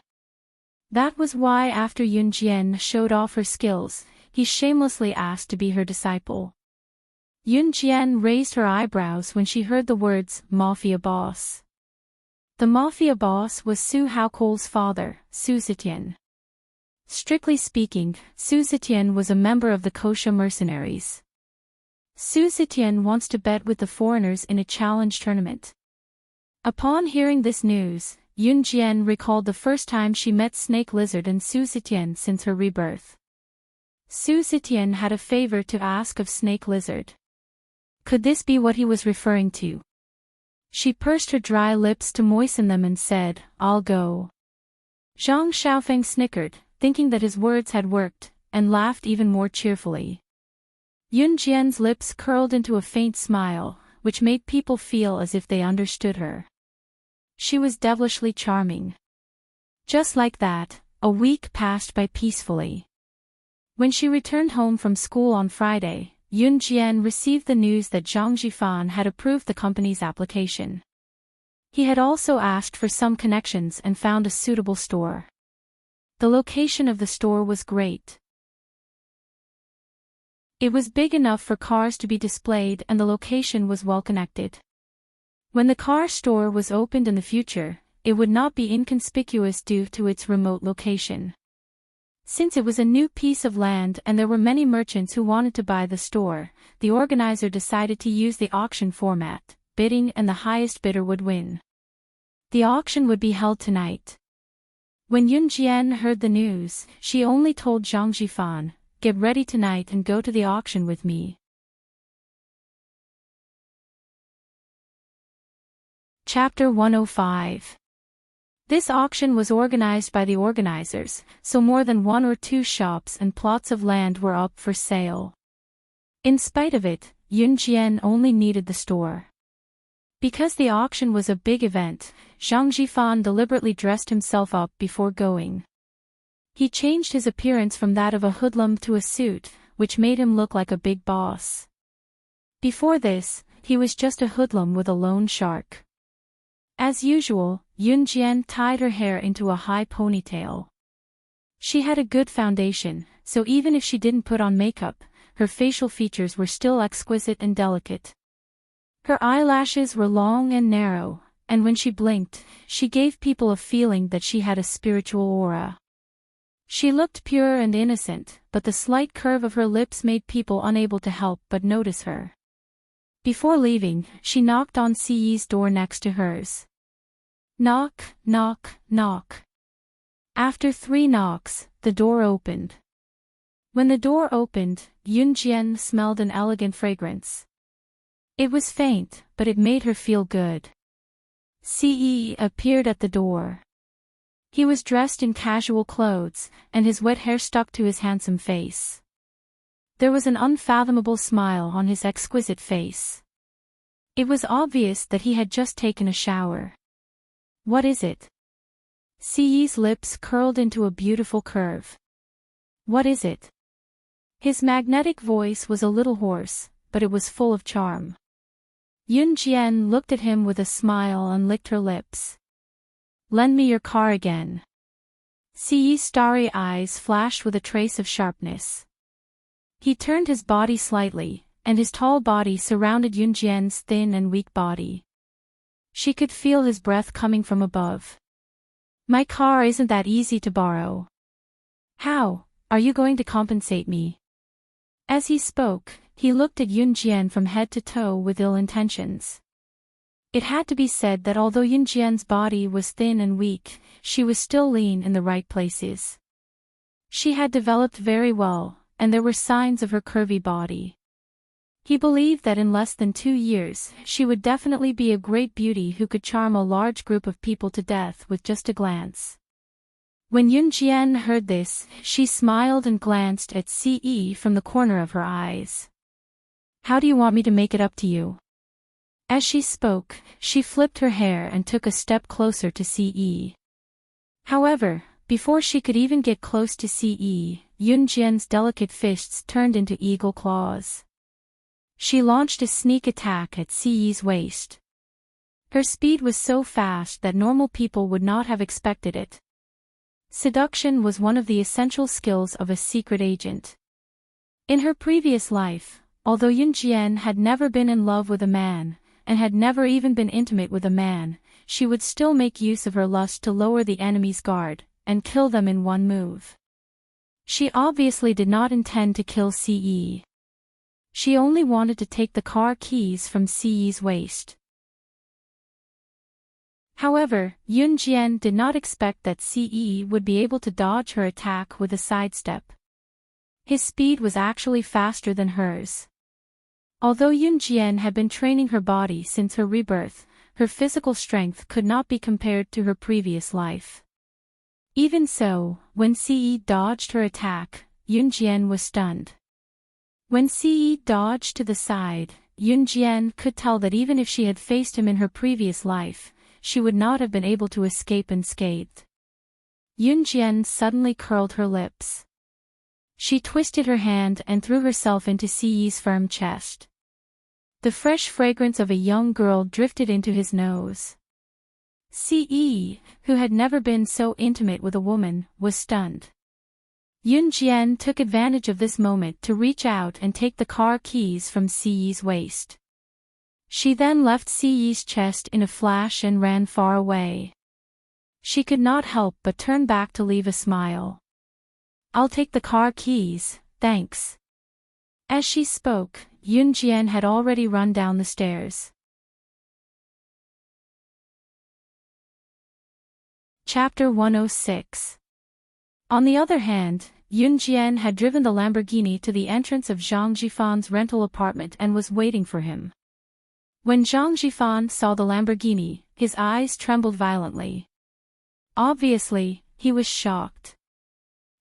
That was why after Yunjian showed off her skills, he shamelessly asked to be her disciple. Yunjian raised her eyebrows when she heard the words, "mafia boss." The mafia boss was Su Haokol's father, Su Zetian. Strictly speaking, Su Zetian was a member of the Kosha mercenaries. Su Zetian wants to bet with the foreigners in a challenge tournament. Upon hearing this news, Yunjian recalled the first time she met Snake Lizard and Su Zetian since her rebirth. Su Zetian had a favor to ask of Snake Lizard. Could this be what he was referring to? She pursed her dry lips to moisten them and said, "I'll go." Zhang Xiaofeng snickered, thinking that his words had worked, and laughed even more cheerfully. Yunjian's lips curled into a faint smile, which made people feel as if they understood her. She was devilishly charming. Just like that, a week passed by peacefully. When she returned home from school on Friday, Yunjian received the news that Zhang Jifan had approved the company's application. He had also asked for some connections and found a suitable store. The location of the store was great. It was big enough for cars to be displayed and the location was well connected. When the car store was opened in the future, it would not be inconspicuous due to its remote location. Since it was a new piece of land and there were many merchants who wanted to buy the store, the organizer decided to use the auction format, bidding and the highest bidder would win. The auction would be held tonight. When Yunjian heard the news, she only told Zhang Jifan, "Get ready tonight and go to the auction with me." Chapter 105. This auction was organized by the organizers, so more than one or two shops and plots of land were up for sale. In spite of it, Yunjian only needed the store. Because the auction was a big event, Zhang Jifan deliberately dressed himself up before going. He changed his appearance from that of a hoodlum to a suit, which made him look like a big boss. Before this, he was just a hoodlum with a loan shark. As usual, Yunjian tied her hair into a high ponytail. She had a good foundation, so even if she didn't put on makeup, her facial features were still exquisite and delicate. Her eyelashes were long and narrow, and when she blinked, she gave people a feeling that she had a spiritual aura. She looked pure and innocent, but the slight curve of her lips made people unable to help but notice her. Before leaving, she knocked on Siyi's door next to hers. Knock, knock, knock. After 3 knocks, the door opened. When the door opened, Yunjian smelled an elegant fragrance. It was faint, but it made her feel good. Siyi appeared at the door. He was dressed in casual clothes, and his wet hair stuck to his handsome face. There was an unfathomable smile on his exquisite face. It was obvious that he had just taken a shower. What is it? Siyi's lips curled into a beautiful curve. What is it? His magnetic voice was a little hoarse, but it was full of charm. Yunjian looked at him with a smile and licked her lips. Lend me your car again. Siyi's starry eyes flashed with a trace of sharpness. He turned his body slightly, and his tall body surrounded Yunjian's thin and weak body. She could feel his breath coming from above. My car isn't that easy to borrow. How are you going to compensate me? As he spoke, he looked at Yunjian from head to toe with ill intentions. It had to be said that although Yunjian's body was thin and weak, she was still lean in the right places. She had developed very well, and there were signs of her curvy body. He believed that in less than 2 years, she would definitely be a great beauty who could charm a large group of people to death with just a glance. When Yunjian heard this, she smiled and glanced at Ce from the corner of her eyes. How do you want me to make it up to you? As she spoke, she flipped her hair and took a step closer to Ce. However, before she could even get close to Ce, Yunjian's delicate fists turned into eagle claws. She launched a sneak attack at Ce's waist. Her speed was so fast that normal people would not have expected it. Seduction was one of the essential skills of a secret agent. In her previous life, although Yunjian had never been in love with a man, and had never even been intimate with a man, she would still make use of her lust to lower the enemy's guard, and kill them in one move. She obviously did not intend to kill Ce. She only wanted to take the car keys from Ce's waist. However, Yunjian did not expect that Ce would be able to dodge her attack with a sidestep. His speed was actually faster than hers. Although Yunjian had been training her body since her rebirth, her physical strength could not be compared to her previous life. Even so, when Ce dodged her attack, Yunjian was stunned. When Ce dodged to the side, Yunjian could tell that even if she had faced him in her previous life, she would not have been able to escape unscathed. Yunjian suddenly curled her lips. She twisted her hand and threw herself into Ce's firm chest. The fresh fragrance of a young girl drifted into his nose. Ce, who had never been so intimate with a woman, was stunned. Yunjian took advantage of this moment to reach out and take the car keys from Ce's waist. She then left Ce's chest in a flash and ran far away. She could not help but turn back to leave a smile. I'll take the car keys, thanks. As she spoke, Yunjian had already run down the stairs. Chapter 106. On the other hand, Yunjian had driven the Lamborghini to the entrance of Zhang Jifan's rental apartment and was waiting for him. When Zhang Jifan saw the Lamborghini, his eyes trembled violently. Obviously, he was shocked.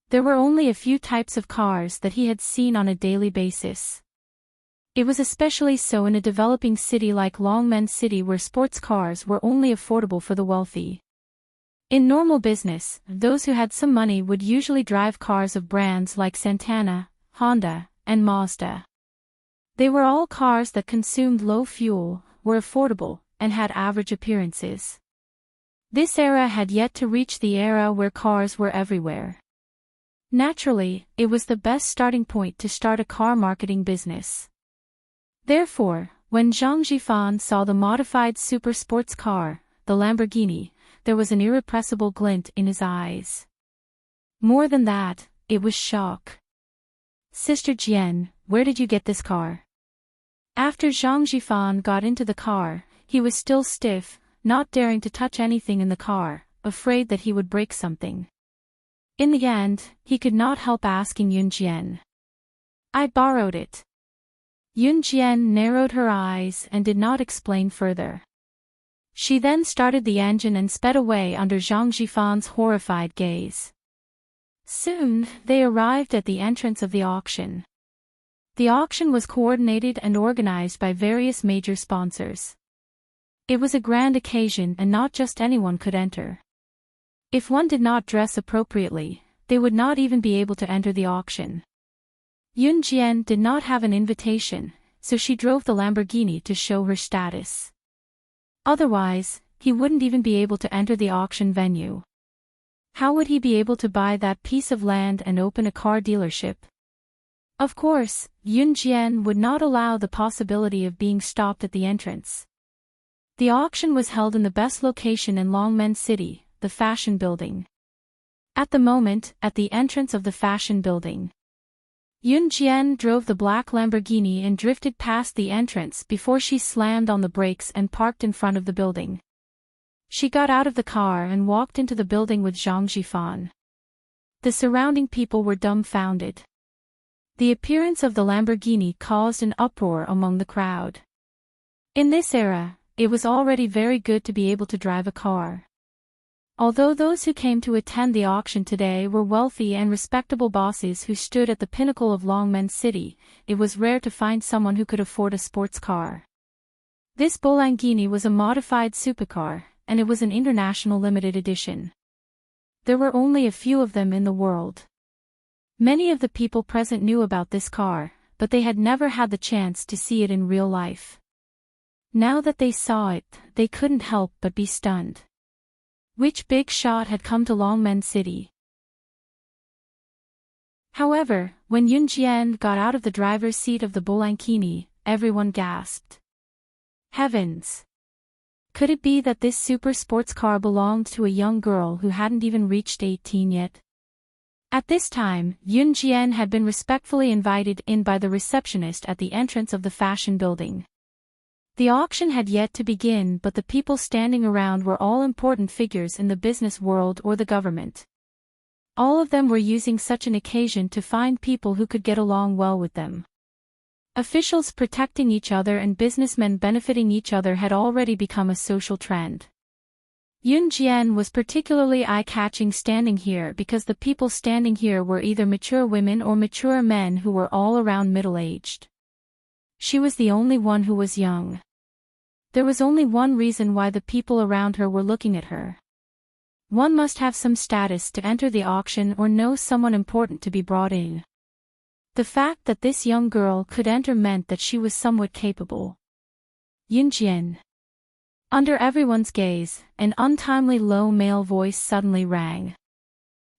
There were only a few types of cars that he had seen on a daily basis. It was especially so in a developing city like Longmen City where sports cars were only affordable for the wealthy. In normal business, those who had some money would usually drive cars of brands like Santana, Honda, and Mazda. They were all cars that consumed low fuel, were affordable, and had average appearances. This era had yet to reach the era where cars were everywhere. Naturally, it was the best starting point to start a car marketing business. Therefore, when Zhang Jifan saw the modified super sports car, the Lamborghini, there was an irrepressible glint in his eyes. More than that, it was shock. Sister Jian, where did you get this car? After Zhang Jifan got into the car, he was still stiff, not daring to touch anything in the car, afraid that he would break something. In the end, he could not help asking Yunjian. I borrowed it. Yunjian narrowed her eyes and did not explain further. She then started the engine and sped away under Zhang Jifan's horrified gaze. Soon, they arrived at the entrance of the auction. The auction was coordinated and organized by various major sponsors. It was a grand occasion and not just anyone could enter. If one did not dress appropriately, they would not even be able to enter the auction. Yun Jian did not have an invitation, so she drove the Lamborghini to show her status. Otherwise, he wouldn't even be able to enter the auction venue. How would he be able to buy that piece of land and open a car dealership? Of course, Yun Jian would not allow the possibility of being stopped at the entrance. The auction was held in the best location in Longmen City, the Fashion Building. At the moment, at the entrance of the Fashion Building, Yun Jian drove the black Lamborghini and drifted past the entrance before she slammed on the brakes and parked in front of the building. She got out of the car and walked into the building with Zhang Jifan. The surrounding people were dumbfounded. The appearance of the Lamborghini caused an uproar among the crowd. In this era, it was already very good to be able to drive a car. Although those who came to attend the auction today were wealthy and respectable bosses who stood at the pinnacle of Longmen City, it was rare to find someone who could afford a sports car. This Bolangini was a modified supercar, and it was an international limited edition. There were only a few of them in the world. Many of the people present knew about this car, but they had never had the chance to see it in real life. Now that they saw it, they couldn't help but be stunned. Which big shot had come to Longmen City? However, when Yun Jian got out of the driver's seat of the Bolangini, everyone gasped. Heavens! Could it be that this super sports car belonged to a young girl who hadn't even reached 18 yet? At this time, Yun Jian had been respectfully invited in by the receptionist at the entrance of the Fashion Building. The auction had yet to begin, but the people standing around were all important figures in the business world or the government. All of them were using such an occasion to find people who could get along well with them. Officials protecting each other and businessmen benefiting each other had already become a social trend. Yun Jian was particularly eye-catching standing here because the people standing here were either mature women or mature men who were all around middle-aged. She was the only one who was young. There was only one reason why the people around her were looking at her. One must have some status to enter the auction or know someone important to be brought in. The fact that this young girl could enter meant that she was somewhat capable. Yun Jian. Under everyone's gaze, an untimely low male voice suddenly rang.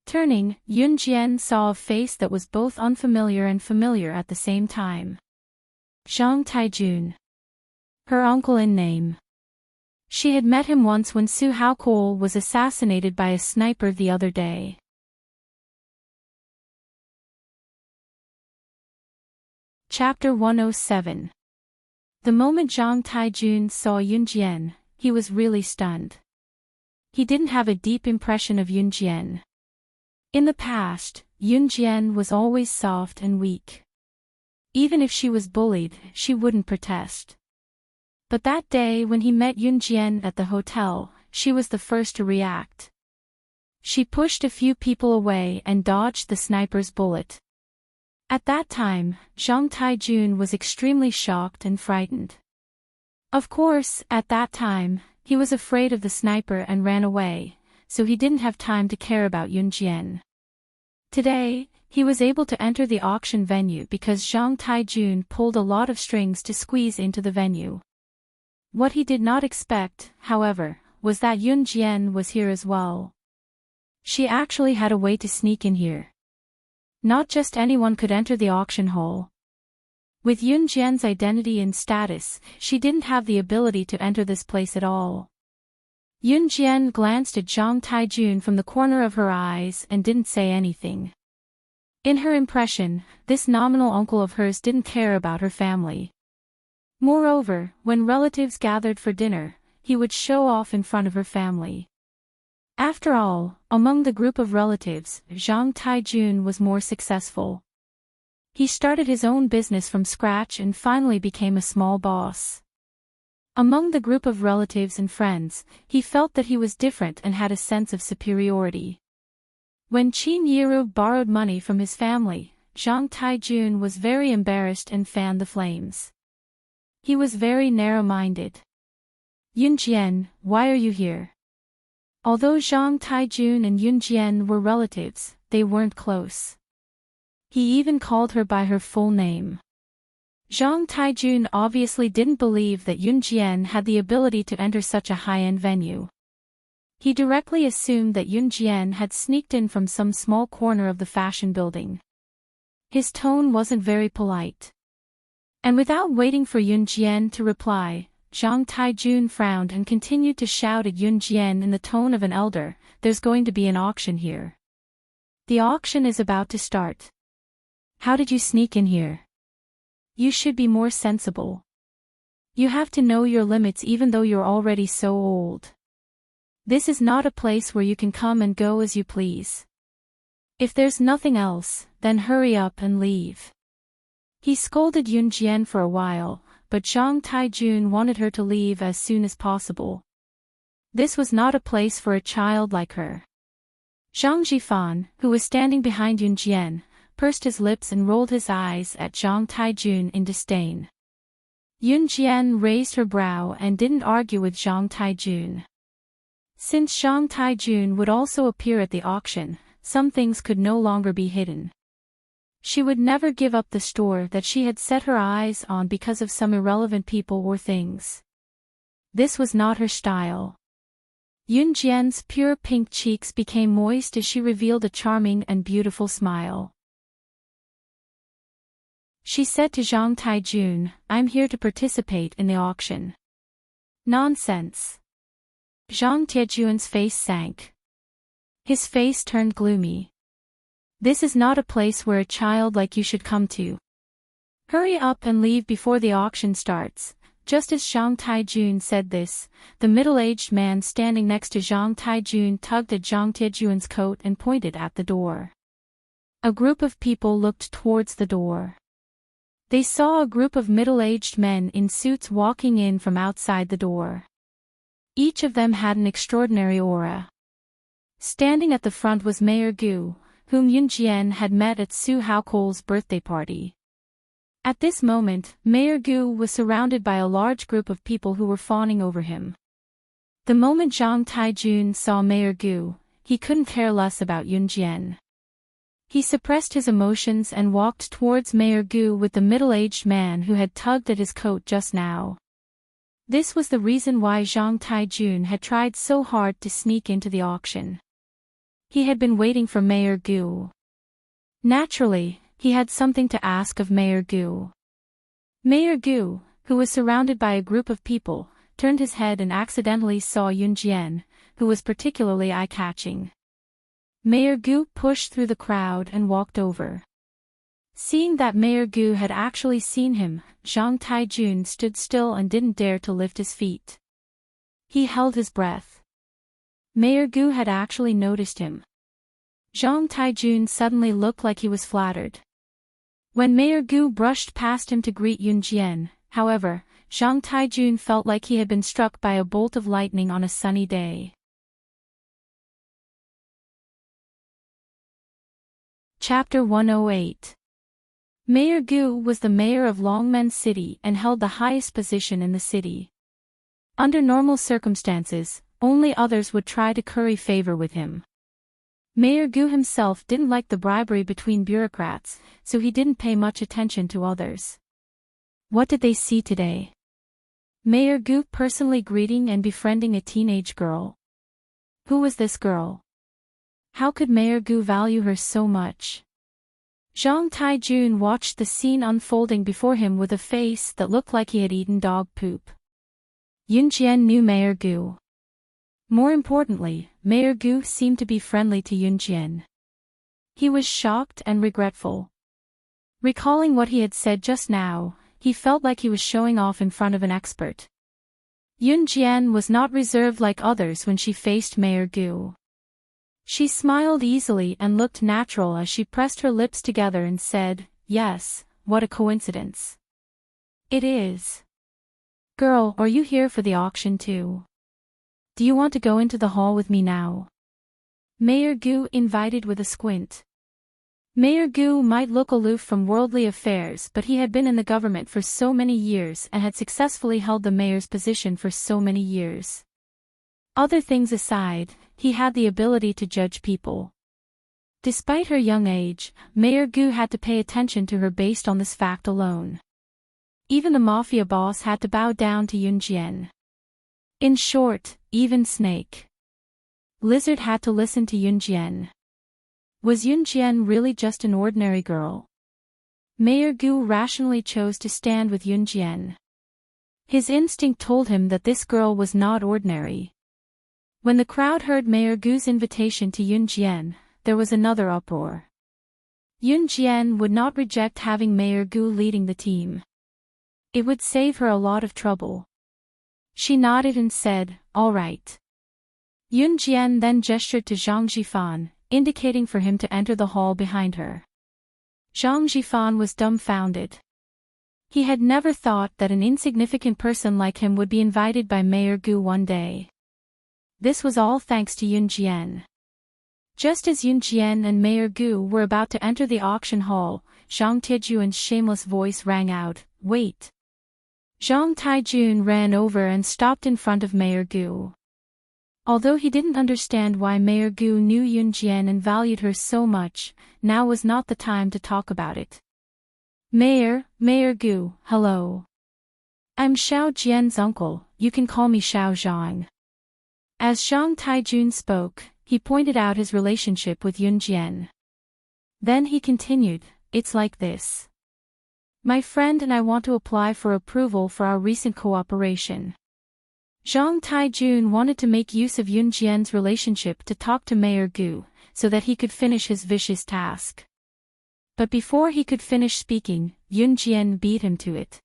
Turning, Yun Jian saw a face that was both unfamiliar and familiar at the same time. Zhang Taijun. Her uncle in name. She had met him once when Su Haokol was assassinated by a sniper the other day. Chapter 107. The moment Zhang Taijun saw Yun Jian, he was really stunned. He didn't have a deep impression of Yun Jian. In the past, Yun Jian was always soft and weak. Even if she was bullied, she wouldn't protest. But that day when he met Yun Jian at the hotel, she was the first to react. She pushed a few people away and dodged the sniper's bullet. At that time, Zhang Taijun was extremely shocked and frightened. Of course, at that time, he was afraid of the sniper and ran away, so he didn't have time to care about Yun Jian. Today, he was able to enter the auction venue because Zhang Taijun pulled a lot of strings to squeeze into the venue. What he did not expect, however, was that Yun Jian was here as well. She actually had a way to sneak in here. Not just anyone could enter the auction hall. With Yun Jian's identity and status, she didn't have the ability to enter this place at all. Yun Jian glanced at Zhang Taijun from the corner of her eyes and didn't say anything. In her impression, this nominal uncle of hers didn't care about her family. Moreover, when relatives gathered for dinner, he would show off in front of her family. After all, among the group of relatives, Zhang Taijun was more successful. He started his own business from scratch and finally became a small boss. Among the group of relatives and friends, he felt that he was different and had a sense of superiority. When Qin Yiru borrowed money from his family, Zhang Taijun was very embarrassed and fanned the flames. He was very narrow-minded. Yunjian, why are you here? Although Zhang Taijun and Yunjian were relatives, they weren't close. He even called her by her full name. Zhang Taijun obviously didn't believe that Yunjian had the ability to enter such a high-end venue. He directly assumed that Yunjian had sneaked in from some small corner of the fashion building. His tone wasn't very polite. And without waiting for Yunjian to reply, Zhang Taijun frowned and continued to shout at Yunjian in the tone of an elder, "There's going to be an auction here. The auction is about to start. How did you sneak in here? You should be more sensible. You have to know your limits even though you're already so old. This is not a place where you can come and go as you please. If there's nothing else, then hurry up and leave." He scolded Yunjian for a while, but Zhang Taijun wanted her to leave as soon as possible. This was not a place for a child like her. Zhang Jifan, who was standing behind Yunjian, pursed his lips and rolled his eyes at Zhang Taijun in disdain. Yunjian raised her brow and didn't argue with Zhang Taijun. Since Zhang Taijun would also appear at the auction, some things could no longer be hidden. She would never give up the store that she had set her eyes on because of some irrelevant people or things. This was not her style. Yunjian's pure pink cheeks became moist as she revealed a charming and beautiful smile. She said to Zhang Taijun, "I'm here to participate in the auction." "Nonsense." Zhang Taijun's face sank. His face turned gloomy. "This is not a place where a child like you should come to. Hurry up and leave before the auction starts." Just as Zhang Taijun said this, the middle-aged man standing next to Zhang Taijun tugged at Zhang Taijun's coat and pointed at the door. A group of people looked towards the door. They saw a group of middle-aged men in suits walking in from outside the door. Each of them had an extraordinary aura. Standing at the front was Mayor Gu, whom Yunjian had met at Su Haokol's birthday party. At this moment, Mayor Gu was surrounded by a large group of people who were fawning over him. The moment Zhang Taijun saw Mayor Gu, he couldn't care less about Yunjian. He suppressed his emotions and walked towards Mayor Gu with the middle-aged man who had tugged at his coat just now. This was the reason why Zhang Taijun had tried so hard to sneak into the auction. He had been waiting for Mayor Gu. Naturally, he had something to ask of Mayor Gu. Mayor Gu, who was surrounded by a group of people, turned his head and accidentally saw Yunjian, who was particularly eye-catching. Mayor Gu pushed through the crowd and walked over. Seeing that Mayor Gu had actually seen him, Zhang Taijun stood still and didn't dare to lift his feet. He held his breath. Mayor Gu had actually noticed him. Zhang Taijun suddenly looked like he was flattered. When Mayor Gu brushed past him to greet Yunjian, however, Zhang Taijun felt like he had been struck by a bolt of lightning on a sunny day. Chapter 108. Mayor Gu was the mayor of Longmen City and held the highest position in the city. Under normal circumstances, only others would try to curry favor with him. Mayor Gu himself didn't like the bribery between bureaucrats, so he didn't pay much attention to others. What did they see today? Mayor Gu personally greeting and befriending a teenage girl. Who was this girl? How could Mayor Gu value her so much? Zhang Taijun watched the scene unfolding before him with a face that looked like he had eaten dog poop. Yunjian knew Mayor Gu. More importantly, Mayor Gu seemed to be friendly to Yunjian. He was shocked and regretful. Recalling what he had said just now, he felt like he was showing off in front of an expert. Yunjian was not reserved like others when she faced Mayor Gu. She smiled easily and looked natural as she pressed her lips together and said, "Yes, what a coincidence. It is. Girl, are you here for the auction too? Do you want to go into the hall with me now?" Mayor Gu invited with a squint. Mayor Gu might look aloof from worldly affairs, but he had been in the government for so many years and had successfully held the mayor's position for so many years. Other things aside, he had the ability to judge people. Despite her young age, Mayor Gu had to pay attention to her based on this fact alone. Even the mafia boss had to bow down to Yun Jian. In short, even Snake Lizard had to listen to Yun Jian. Was Yun Jian really just an ordinary girl? Mayor Gu rationally chose to stand with Yun Jian. His instinct told him that this girl was not ordinary. When the crowd heard Mayor Gu's invitation to Yun Jian, there was another uproar. Yun Jian would not reject having Mayor Gu leading the team. It would save her a lot of trouble. She nodded and said, "All right." Yun Jian then gestured to Zhang Jifan, indicating for him to enter the hall behind her. Zhang Jifan was dumbfounded. He had never thought that an insignificant person like him would be invited by Mayor Gu one day. This was all thanks to Yun Jian. Just as Yun Jian and Mayor Gu were about to enter the auction hall, Zhang Tijun's shameless voice rang out, "Wait." Zhang Taijun ran over and stopped in front of Mayor Gu. Although he didn't understand why Mayor Gu knew Yun Jian and valued her so much, now was not the time to talk about it. Mayor Gu, hello. I'm Xiao Jian's uncle, you can call me Xiao Zhang." As Zhang Taijun spoke, he pointed out his relationship with Yun Jian. Then he continued, "It's like this. My friend and I want to apply for approval for our recent cooperation." Zhang Taijun wanted to make use of Yun Jian's relationship to talk to Mayor Gu, so that he could finish his vicious task. But before he could finish speaking, Yun Jian beat him to it.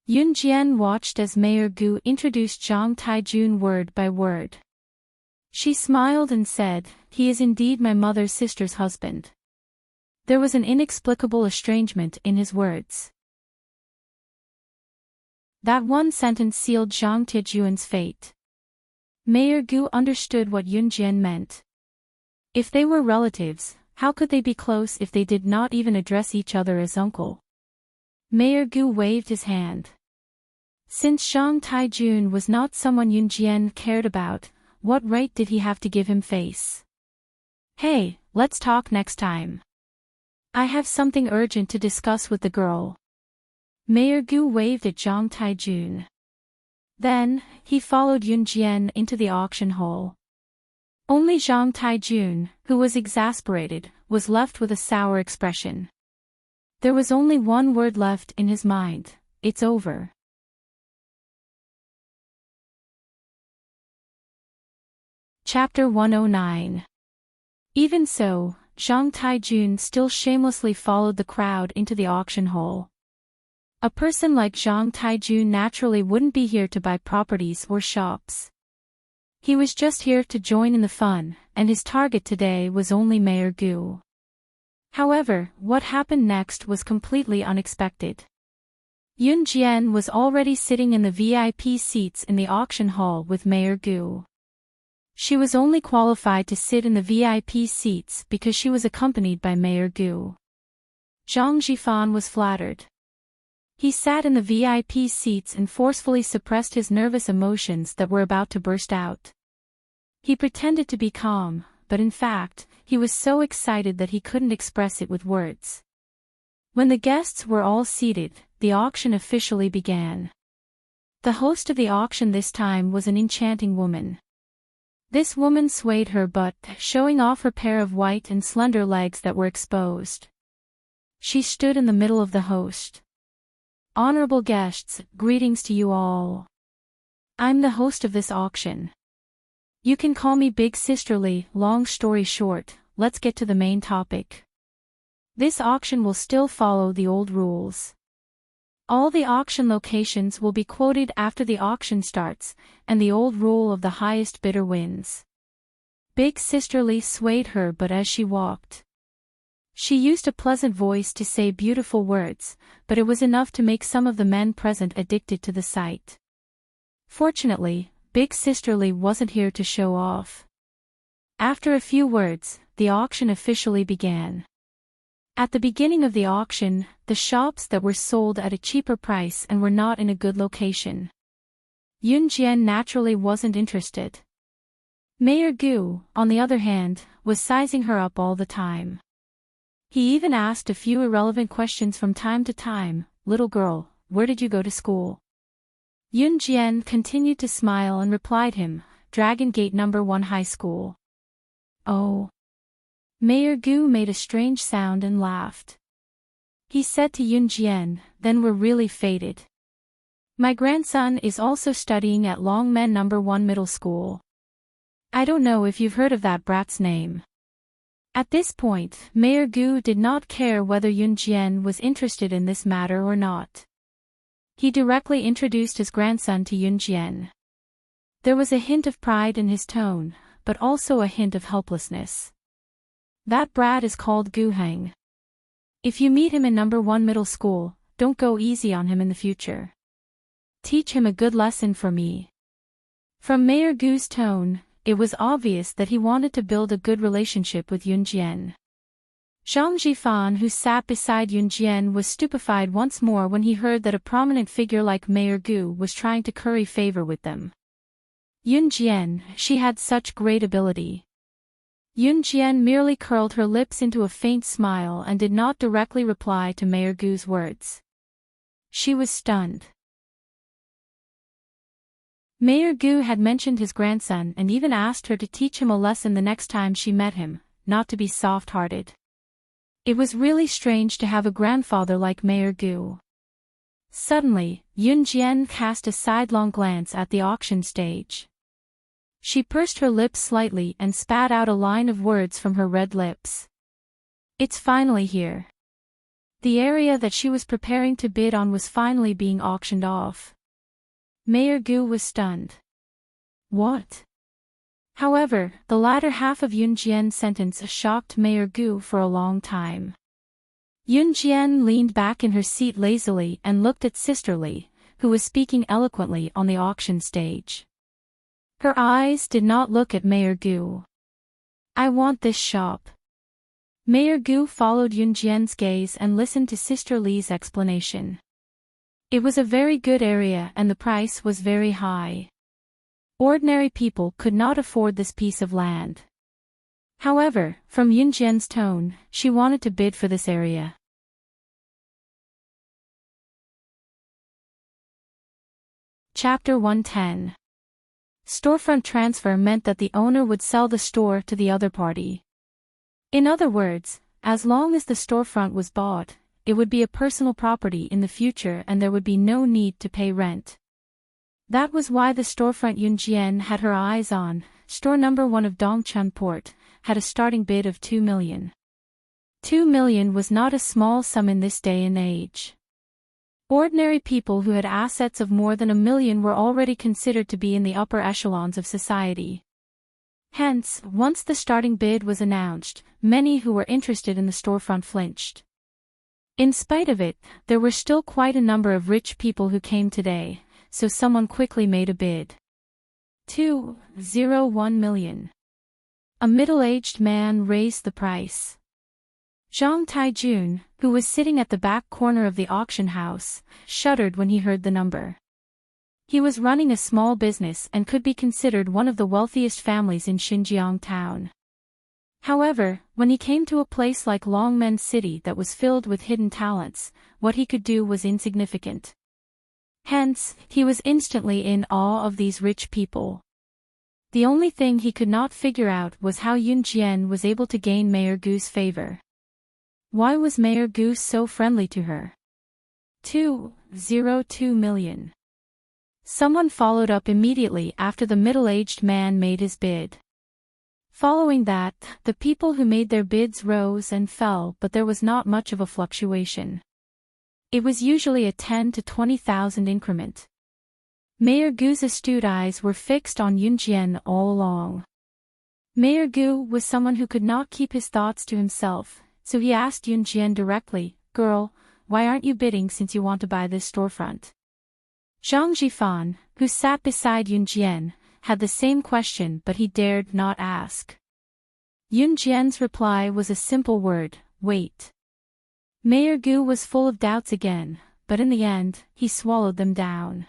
Yun Jian watched as Mayor Gu introduced Zhang Taijun word by word. She smiled and said, "He is indeed my mother's sister's husband." There was an inexplicable estrangement in his words. That one sentence sealed Zhang Tijun's fate. Mayor Gu understood what Yun Jian meant. If they were relatives, how could they be close if they did not even address each other as uncle? Mayor Gu waved his hand. Since Zhang Taijun was not someone Yun Jian cared about, what right did he have to give him face? "Hey, let's talk next time. I have something urgent to discuss with the girl." Mayor Gu waved at Zhang Taijun. Then, he followed Yun Jian into the auction hall. Only Zhang Taijun, who was exasperated, was left with a sour expression. There was only one word left in his mind: it's over. Chapter 109. Even so, Zhang Taijun still shamelessly followed the crowd into the auction hall. A person like Zhang Taijun naturally wouldn't be here to buy properties or shops. He was just here to join in the fun, and his target today was only Mayor Gu. However, what happened next was completely unexpected. Yun Jian was already sitting in the VIP seats in the auction hall with Mayor Gu. She was only qualified to sit in the VIP seats because she was accompanied by Mayor Gu. Zhang Jifan was flattered. He sat in the VIP seats and forcefully suppressed his nervous emotions that were about to burst out. He pretended to be calm, but in fact, he was so excited that he couldn't express it with words. When the guests were all seated, the auction officially began. The host of the auction this time was an enchanting woman. This woman swayed her butt, showing off her pair of white and slender legs that were exposed. She stood in the middle of the host. "Honorable guests, greetings to you all. I'm the host of this auction. You can call me Big Sisterly. Long story short, let's get to the main topic. This auction will still follow the old rules. All the auction locations will be quoted after the auction starts, and the old rule of the highest bidder wins." Big Sisterly swayed her butt as she walked. She used a pleasant voice to say beautiful words, but it was enough to make some of the men present addicted to the sight. Fortunately, Big Sisterly wasn't here to show off. After a few words, the auction officially began. At the beginning of the auction, the shops that were sold at a cheaper price and were not in a good location. Yun Jian naturally wasn't interested. Mayor Gu, on the other hand, was sizing her up all the time. He even asked a few irrelevant questions from time to time. "Little girl, where did you go to school?" Yun Jian continued to smile and replied him, "Dragon Gate No. 1 High School." "Oh." Mayor Gu made a strange sound and laughed. He said to Yun Jian, "Then we're really fated. My grandson is also studying at Longmen No. 1 Middle School. I don't know if you've heard of that brat's name." At this point, Mayor Gu did not care whether Yun Jian was interested in this matter or not. He directly introduced his grandson to Yun Jian. There was a hint of pride in his tone, but also a hint of helplessness. "That brat is called Gu Heng. If you meet him in No. 1 Middle School, don't go easy on him in the future. Teach him a good lesson for me." From Mayor Gu's tone, it was obvious that he wanted to build a good relationship with Yun Jian. Zhang Jifan, who sat beside Yun Jian, was stupefied once more when he heard that a prominent figure like Mayor Gu was trying to curry favor with them. Yun Jian, she had such great ability. Yun Jian merely curled her lips into a faint smile and did not directly reply to Mayor Gu's words. She was stunned. Mayor Gu had mentioned his grandson and even asked her to teach him a lesson the next time she met him, not to be soft-hearted. It was really strange to have a grandfather like Mayor Gu. Suddenly, Yun Jian cast a sidelong glance at the auction stage. She pursed her lips slightly and spat out a line of words from her red lips. "It's finally here." The area that she was preparing to bid on was finally being auctioned off. Mayor Gu was stunned. "What?" However, the latter half of Yun Jian's sentence shocked Mayor Gu for a long time. Yun Jian leaned back in her seat lazily and looked at Sister Li, who was speaking eloquently on the auction stage. Her eyes did not look at Mayor Gu. "I want this shop." Mayor Gu followed Yun Jian's gaze and listened to Sister Li's explanation. It was a very good area and the price was very high. Ordinary people could not afford this piece of land. However, from Yun Jian's tone, she wanted to bid for this area. Chapter 110. Storefront transfer meant that the owner would sell the store to the other party. In other words, as long as the storefront was bought, it would be a personal property in the future and there would be no need to pay rent. That was why the storefront Yun Jian had her eyes on, store number 1 of Dongchun Port, had a starting bid of 2 million. 2 million was not a small sum in this day and age. Ordinary people who had assets of more than 1 million were already considered to be in the upper echelons of society. Hence, once the starting bid was announced, many who were interested in the storefront flinched. In spite of it, there were still quite a number of rich people who came today, so someone quickly made a bid. 201 million. A middle-aged man raised the price. Zhang Taijun, who was sitting at the back corner of the auction house, shuddered when he heard the number. He was running a small business and could be considered one of the wealthiest families in Xinjiang town. However, when he came to a place like Longmen City that was filled with hidden talents, what he could do was insignificant. Hence, he was instantly in awe of these rich people. The only thing he could not figure out was how Yun Jian was able to gain Mayor Gu's favor. Why was Mayor Gu so friendly to her? 202 million. Someone followed up immediately after the middle-aged man made his bid. Following that, the people who made their bids rose and fell, but there was not much of a fluctuation. It was usually a 10 to 20,000 increment. Mayor Gu's astute eyes were fixed on Yun Jian all along. Mayor Gu was someone who could not keep his thoughts to himself, so he asked Yun Jian directly, "Girl, why aren't you bidding since you want to buy this storefront?" Zhang Jifan, who sat beside Yun Jian, had the same question but he dared not ask. Yun Jian's reply was a simple word, "Wait." Mayor Gu was full of doubts again, but in the end, he swallowed them down.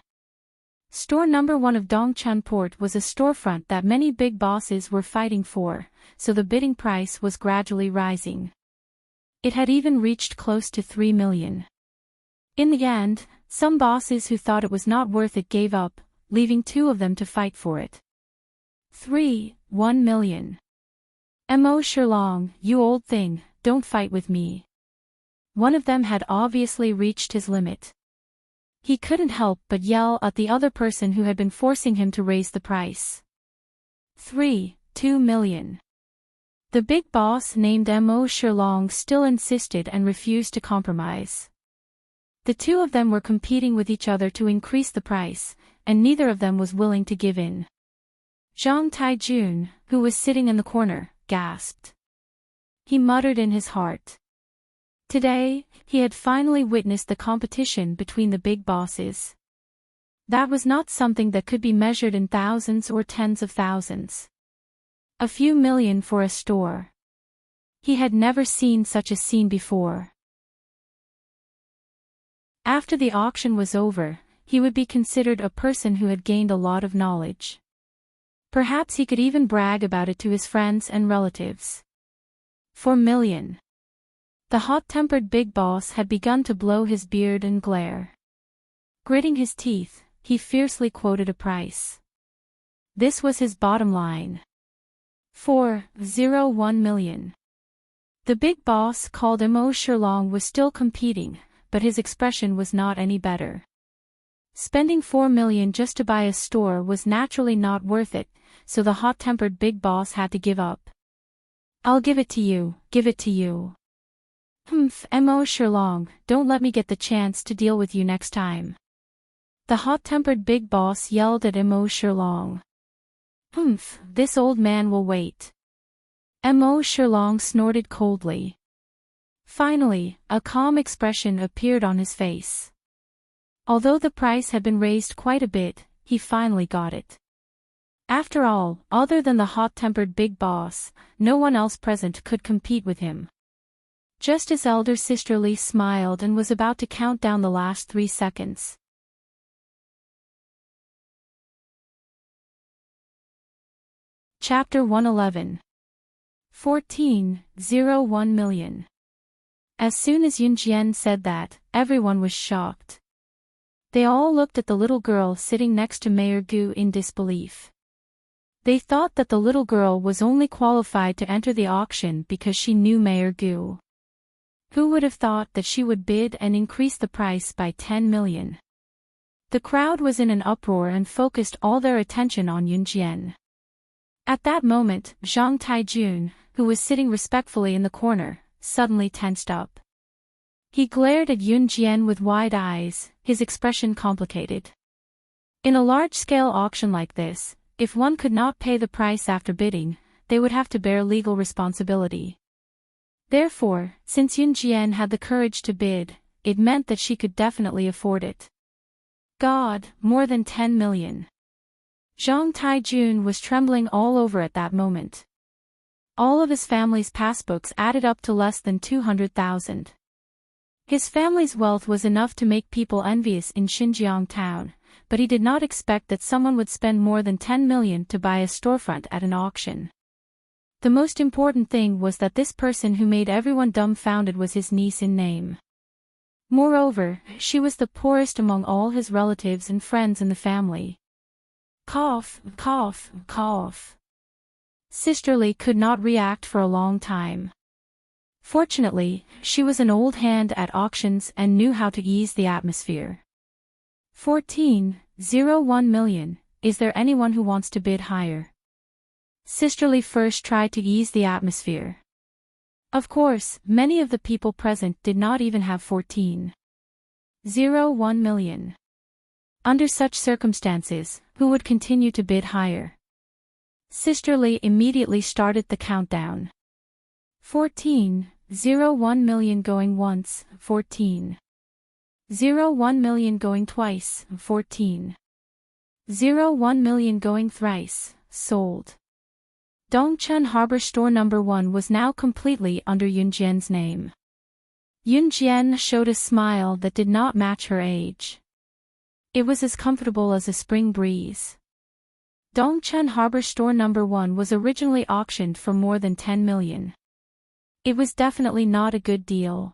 Store number 1 of Dongchun Port was a storefront that many big bosses were fighting for, so the bidding price was gradually rising. It had even reached close to 3 million. In the end, some bosses who thought it was not worth it gave up, leaving 2 of them to fight for it. 1 million. Mo Shirlong, you old thing, don't fight with me. One of them had obviously reached his limit. He couldn't help but yell at the other person who had been forcing him to raise the price. 2 million. The big boss named Mo Shirlong still insisted and refused to compromise. The 2 of them were competing with each other to increase the price, and neither of them was willing to give in. Zhang Taijun, who was sitting in the corner, gasped. He muttered in his heart. Today, he had finally witnessed the competition between the big bosses. That was not something that could be measured in thousands or tens of thousands. A few million for a store. He had never seen such a scene before. After the auction was over, he would be considered a person who had gained a lot of knowledge. Perhaps he could even brag about it to his friends and relatives. 4 million. The hot-tempered big boss had begun to blow his beard and glare. Gritting his teeth, he fiercely quoted a price. This was his bottom line. 401 million. The big boss called Mo Shirlong was still competing, but his expression was not any better. Spending 4 million just to buy a store was naturally not worth it, so the hot-tempered big boss had to give up. I'll give it to you, give it to you. Mo Shirlong, don't let me get the chance to deal with you next time. The hot-tempered big boss yelled at Mo Shirlong. This old man will wait. Mo Shirlong snorted coldly. Finally, a calm expression appeared on his face. Although the price had been raised quite a bit, he finally got it. After all, other than the hot-tempered big boss, no one else present could compete with him. Just as elder sister Li smiled and was about to count down the last 3 seconds. Chapter 111. 14.01 million. As soon as Yunjian said that, everyone was shocked. They all looked at the little girl sitting next to Mayor Gu in disbelief. They thought that the little girl was only qualified to enter the auction because she knew Mayor Gu. Who would have thought that she would bid and increase the price by 10 million? The crowd was in an uproar and focused all their attention on Yunjian. At that moment, Zhang Taijun, who was sitting respectfully in the corner, suddenly tensed up. He glared at Yunjian with wide eyes, his expression complicated. In a large-scale auction like this, if one could not pay the price after bidding, they would have to bear legal responsibility. Therefore, since Yunjian had the courage to bid, it meant that she could definitely afford it. God, more than 10 million. Zhang Taijun was trembling all over at that moment. All of his family's passbooks added up to less than 200,000. His family's wealth was enough to make people envious in Xinjiang town, but he did not expect that someone would spend more than 10 million to buy a storefront at an auction. The most important thing was that this person who made everyone dumbfounded was his niece in name. Moreover, she was the poorest among all his relatives and friends in the family. Cough, cough, cough. Sister Li could not react for a long time. Fortunately, she was an old hand at auctions and knew how to ease the atmosphere. 14.01 million, is there anyone who wants to bid higher? Sister Li first tried to ease the atmosphere. Of course, many of the people present did not even have 14.01 million. Under such circumstances, who would continue to bid higher? Sister Li immediately started the countdown. 14.01 million going once, 14.01 million going twice, 14.01 million going thrice, sold. Dongchun Harbor Store No. 1 was now completely under Yunjian's name. Jian showed a smile that did not match her age. It was as comfortable as a spring breeze. Dongcheng Harbor Store No. 1 was originally auctioned for more than 10 million. It was definitely not a good deal.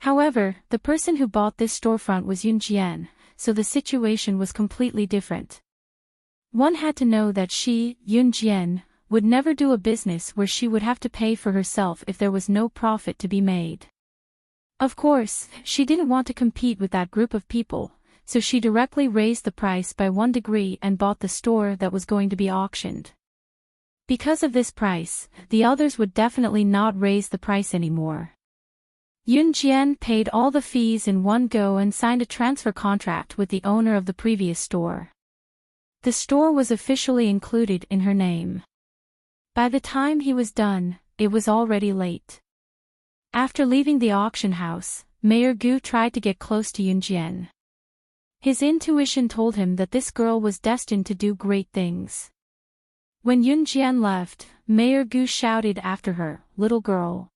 However, the person who bought this storefront was Jian, so the situation was completely different. One had to know that she, Jian, would never do a business where she would have to pay for herself if there was no profit to be made. Of course, she didn't want to compete with that group of people, so she directly raised the price by 1 degree and bought the store that was going to be auctioned. Because of this price, the others would definitely not raise the price anymore. Jian paid all the fees in one go and signed a transfer contract with the owner of the previous store. The store was officially included in her name. By the time he was done, it was already late. After leaving the auction house, Mayor Gu tried to get close to Jian. His intuition told him that this girl was destined to do great things. When Jian left, Mayor Gu shouted after her, "Little girl.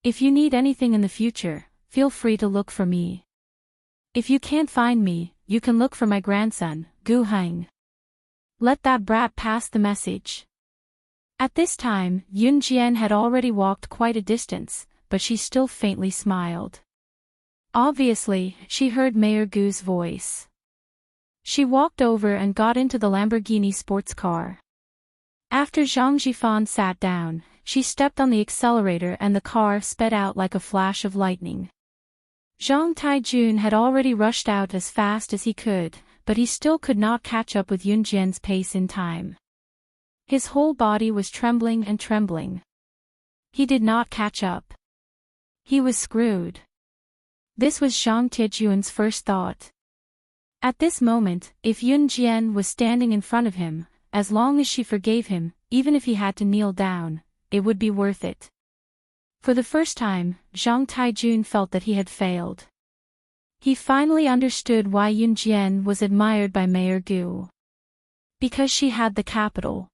If you need anything in the future, feel free to look for me. If you can't find me, you can look for my grandson, Gu Heng. Let that brat pass the message." At this time, Jian had already walked quite a distance, but she still faintly smiled. Obviously, she heard Mayor Gu's voice. She walked over and got into the Lamborghini sports car. After Zhang Jifan sat down, she stepped on the accelerator and the car sped out like a flash of lightning. Zhang Taijun had already rushed out as fast as he could, but he still could not catch up with Jian's pace in time. His whole body was trembling and trembling. He did not catch up. He was screwed. This was Zhang Taijun's first thought. At this moment, if Jian was standing in front of him, as long as she forgave him, even if he had to kneel down, it would be worth it. For the first time, Zhang Taijun felt that he had failed. He finally understood why Jian was admired by Mayor Gu. Because she had the capital.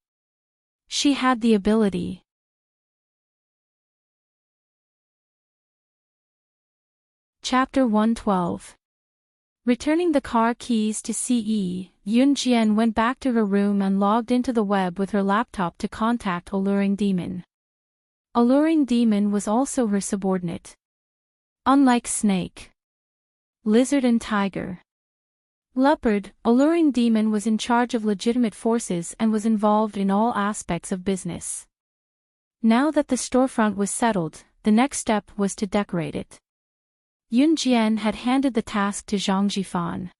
She had the ability. Chapter 112. Returning the car keys to CE, Jian went back to her room and logged into the web with her laptop to contact Alluring Demon. Alluring Demon was also her subordinate. Unlike Snake, Lizard and Tiger, Leopard, Alluring Demon was in charge of legitimate forces and was involved in all aspects of business. Now that the storefront was settled, the next step was to decorate it. Jian had handed the task to Zhang Jifan.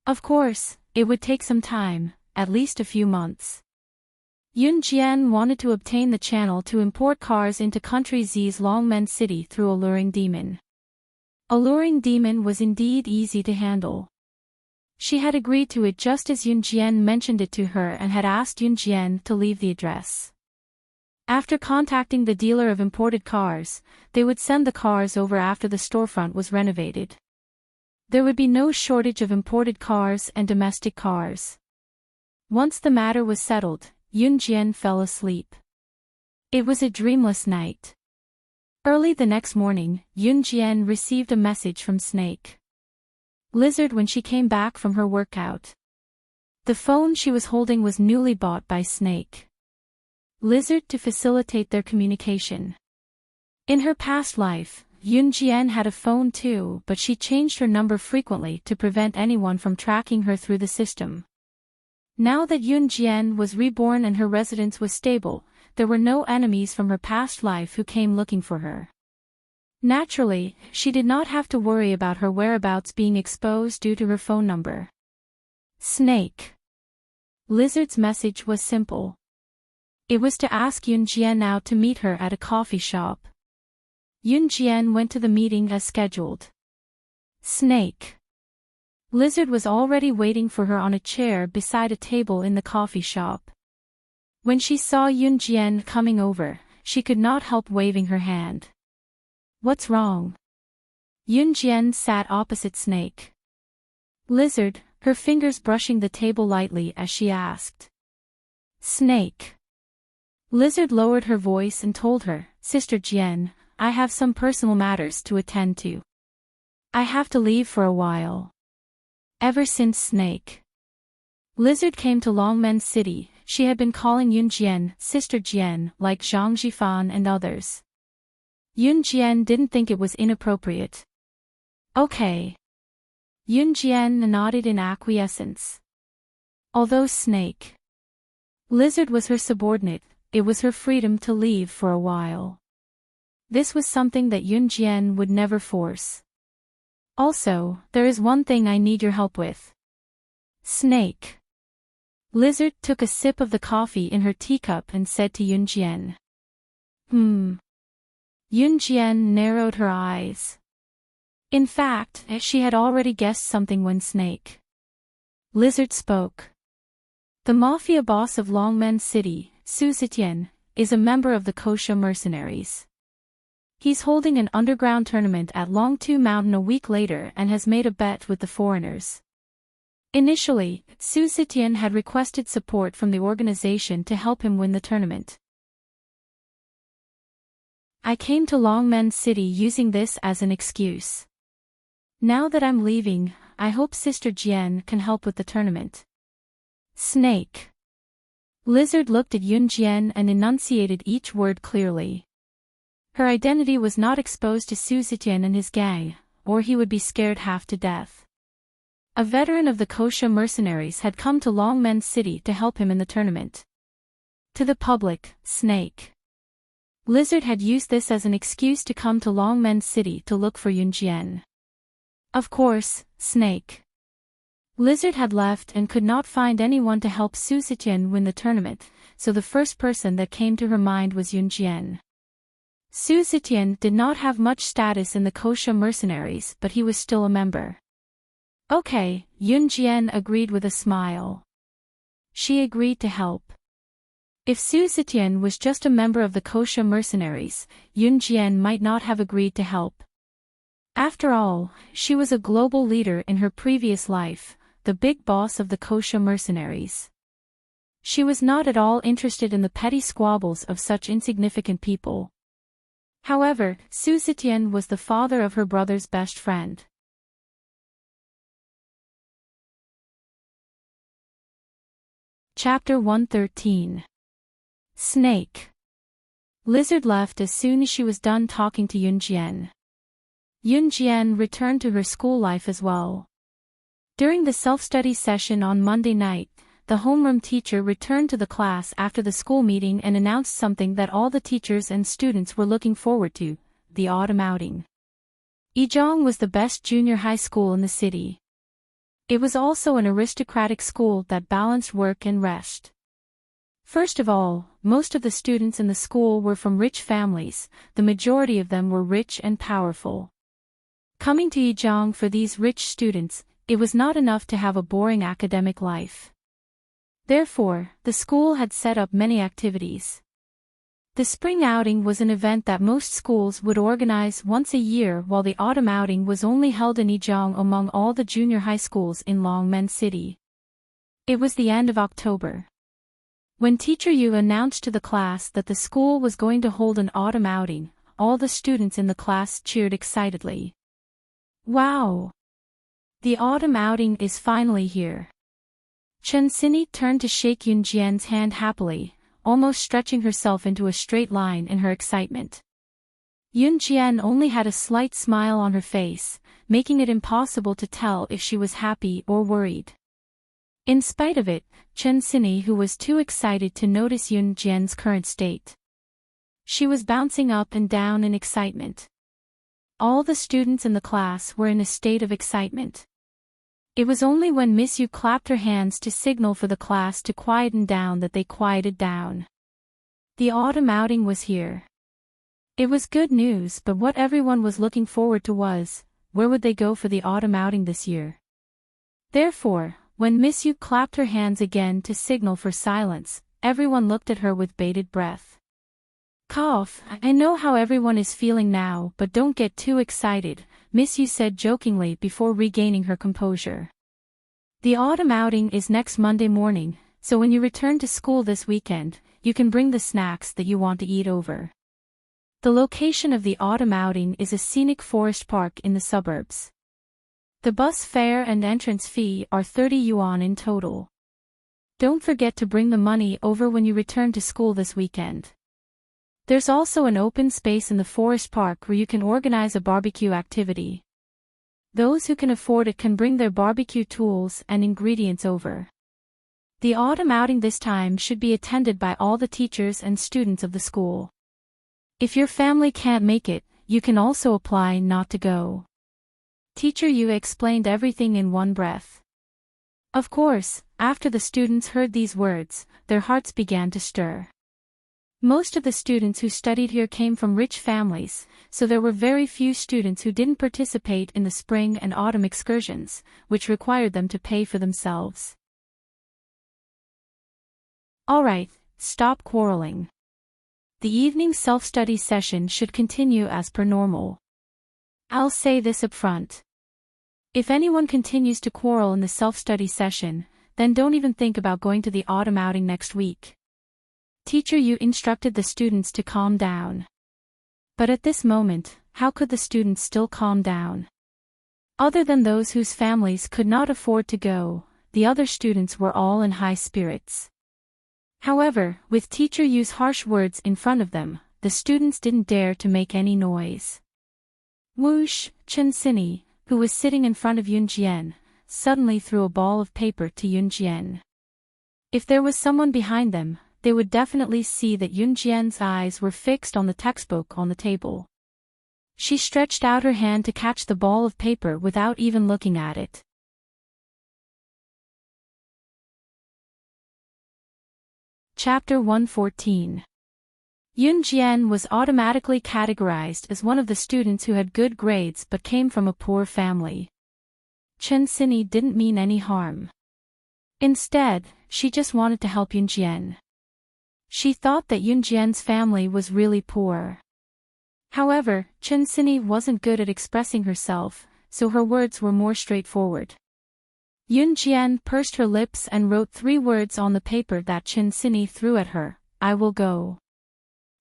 Of course, it would take some time, at least a few months. Jian wanted to obtain the channel to import cars into Country Z's Longmen City through Alluring Demon. Alluring Demon was indeed easy to handle. She had agreed to it just as Jian mentioned it to her and had asked Jian to leave the address. After contacting the dealer of imported cars, they would send the cars over after the storefront was renovated. There would be no shortage of imported cars and domestic cars. Once the matter was settled, Jian fell asleep. It was a dreamless night. Early the next morning, Jian received a message from Snake. Lizard when she came back from her workout. The phone she was holding was newly bought by Snake. Lizard to facilitate their communication. In her past life, Jian had a phone too, but she changed her number frequently to prevent anyone from tracking her through the system. Now that Jian was reborn and her residence was stable, there were no enemies from her past life who came looking for her. Naturally, she did not have to worry about her whereabouts being exposed due to her phone number. Snake. Lizard's message was simple. It was to ask Jian out to meet her at a coffee shop. Jian went to the meeting as scheduled. Snake. Lizard was already waiting for her on a chair beside a table in the coffee shop. When she saw Jian coming over, she could not help waving her hand. What's wrong? Jian sat opposite Snake. Lizard, her fingers brushing the table lightly as she asked. Snake. Lizard lowered her voice and told her, Sister Jian, I have some personal matters to attend to. I have to leave for a while. Ever since Snake Lizard came to Longmen City, she had been calling Yun Jian Sister Jian like Zhang Jifan and others. Yun Jian didn't think it was inappropriate. Okay. Yun Jian nodded in acquiescence. Although Snake Lizard was her subordinate, it was her freedom to leave for a while. This was something that Yun Jian would never force. Also, there is one thing I need your help with. Snake Lizard took a sip of the coffee in her teacup and said to Yun Jian. Yun Jian narrowed her eyes. In fact, she had already guessed something when Snake Lizard spoke. The mafia boss of Longmen City, Su Zetian, is a member of the Kosha mercenaries. He's holding an underground tournament at Longtu Mountain a week later and has made a bet with the foreigners. Initially, Su Zetian had requested support from the organization to help him win the tournament. I came to Longmen City using this as an excuse. Now that I'm leaving, I hope Sister Jian can help with the tournament. Snake Lizard looked at Yun Jian and enunciated each word clearly. Her identity was not exposed to Su Zetian and his gang, or he would be scared half to death. A veteran of the Kosha mercenaries had come to Longmen City to help him in the tournament. To the public, Snake Lizard had used this as an excuse to come to Longmen City to look for Yun Jian. Of course, Snake Lizard had left and could not find anyone to help Su Zetian win the tournament, so the first person that came to her mind was Yun Jian. Su Zetian did not have much status in the Kosha mercenaries, but he was still a member. Okay, Yun Jian agreed with a smile. She agreed to help. If Su Zetian was just a member of the Kosha mercenaries, Yun Jian might not have agreed to help. After all, she was a global leader in her previous life, the big boss of the Kosha mercenaries. She was not at all interested in the petty squabbles of such insignificant people. However, Su Zetian was the father of her brother's best friend. Chapter 113 Snake Lizard left as soon as she was done talking to Yun Jian. Yun Jian returned to her school life as well. During the self-study session on Monday night, the homeroom teacher returned to the class after the school meeting and announced something that all the teachers and students were looking forward to, the autumn outing. Yizhong was the best junior high school in the city. It was also an aristocratic school that balanced work and rest. First of all, most of the students in the school were from rich families, the majority of them were rich and powerful. Coming to Yizhong for these rich students, it was not enough to have a boring academic life. Therefore, the school had set up many activities. The spring outing was an event that most schools would organize once a year, while the autumn outing was only held in Yizhong among all the junior high schools in Longmen City. It was the end of October. When Teacher Yu announced to the class that the school was going to hold an autumn outing, all the students in the class cheered excitedly. Wow! The autumn outing is finally here. Chen Xinyi turned to shake Yun Jian's hand happily, almost stretching herself into a straight line in her excitement. Yun Jian only had a slight smile on her face, making it impossible to tell if she was happy or worried. In spite of it, Chen Xinyi, who was too excited to notice Yun Jian's current state. She was bouncing up and down in excitement. All the students in the class were in a state of excitement. It was only when Miss Yu clapped her hands to signal for the class to quieten down that they quieted down. The autumn outing was here. It was good news, but what everyone was looking forward to was, where would they go for the autumn outing this year? Therefore, when Miss Yu clapped her hands again to signal for silence, everyone looked at her with bated breath. Cough, I know how everyone is feeling now, but don't get too excited, Miss Yu said jokingly before regaining her composure. The autumn outing is next Monday morning, so when you return to school this weekend, you can bring the snacks that you want to eat over. The location of the autumn outing is a scenic forest park in the suburbs. The bus fare and entrance fee are 30 yuan in total. Don't forget to bring the money over when you return to school this weekend. There's also an open space in the forest park where you can organize a barbecue activity. Those who can afford it can bring their barbecue tools and ingredients over. The autumn outing this time should be attended by all the teachers and students of the school. If your family can't make it, you can also apply not to go. Teacher Yu explained everything in one breath. Of course, after the students heard these words, their hearts began to stir. Most of the students who studied here came from rich families, so there were very few students who didn't participate in the spring and autumn excursions, which required them to pay for themselves. Alright, stop quarreling. The evening self-study session should continue as per normal. I'll say this up front. If anyone continues to quarrel in the self-study session, then don't even think about going to the autumn outing next week. Teacher Yu instructed the students to calm down. But at this moment, how could the students still calm down? Other than those whose families could not afford to go, the other students were all in high spirits. However, with Teacher Yu's harsh words in front of them, the students didn't dare to make any noise. Whoosh, Chen Xinyi, who was sitting in front of Yun Jian, suddenly threw a ball of paper to Yun Jian. If there was someone behind them, they would definitely see that Yun Jian's eyes were fixed on the textbook on the table. She stretched out her hand to catch the ball of paper without even looking at it. Chapter 114. Yun Jian was automatically categorized as one of the students who had good grades but came from a poor family. Chen Xinyi didn't mean any harm. Instead, she just wanted to help Yun Jian. She thought that Yun Jian's family was really poor. However, Chen Xinyi wasn't good at expressing herself, so her words were more straightforward. Yun Jian pursed her lips and wrote 3 words on the paper that Chen Xinyi threw at her: I will go.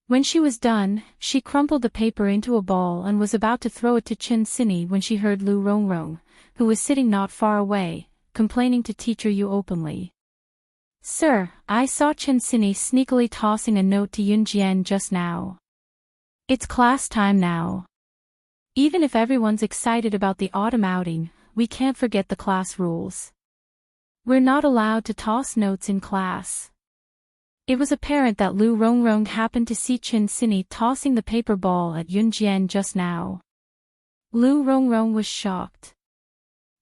When she was done, she crumpled the paper into a ball and was about to throw it to Chen Xinyi when she heard Lu Rongrong, who was sitting not far away, complaining to Teacher Yu openly. Sir, I saw Chen Xinyi sneakily tossing a note to Yun Jian just now. It's class time now. Even if everyone's excited about the autumn outing, we can't forget the class rules. We're not allowed to toss notes in class. It was apparent that Lu Rongrong happened to see Chen Xinyi tossing the paper ball at Yun Jian just now. Lu Rongrong was shocked.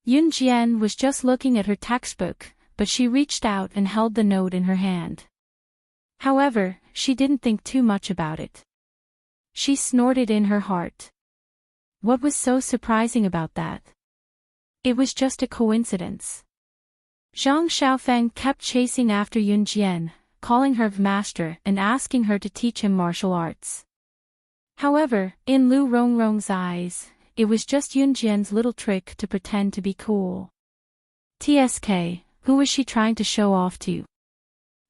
Yun Jian was just looking at her textbook, but she reached out and held the note in her hand. However, she didn't think too much about it. She snorted in her heart. What was so surprising about that? It was just a coincidence. Zhang Xiaofeng kept chasing after Yun Jian, calling her master and asking her to teach him martial arts. However, in Lu Rongrong's eyes, it was just Yun Jian's little trick to pretend to be cool. TSK, who was she trying to show off to?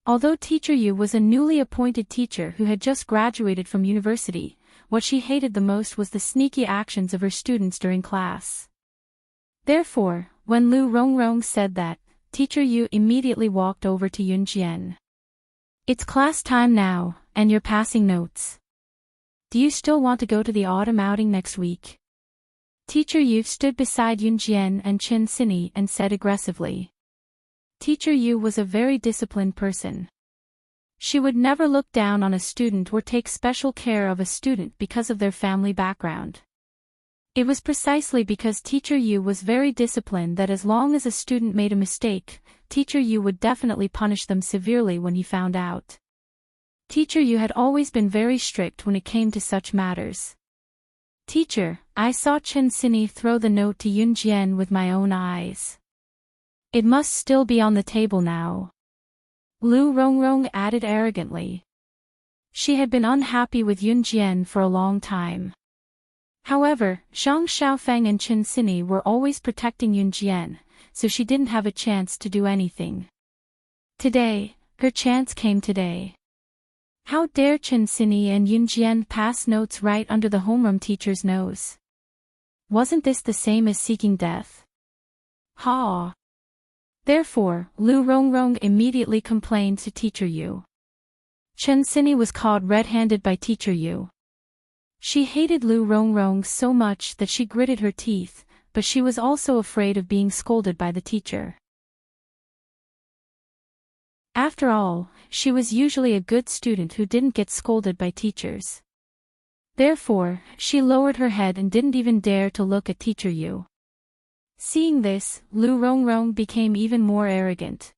Although Teacher Yu was a newly appointed teacher who had just graduated from university, what she hated the most was the sneaky actions of her students during class. Therefore, when Lu Rongrong said that, Teacher Yu immediately walked over to Yun Jian. It's class time now, and you're passing notes. Do you still want to go to the autumn outing next week? Teacher Yu stood beside Yun Jian and Chen Xinyi and said aggressively. Teacher Yu was a very disciplined person. She would never look down on a student or take special care of a student because of their family background. It was precisely because Teacher Yu was very disciplined that as long as a student made a mistake, Teacher Yu would definitely punish them severely when he found out. Teacher Yu had always been very strict when it came to such matters. Teacher, I saw Chen Xinyi throw the note to Yun Jian with my own eyes. It must still be on the table now. Lu Rongrong added arrogantly. She had been unhappy with Yun Jian for a long time. However, Zhang Xiaofeng and Chen Xinyi were always protecting Yun Jian, so she didn't have a chance to do anything. Today, her chance came today. How dare Chen Xinyi and Yun Jian pass notes right under the homeroom teacher's nose? Wasn't this the same as seeking death? Ha! Therefore, Lu Rongrong immediately complained to Teacher Yu. Chen Xinyi was caught red-handed by Teacher Yu. She hated Lu Rongrong so much that she gritted her teeth, but she was also afraid of being scolded by the teacher. After all, she was usually a good student who didn't get scolded by teachers. Therefore, she lowered her head and didn't even dare to look at Teacher Yu. Seeing this, Lu Rongrong became even more arrogant.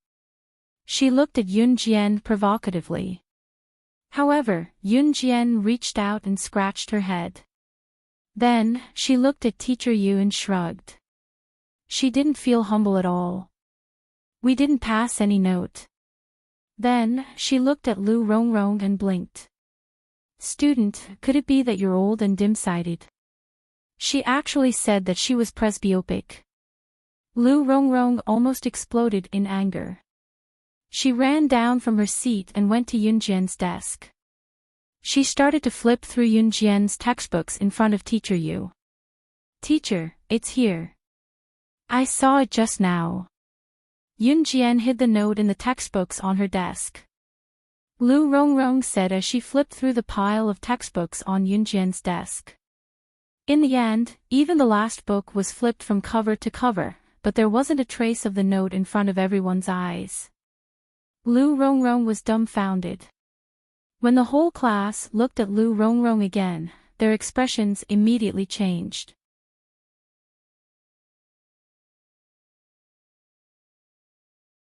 She looked at Yun Jian provocatively. However, Yun Jian reached out and scratched her head. Then, she looked at Teacher Yu and shrugged. She didn't feel humble at all. We didn't pass any note. Then, she looked at Lu Rongrong and blinked. Student, could it be that you're old and dim-sighted? She actually said that she was presbyopic. Lu Rongrong almost exploded in anger. She ran down from her seat and went to Yun Jian's desk. She started to flip through Yun Jian's textbooks in front of Teacher Yu. Teacher, it's here. I saw it just now. Yun Jian hid the note in the textbooks on her desk. Lu Rongrong said as she flipped through the pile of textbooks on Yun Jian's desk. In the end, even the last book was flipped from cover to cover, but there wasn't a trace of the note in front of everyone's eyes. Lu Rongrong was dumbfounded. When the whole class looked at Lu Rongrong again, their expressions immediately changed.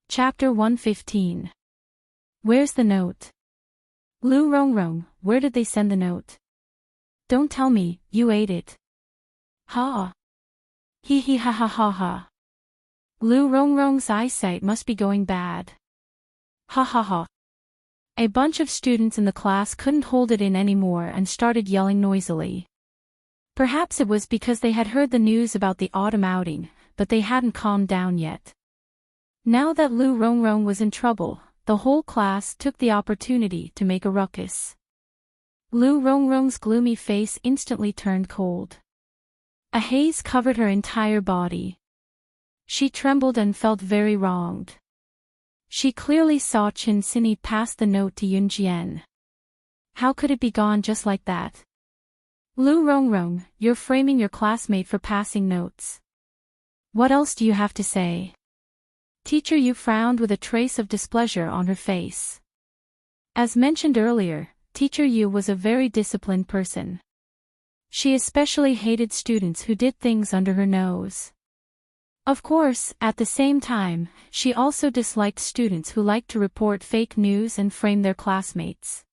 Chapter 115. Where's the note? Lu Rongrong, where did they send the note? Don't tell me, you ate it. Ha! Hee hee ha ha ha ha. Lu Rongrong's eyesight must be going bad. Ha ha ha. A bunch of students in the class couldn't hold it in anymore and started yelling noisily. Perhaps it was because they had heard the news about the autumn outing, but they hadn't calmed down yet. Now that Lu Rongrong was in trouble, the whole class took the opportunity to make a ruckus. Lu Rongrong's gloomy face instantly turned cold. A haze covered her entire body. She trembled and felt very wronged. She clearly saw Chen Xinyi pass the note to Yun Jian. How could it be gone just like that? Lu Rongrong, you're framing your classmate for passing notes. What else do you have to say? Teacher Yu frowned with a trace of displeasure on her face. As mentioned earlier, Teacher Yu was a very disciplined person. She especially hated students who did things under her nose. Of course, at the same time, she also disliked students who liked to report fake news and frame their classmates.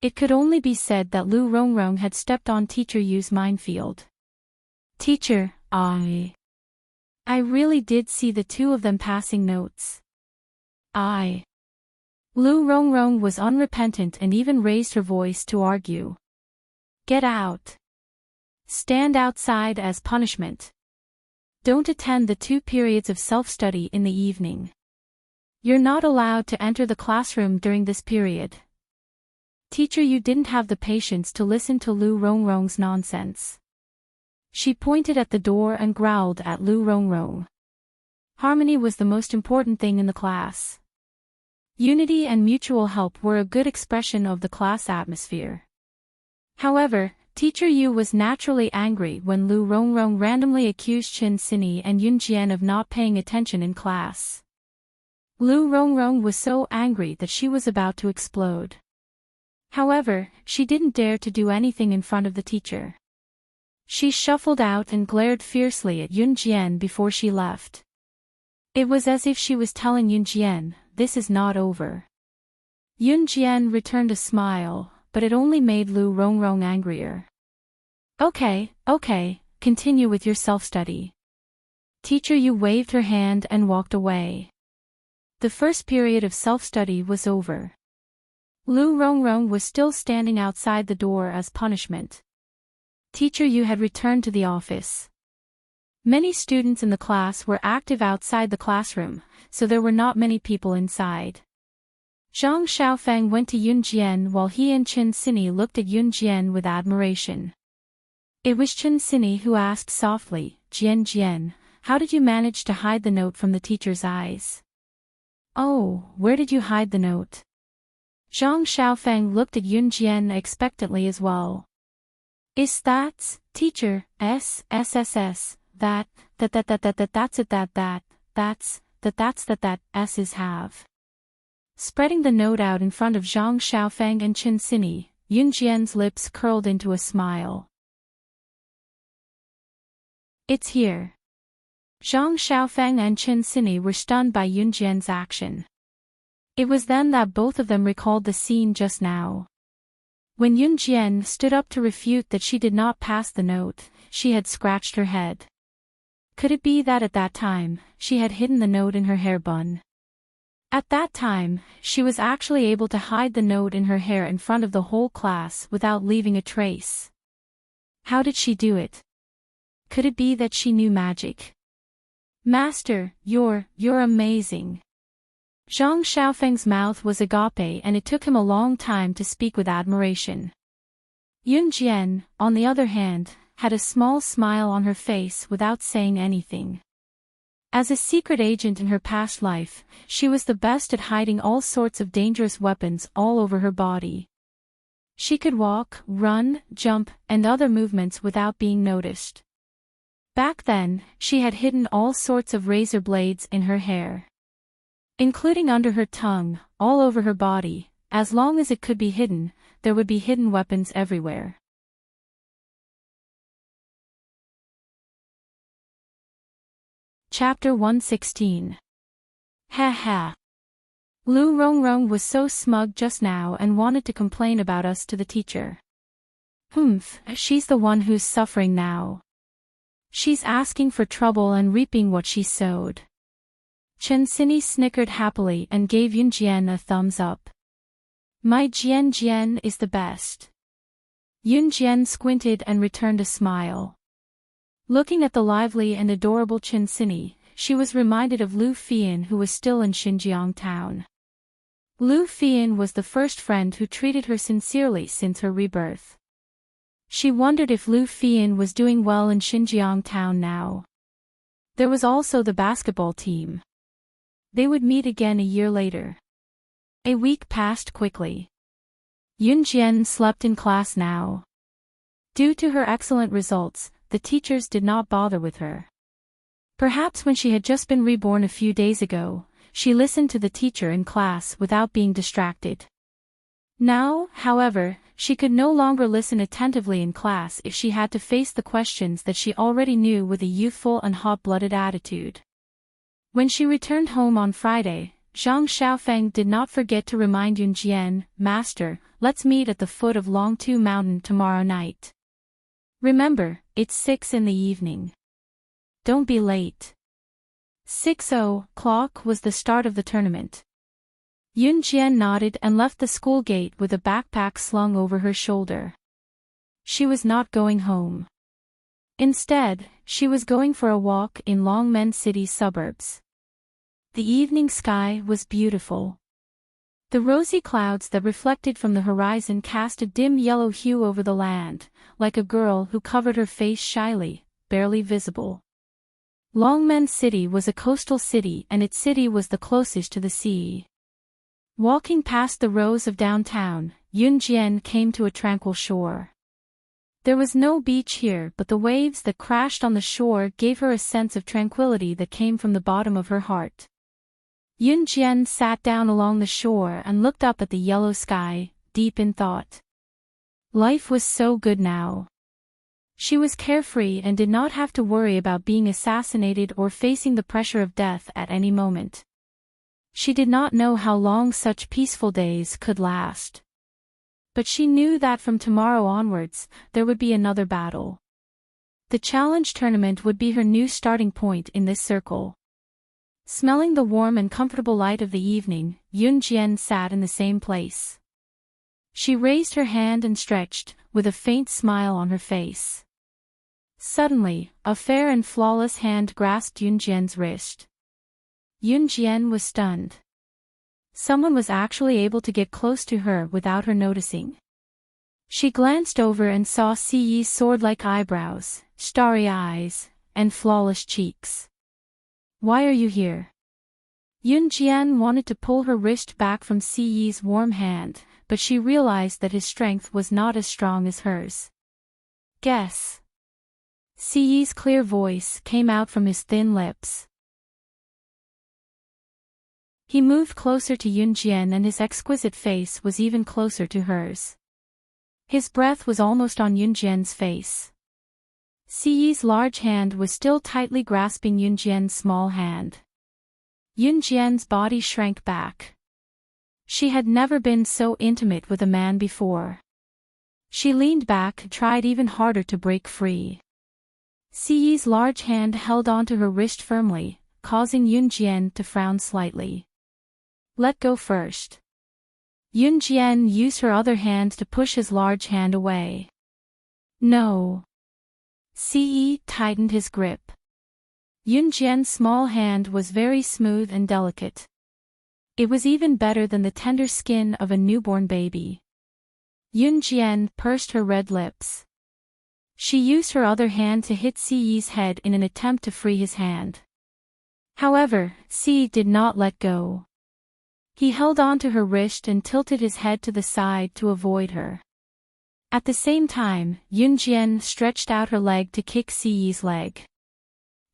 It could only be said that Lu Rongrong had stepped on Teacher Yu's minefield. Teacher, I really did see the two of them passing notes. Lu Rongrong was unrepentant and even raised her voice to argue. Get out. Stand outside as punishment. Don't attend the 2 periods of self-study in the evening. You're not allowed to enter the classroom during this period. Teacher Yu didn't have the patience to listen to Lu Rongrong's nonsense. She pointed at the door and growled at Lu Rongrong. Harmony was the most important thing in the class. Unity and mutual help were a good expression of the class atmosphere. However, Teacher Yu was naturally angry when Lu Rongrong randomly accused Chen Xinyi and Yun Jian of not paying attention in class. Lu Rongrong was so angry that she was about to explode. However, she didn't dare to do anything in front of the teacher. She shuffled out and glared fiercely at Yun Jian before she left. It was as if she was telling Yun Jian, this is not over. Yun Jian returned a smile, but it only made Lu Rongrong angrier. Okay, continue with your self-study. Teacher Yu waved her hand and walked away. The first period of self-study was over. Lu Rongrong was still standing outside the door as punishment. Teacher Yu had returned to the office. Many students in the class were active outside the classroom, so there were not many people inside. Zhang Xiaofeng went to Yun Jian while he and Chen Sini looked at Yun Jian with admiration. It was Chen Sini who asked softly, "Jian Jian, how did you manage to hide the note from the teacher's eyes?" "Oh, where did you hide the note?" Zhang Xiaofeng looked at Yun Jian expectantly as well. "Is that, teacher, that's is have." Spreading the note out in front of Zhang Xiaofeng and Chen Sini, Yun Jian's lips curled into a smile. "It's here." Zhang Xiaofeng and Chen Sini were stunned by Yun Jian's action. It was then that both of them recalled the scene just now. When Yun Jian stood up to refute that she did not pass the note, she had scratched her head. Could it be that at that time, she had hidden the note in her hair bun? At that time, she was actually able to hide the note in her hair in front of the whole class without leaving a trace. How did she do it? Could it be that she knew magic? "Master, you're amazing." Zhang Xiaofeng's mouth was agape and it took him a long time to speak with admiration. Yun Jian, on the other hand, had a small smile on her face without saying anything. As a secret agent in her past life, she was the best at hiding all sorts of dangerous weapons all over her body. She could walk, run, jump, and other movements without being noticed. Back then, she had hidden all sorts of razor blades in her hair, including under her tongue, all over her body. As long as it could be hidden, there would be hidden weapons everywhere. Chapter 116. Ha ha. Lu Rongrong was so smug just now and wanted to complain about us to the teacher. Humph, she's the one who's suffering now. She's asking for trouble and reaping what she sowed. Chen Sini snickered happily and gave Yun Jian a thumbs up. My Jian Jian is the best. Yun Jian squinted and returned a smile. Looking at the lively and adorable Chen Sini, she was reminded of Lu Fian who was still in Xinjiang town. Lu Fian was the first friend who treated her sincerely since her rebirth. She wondered if Lu Fian was doing well in Xinjiang town now. There was also the basketball team. They would meet again a year later. A week passed quickly. Yun Jian slept in class now. Due to her excellent results, the teachers did not bother with her. Perhaps when she had just been reborn a few days ago, she listened to the teacher in class without being distracted. Now, however, she could no longer listen attentively in class if she had to face the questions that she already knew with a youthful and hot-blooded attitude. When she returned home on Friday, Zhang Xiaofeng did not forget to remind Yun Jian, "Master, let's meet at the foot of Longtu Mountain tomorrow night. Remember, it's 6 in the evening. Don't be late." 6:00 was the start of the tournament. Yun Jian nodded and left the school gate with a backpack slung over her shoulder. She was not going home. Instead, she was going for a walk in Longmen City's suburbs. The evening sky was beautiful. The rosy clouds that reflected from the horizon cast a dim yellow hue over the land, like a girl who covered her face shyly, barely visible. Longmen City was a coastal city and its city was the closest to the sea. Walking past the rows of downtown, Yun Jian came to a tranquil shore. There was no beach here but the waves that crashed on the shore gave her a sense of tranquility that came from the bottom of her heart. Yun Jian sat down along the shore and looked up at the yellow sky, deep in thought. Life was so good now. She was carefree and did not have to worry about being assassinated or facing the pressure of death at any moment. She did not know how long such peaceful days could last. But she knew that from tomorrow onwards, there would be another battle. The challenge tournament would be her new starting point in this circle. Smelling the warm and comfortable light of the evening, Yun Jian sat in the same place. She raised her hand and stretched, with a faint smile on her face. Suddenly, a fair and flawless hand grasped Yun Jian's wrist. Yun Jian was stunned. Someone was actually able to get close to her without her noticing. She glanced over and saw Siyi's sword-like eyebrows, starry eyes, and flawless cheeks. "Why are you here?" Yunjian wanted to pull her wrist back from Siyi's warm hand, but she realized that his strength was not as strong as hers. "Guess." Siyi's clear voice came out from his thin lips. He moved closer to Yunjian and his exquisite face was even closer to hers. His breath was almost on Yunjian's face. Siyi's large hand was still tightly grasping Yunjian's small hand. Yunjian's body shrank back. She had never been so intimate with a man before. She leaned back and tried even harder to break free. Siyi's large hand held onto her wrist firmly, causing Yunjian to frown slightly. "Let go first." Yunjian used her other hand to push his large hand away. "No." Siyi tightened his grip. Yunjian's small hand was very smooth and delicate. It was even better than the tender skin of a newborn baby. Yunjian pursed her red lips. She used her other hand to hit Siyi's head in an attempt to free his hand. However, Siyi did not let go. He held on to her wrist and tilted his head to the side to avoid her. At the same time, Yunjian stretched out her leg to kick Siyi's leg.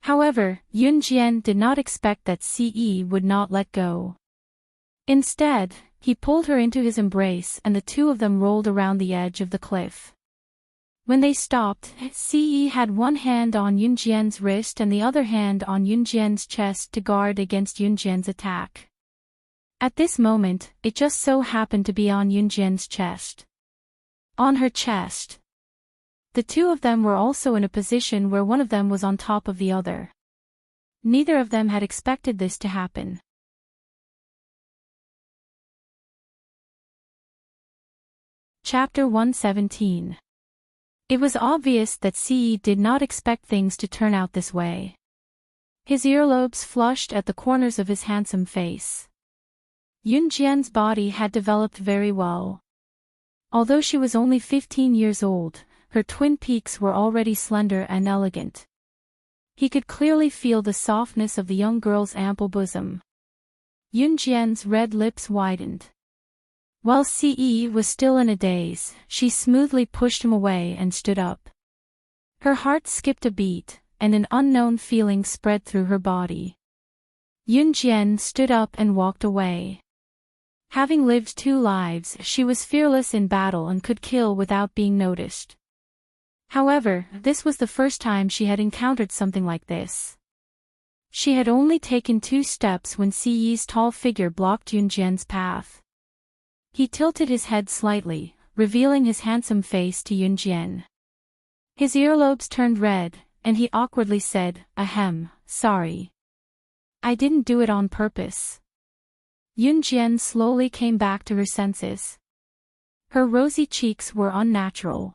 However, Yunjian did not expect that Siyi would not let go. Instead, he pulled her into his embrace and the two of them rolled around the edge of the cliff. When they stopped, Siyi had one hand on Yunjian's wrist and the other hand on Yunjian's chest to guard against Yunjian's attack. At this moment, it just so happened to be on Yunjian's chest. On her chest. The two of them were also in a position where one of them was on top of the other. Neither of them had expected this to happen. Chapter 117. It was obvious that Siyi did not expect things to turn out this way. His earlobes flushed at the corners of his handsome face. Yunjian's body had developed very well. Although she was only 15 years old, her twin peaks were already slender and elegant. He could clearly feel the softness of the young girl's ample bosom. Yunjian's red lips widened. While Siyi was still in a daze, she smoothly pushed him away and stood up. Her heart skipped a beat, and an unknown feeling spread through her body. Yunjian stood up and walked away. Having lived 2 lives, she was fearless in battle and could kill without being noticed. However, this was the first time she had encountered something like this. She had only taken 2 steps when Siyi's tall figure blocked Yunjian's path. He tilted his head slightly, revealing his handsome face to Yunjian. His earlobes turned red, and he awkwardly said, "Ahem, sorry. I didn't do it on purpose." Yunjian slowly came back to her senses. Her rosy cheeks were unnatural.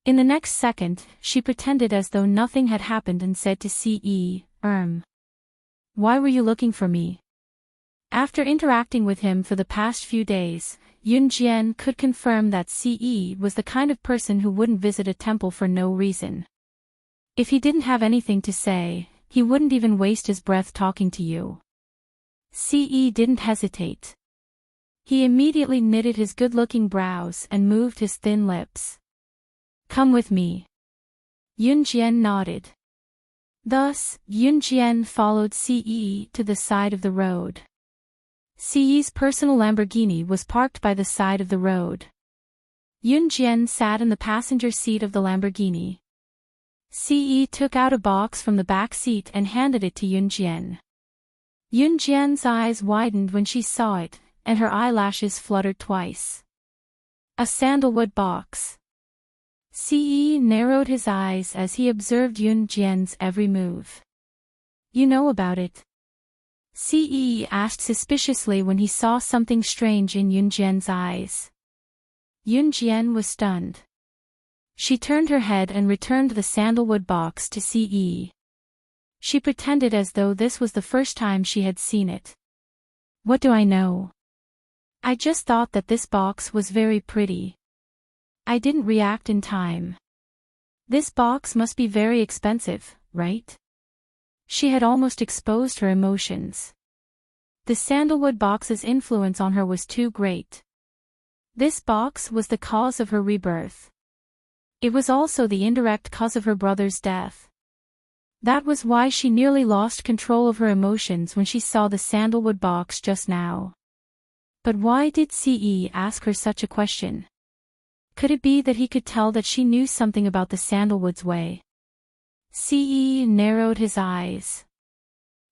In the next second, she pretended as though nothing had happened and said to Siyi, "Why were you looking for me?" After interacting with him for the past few days, Yunjian could confirm that Siyi was the kind of person who wouldn't visit a temple for no reason. If he didn't have anything to say, he wouldn't even waste his breath talking to you. Siyi didn't hesitate. He immediately knitted his good-looking brows and moved his thin lips. "Come with me." Yunjian nodded. Thus, Yunjian followed Siyi to the side of the road. Siyi's personal Lamborghini was parked by the side of the road. Yunjian sat in the passenger seat of the Lamborghini. Siyi took out a box from the back seat and handed it to Yunjian. Yunjian's eyes widened when she saw it, and her eyelashes fluttered twice. A sandalwood box. Siyi narrowed his eyes as he observed Yunjian's every move. "You know about it?" Siyi asked suspiciously when he saw something strange in Yunjian's eyes. Yunjian was stunned. She turned her head and returned the sandalwood box to Siyi. She pretended as though this was the first time she had seen it. "What do I know?" I just thought that this box was very pretty. I didn't react in time. This box must be very expensive, right? She had almost exposed her emotions. The sandalwood box's influence on her was too great. This box was the cause of her rebirth. It was also the indirect cause of her brother's death. That was why she nearly lost control of her emotions when she saw the sandalwood box just now. But why did CE ask her such a question? Could it be that he could tell that she knew something about the sandalwood's way? CE narrowed his eyes.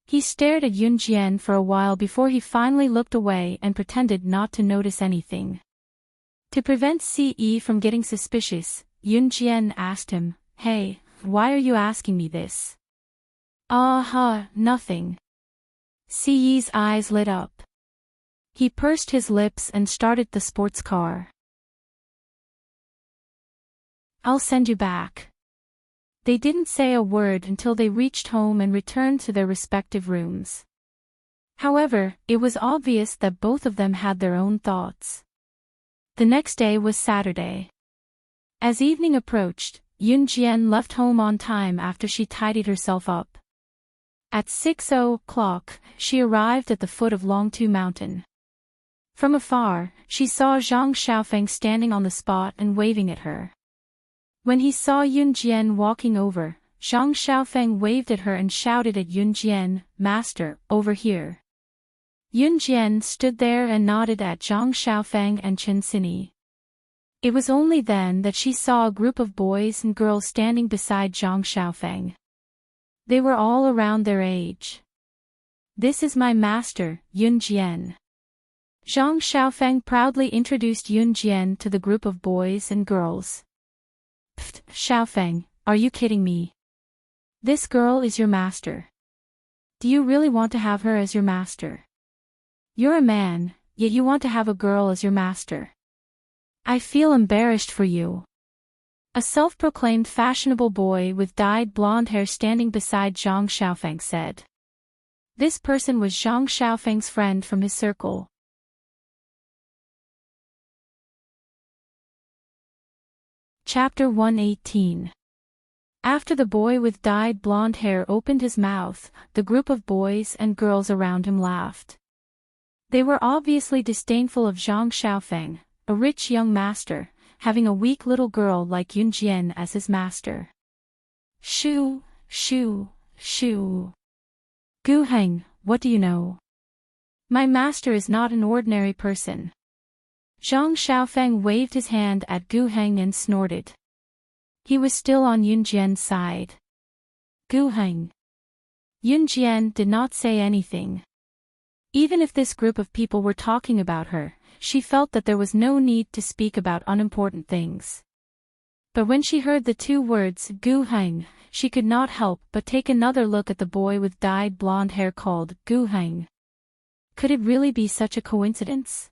He stared at Yunjian for a while before he finally looked away and pretended not to notice anything. To prevent CE from getting suspicious, Yunjian asked him, "Hey, why are you asking me this?" Nothing." CE's eyes lit up. He pursed his lips and started the sports car. "I'll send you back." They didn't say a word until they reached home and returned to their respective rooms. However, it was obvious that both of them had their own thoughts. The next day was Saturday. As evening approached, Yunjian left home on time after she tidied herself up. At 6:00, she arrived at the foot of Longtu Mountain. From afar, she saw Zhang Xiaofeng standing on the spot and waving at her. When he saw Yunjian walking over, Zhang Xiaofeng waved at her and shouted at Yunjian, "Master, over here." Yunjian stood there and nodded at Zhang Xiaofeng and Chen Xinyi. It was only then that she saw a group of boys and girls standing beside Zhang Xiaofeng. They were all around their age. "This is my master, Yunjian." Zhang Xiaofeng proudly introduced Yunjian to the group of boys and girls. "Pfft, Xiaofeng, are you kidding me? This girl is your master. Do you really want to have her as your master? You're a man, yet you want to have a girl as your master. I feel embarrassed for you." A self-proclaimed fashionable boy with dyed blonde hair standing beside Zhang Xiaofeng said. This person was Zhang Xiaofeng's friend from his circle. Chapter 118. After the boy with dyed blonde hair opened his mouth, the group of boys and girls around him laughed. They were obviously disdainful of Zhang Xiaofeng, a rich young master, having a weak little girl like Yunjian as his master. "Shoo, shoo, shoo. Gu Heng, what do you know? My master is not an ordinary person." Zhang Xiaofeng waved his hand at Gu Heng and snorted. He was still on Yunjian's side. "Gu Heng." Yunjian did not say anything. Even if this group of people were talking about her, she felt that there was no need to speak about unimportant things. But when she heard the two words "Gu Heng," she could not help but take another look at the boy with dyed blonde hair called Gu Heng. Could it really be such a coincidence?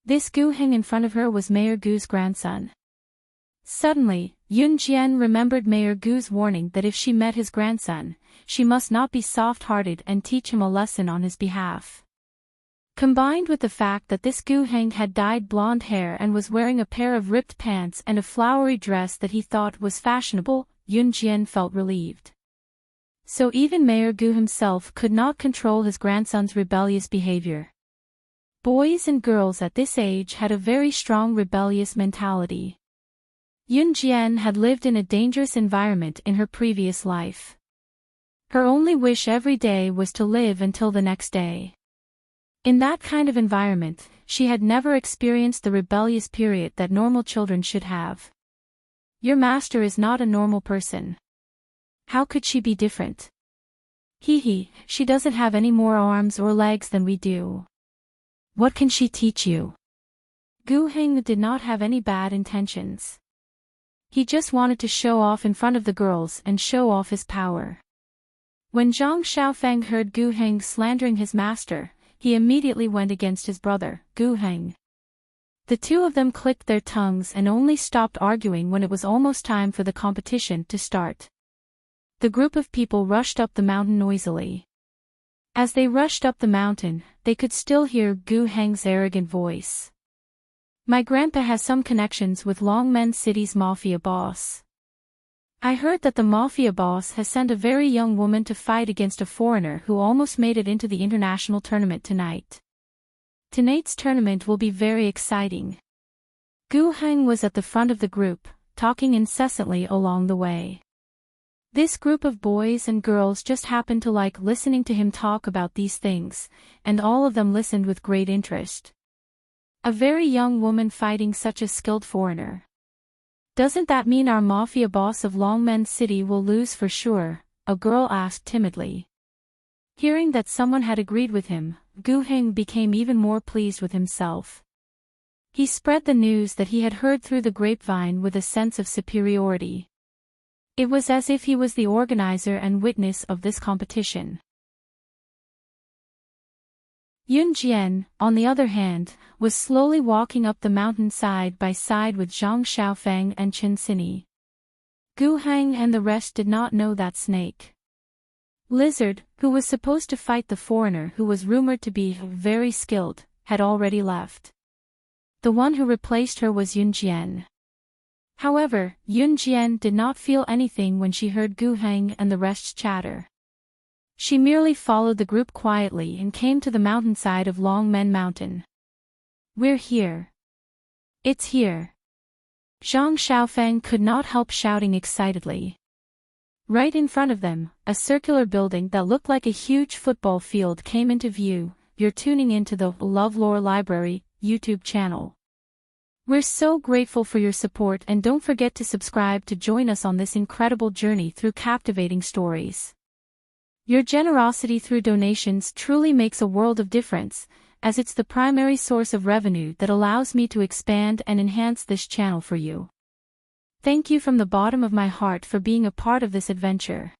This Gu Heng in front of her was Mayor Gu's grandson. Suddenly, Yunjian remembered Mayor Gu's warning that if she met his grandson, she must not be soft-hearted and teach him a lesson on his behalf. Combined with the fact that this Gu Heng had dyed blonde hair and was wearing a pair of ripped pants and a flowery dress that he thought was fashionable, Yunjian felt relieved. So even Mayor Gu himself could not control his grandson's rebellious behavior. Boys and girls at this age had a very strong rebellious mentality. Yunjian had lived in a dangerous environment in her previous life. Her only wish every day was to live until the next day. In that kind of environment, she had never experienced the rebellious period that normal children should have. Your master is not a normal person. How could she be different? She doesn't have any more arms or legs than we do. What can she teach you? Gu Heng did not have any bad intentions. He just wanted to show off in front of the girls and show off his power. When Zhang Xiaofeng heard Gu Heng slandering his master, he immediately went against his brother, Gu Heng. The two of them clicked their tongues and only stopped arguing when it was almost time for the competition to start. The group of people rushed up the mountain noisily. As they rushed up the mountain, they could still hear Gu Heng's arrogant voice. My grandpa has some connections with Longmen City's mafia boss. I heard that the mafia boss has sent a very young woman to fight against a foreigner who almost made it into the international tournament tonight. Tonight's tournament will be very exciting. Gu Heng was at the front of the group, talking incessantly along the way. This group of boys and girls just happened to like listening to him talk about these things, and all of them listened with great interest. A very young woman fighting such a skilled foreigner. Doesn't that mean our mafia boss of Longmen City will lose for sure? A girl asked timidly. Hearing that someone had agreed with him, Gu Heng became even more pleased with himself. He spread the news that he had heard through the grapevine with a sense of superiority. It was as if he was the organizer and witness of this competition. Yun Jian, on the other hand, was slowly walking up the mountain side by side with Zhang Xiaofeng and Chen Xinyi. Gu Heng and the rest did not know that snake. Lizard, who was supposed to fight the foreigner who was rumored to be very skilled, had already left. The one who replaced her was Yun Jian. However, Yun Jian did not feel anything when she heard Gu Heng and the rest's chatter. She merely followed the group quietly and came to the mountainside of Longmen Mountain. We're here. It's here. Zhang Xiaofeng could not help shouting excitedly. Right in front of them, a circular building that looked like a huge football field came into view. You're tuning into the LoveLore Library YouTube channel. We're so grateful for your support, and don't forget to subscribe to join us on this incredible journey through captivating stories. Your generosity through donations truly makes a world of difference, as it's the primary source of revenue that allows me to expand and enhance this channel for you. Thank you from the bottom of my heart for being a part of this adventure.